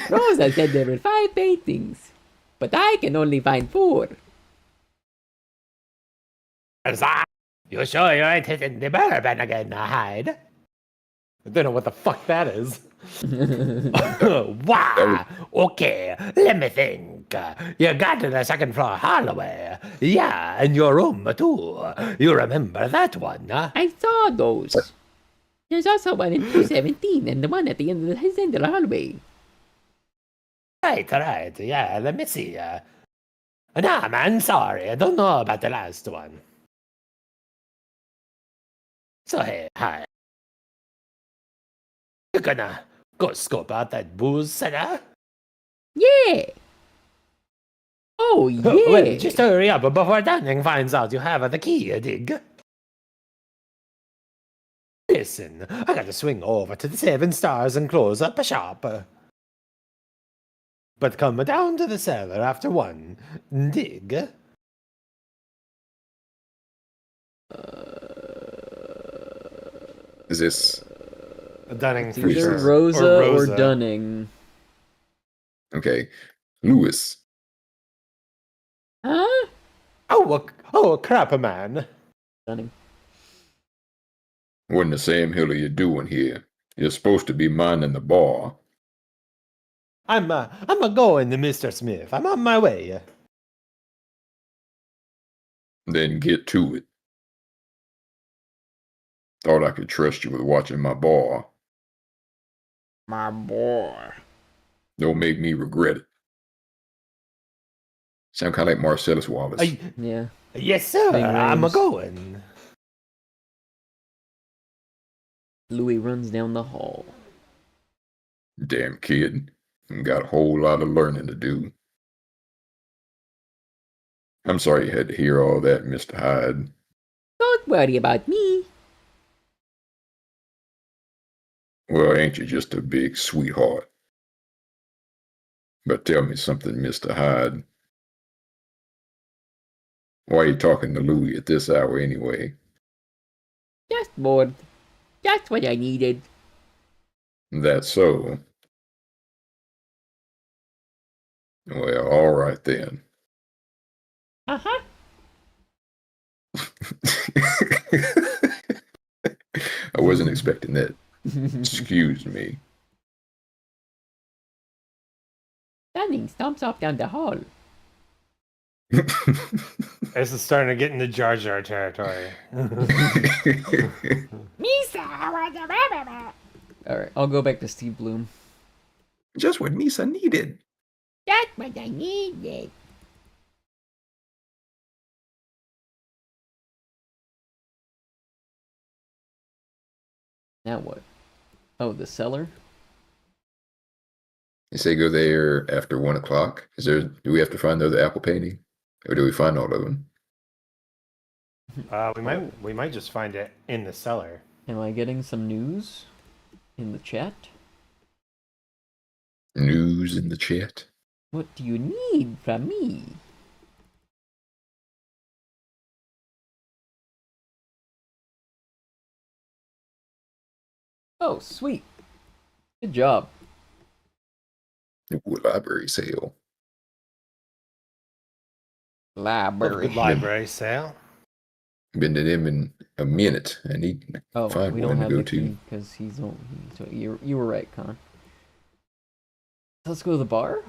Rosa said there were 5 paintings, but I can only find 4. You sure you ain't hitting the bourbon again, Hyde? I don't know what the fuck that is. Wow. Okay, let me think. You got to the second floor hallway. Yeah, and your room too. You remember that one, huh? I saw those. There's also one in 217 and the one at the end of the central hallway. Right. Yeah, let me see. Nah, man, sorry. I don't know about the last one. So, hey, hi. You gonna go scope out that booze cellar? Yeah. Oh, yeah. Well, just hurry up before Dunning finds out you have the key, you dig? Listen, I gotta swing over to the 7 Stars and close up a shop. But come down to the cellar after 1, dig? Is this Dunning It's for either sure. Rosa or Dunning. okay? Lewis. Huh? Oh, crap, man. Dunning. What in the Sam Hill are you doing here? You're supposed to be minding the bar. I'm a-going, Mr. Smith. I'm on my way. Then get to it. Thought I could trust you with watching my bar. My boy. Don't make me regret it. Sound kind of like Marcellus Wallace. Yeah. Yes, sir. Big I'm names. a-going. Louis runs down the hall. Damn kid. Got a whole lot of learning to do. I'm sorry you had to hear all that, Mr. Hyde. Don't worry about me. Well, ain't you just a big sweetheart? But tell me something, Mr. Hyde. Why are you talking to Louis at this hour anyway? Just bored. Just what I needed. That's so. Well, all right then. Uh-huh. I wasn't expecting that. Excuse me. Dunning stomps off down the hall. This is starting to get into Jar Jar territory. Alright, I'll go back to Steve Bloom. Just what Misa needed. That's what I needed. Now what? Oh, the cellar? You say go there after 1 o'clock? Do we have to find the other apple painting? Or do we find all of them? We might just find it in the cellar. Am I getting some news in the chat? News in the chat? What do you need from me? Oh, sweet. Good job. Ooh, library sale. Library. Good library sale. Been to them in a minute. I need to Oh, find we one don't to have go the key to. because he's on. So you were right, Con. Let's go to the bar.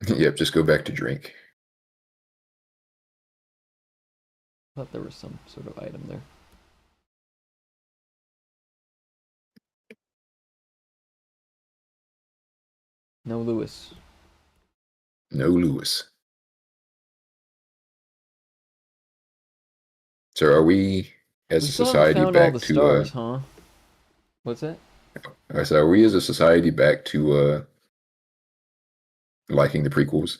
Yep, just go back to drink. Thought there was some sort of item there. No Lewis. No Lewis. So are we, as We a still society, haven't found all back the to stars, huh? What's that? so are we as a society back to liking the prequels?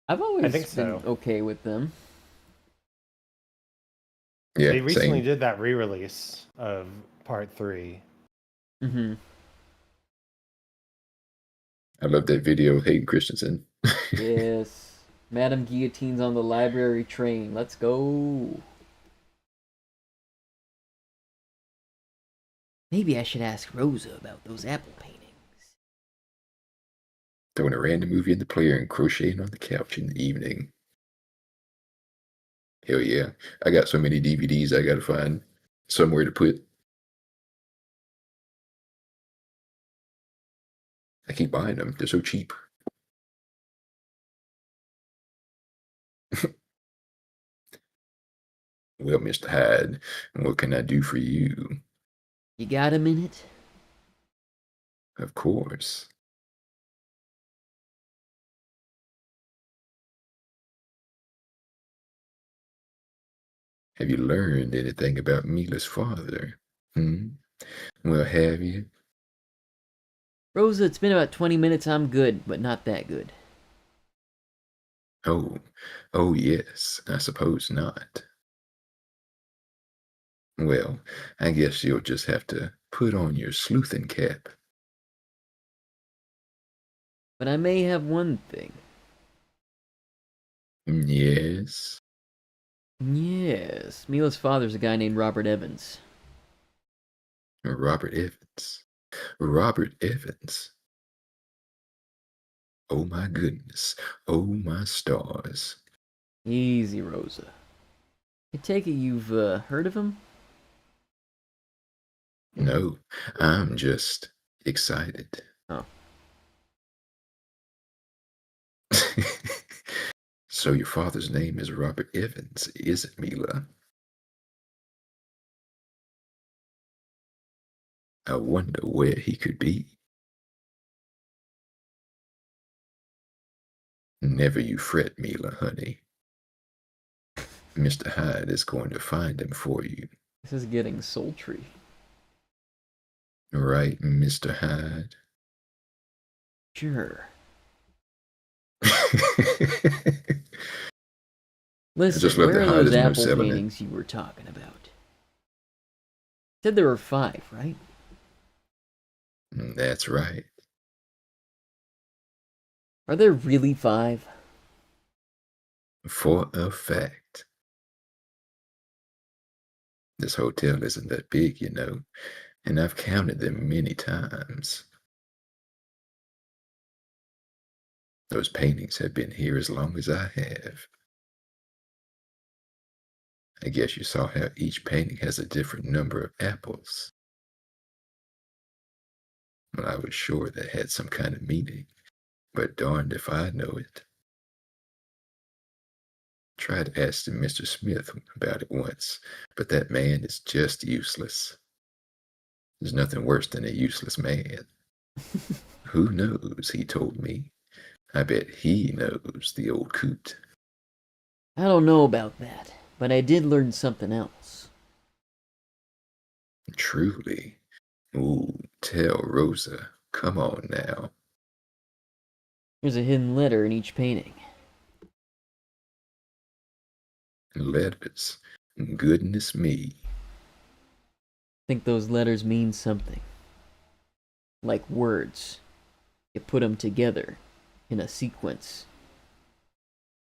I've always think been so. okay with them. Yeah, They recently same. did that re-release of Part 3. Mm-hmm. I love that video of Hayden Christensen. Yes. Madame Guillotine's on the library train. Let's go. Maybe I should ask Rosa about those apple paintings. Throwing a random movie in the player and crocheting on the couch in the evening. Hell yeah. I got so many DVDs I gotta find somewhere to put. I keep buying them. They're so cheap. Well, Mr. Hyde, what can I do for you? You got a minute? Of course. Have you learned anything about Mila's father? Well, have you? Rosa, it's been about 20 minutes. I'm good, but not that good. Oh, yes, I suppose not. Well, I guess you'll just have to put on your sleuthing cap. But I may have one thing. Yes? Yes, Mila's father's a guy named Robert Evans. Robert Evans. Robert Evans. Oh my goodness. Oh my stars. Easy, Rosa. I take it you've heard of him? No, I'm just excited. Oh. So your father's name is Robert Evans, is it, Mila? I wonder where he could be. Never you fret, Mila, honey. Mr. Hyde is going to find him for you. This is getting sultry. Right, Mr. Hyde? Sure. I Listen, just love where that are Hyde those is no apple selling it. paintings you were talking about? Said there were 5, right? That's right. Are there really 5? For a fact. This hotel isn't that big, you know, and I've counted them many times. Those paintings have been here as long as I have. I guess you saw how each painting has a different number of apples. Well, I was sure that had some kind of meaning, but darned if I know it. Tried asking Mr. Smith about it once, but that man is just useless. There's nothing worse than a useless man. Who knows, he told me. I bet he knows, the old coot. I don't know about that, but I did learn something else. Truly. Ooh, tell Rosa. Come on now. There's a hidden letter in each painting. Letters. Goodness me. Think those letters mean something. Like words. You put them together in a sequence.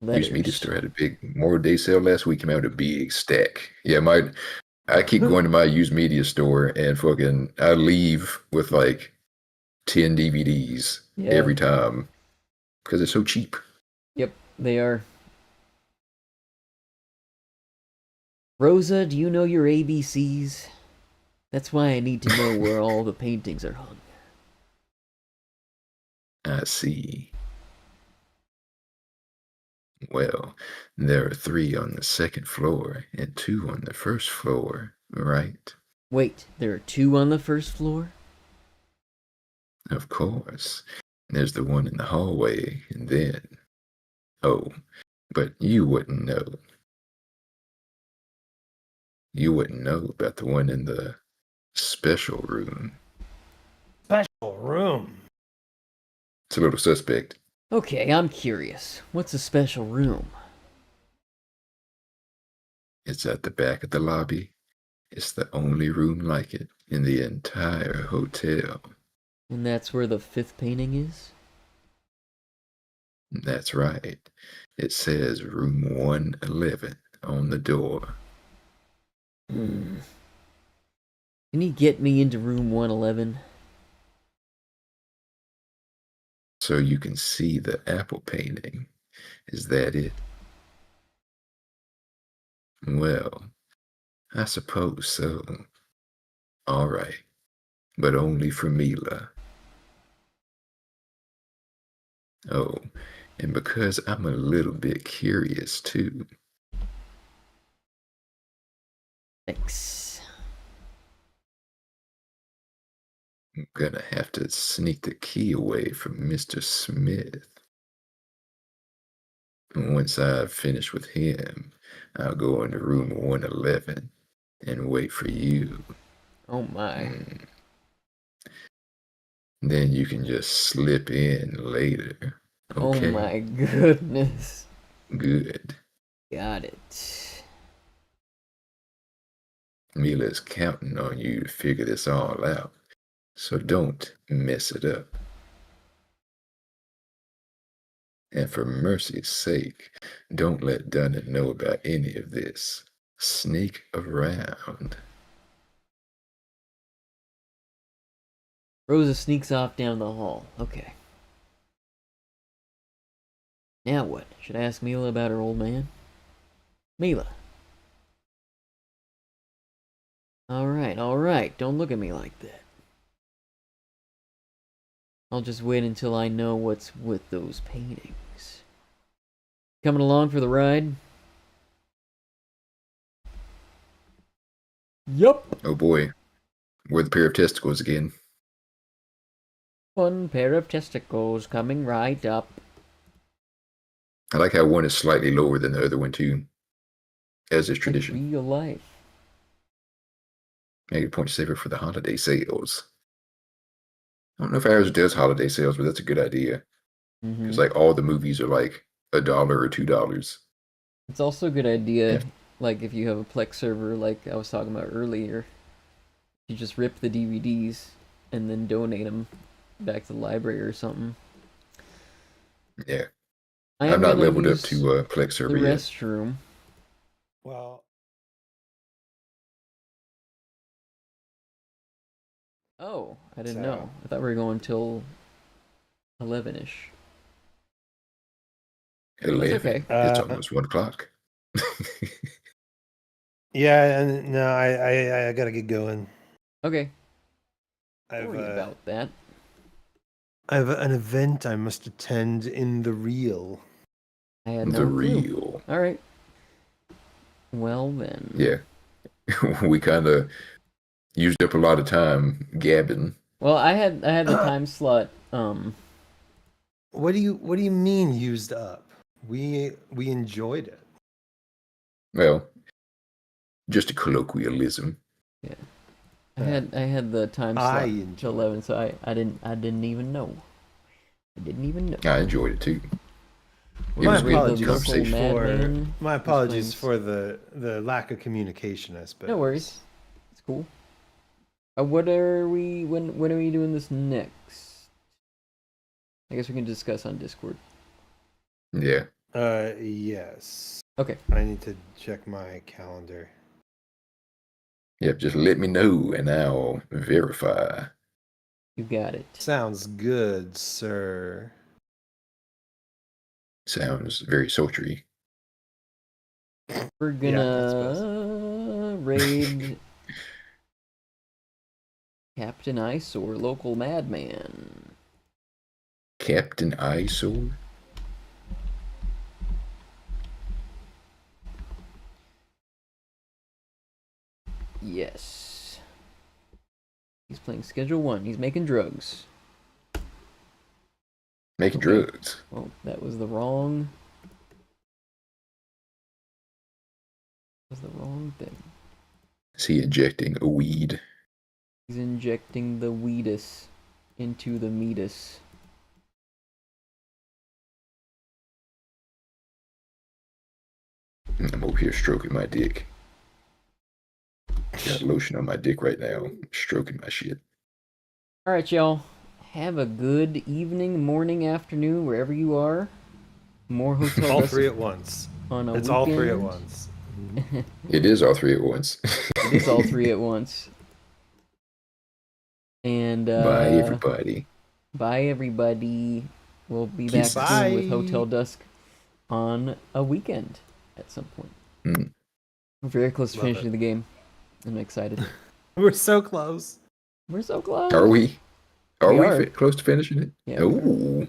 Letters. Used media store had a big Memorial Day sale last week. Came out a big stack. Yeah, I keep going to my used media store and fucking I leave with like 10 DVDs every time because they're so cheap. Yep, they are. Rosa, do you know your ABCs? That's why I need to know where all the paintings are hung. I see. Well, there are 3 on the second floor and 2 on the first floor, right? Wait, there are 2 on the first floor? Of course. There's the one in the hallway, and then... Oh, but you wouldn't know. You wouldn't know about the one in the special room. Special room? It's a little suspect. Okay, I'm curious. What's a special room? It's at the back of the lobby. It's the only room like it in the entire hotel. And that's where the 5th painting is? That's right. It says room 111 on the door. Can you get me into room 111? So you can see the apple painting. Is that it? Well, I suppose so. All right, but only for Mila. Oh, and because I'm a little bit curious too. Thanks. I'm gonna have to sneak the key away from Mr. Smith. And once I've finished with him, I'll go into room 111 and wait for you. Oh my. Then you can just slip in later. Okay? Oh my goodness. Good. Got it. Mila's counting on you to figure this all out, so don't mess it up. And for mercy's sake, don't let Dunnan know about any of this. Sneak around. Rosa sneaks off down the hall. Okay. Now what? Should I ask Mila about her old man? Mila. Alright. Don't look at me like that. I'll just wait until I know what's with those paintings. Coming along for the ride? Yup. Oh boy, we're the pair of testicles again. One pair of testicles coming right up. I like how one is slightly lower than the other one too, as is tradition. Like real life. Make a point to save it for the holiday sales. I don't know if ours does holiday sales, but that's a good idea. Because like all the movies are like $1 or $2. It's also a good idea, like if you have a Plex server, like I was talking about earlier, you just rip the DVDs and then donate them back to the library or something. Yeah. I'm not leveled up to Plex server the yet. restroom. Well, Oh, I didn't know. I thought we were going till 11-ish. 11. Okay. It's almost 1 o'clock. Yeah, and no, I gotta get going. Okay. Sorry about that. I have an event I must attend in the real. I had no The clue. real. All right. Well then. Yeah. We kind of used up a lot of time gabbing. Well, I had the time slot. What do you mean used up? We enjoyed it. Well, just a colloquialism. Yeah. I had the time slot till 11, so I didn't even know. I didn't even know. I enjoyed it too. It My was a good apologies conversation. my apologies for the lack of communication, I suppose. No worries. It's cool. What are we when are we doing this next? I guess we can discuss on Discord. Yeah. Yes. Okay. I need to check my calendar. Yep, just let me know and I'll verify. You got it. Sounds good, sir. Sounds very sultry. We're gonna raid Captain Eyesore, local madman. Captain Eyesore? Yes. He's playing Schedule 1. He's making drugs. Making drugs? Well, that was the wrong... That was the wrong thing. Is he injecting a weed? He's injecting the weedus into the meatus. I'm over here stroking my dick. Got lotion on my dick right now. Stroking my shit. All right, y'all. Have a good evening, morning, afternoon, wherever you are. More Hotel All Dusk three at once. on a It's weekend. all three at once. It is all three at once. It is all three at once. And Bye, everybody. bye, everybody. We'll be back Kisses. soon with Bye. Hotel Dusk on a weekend at some point. Mm. We're very close to Love finishing it. the game. I'm excited. We're so close. We're so close. Are we? Are We we are. close to finishing it? Yeah, we are. Oh.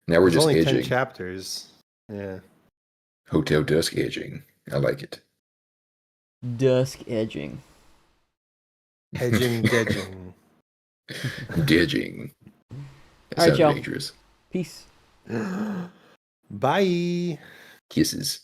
Now we're There's just only 10 edging. chapters. Yeah. Hotel Dusk edging. I like it. Dusk edging. Hedging, dedging. Edging. That All right, sounds y'all. dangerous. Peace. Bye. Kisses.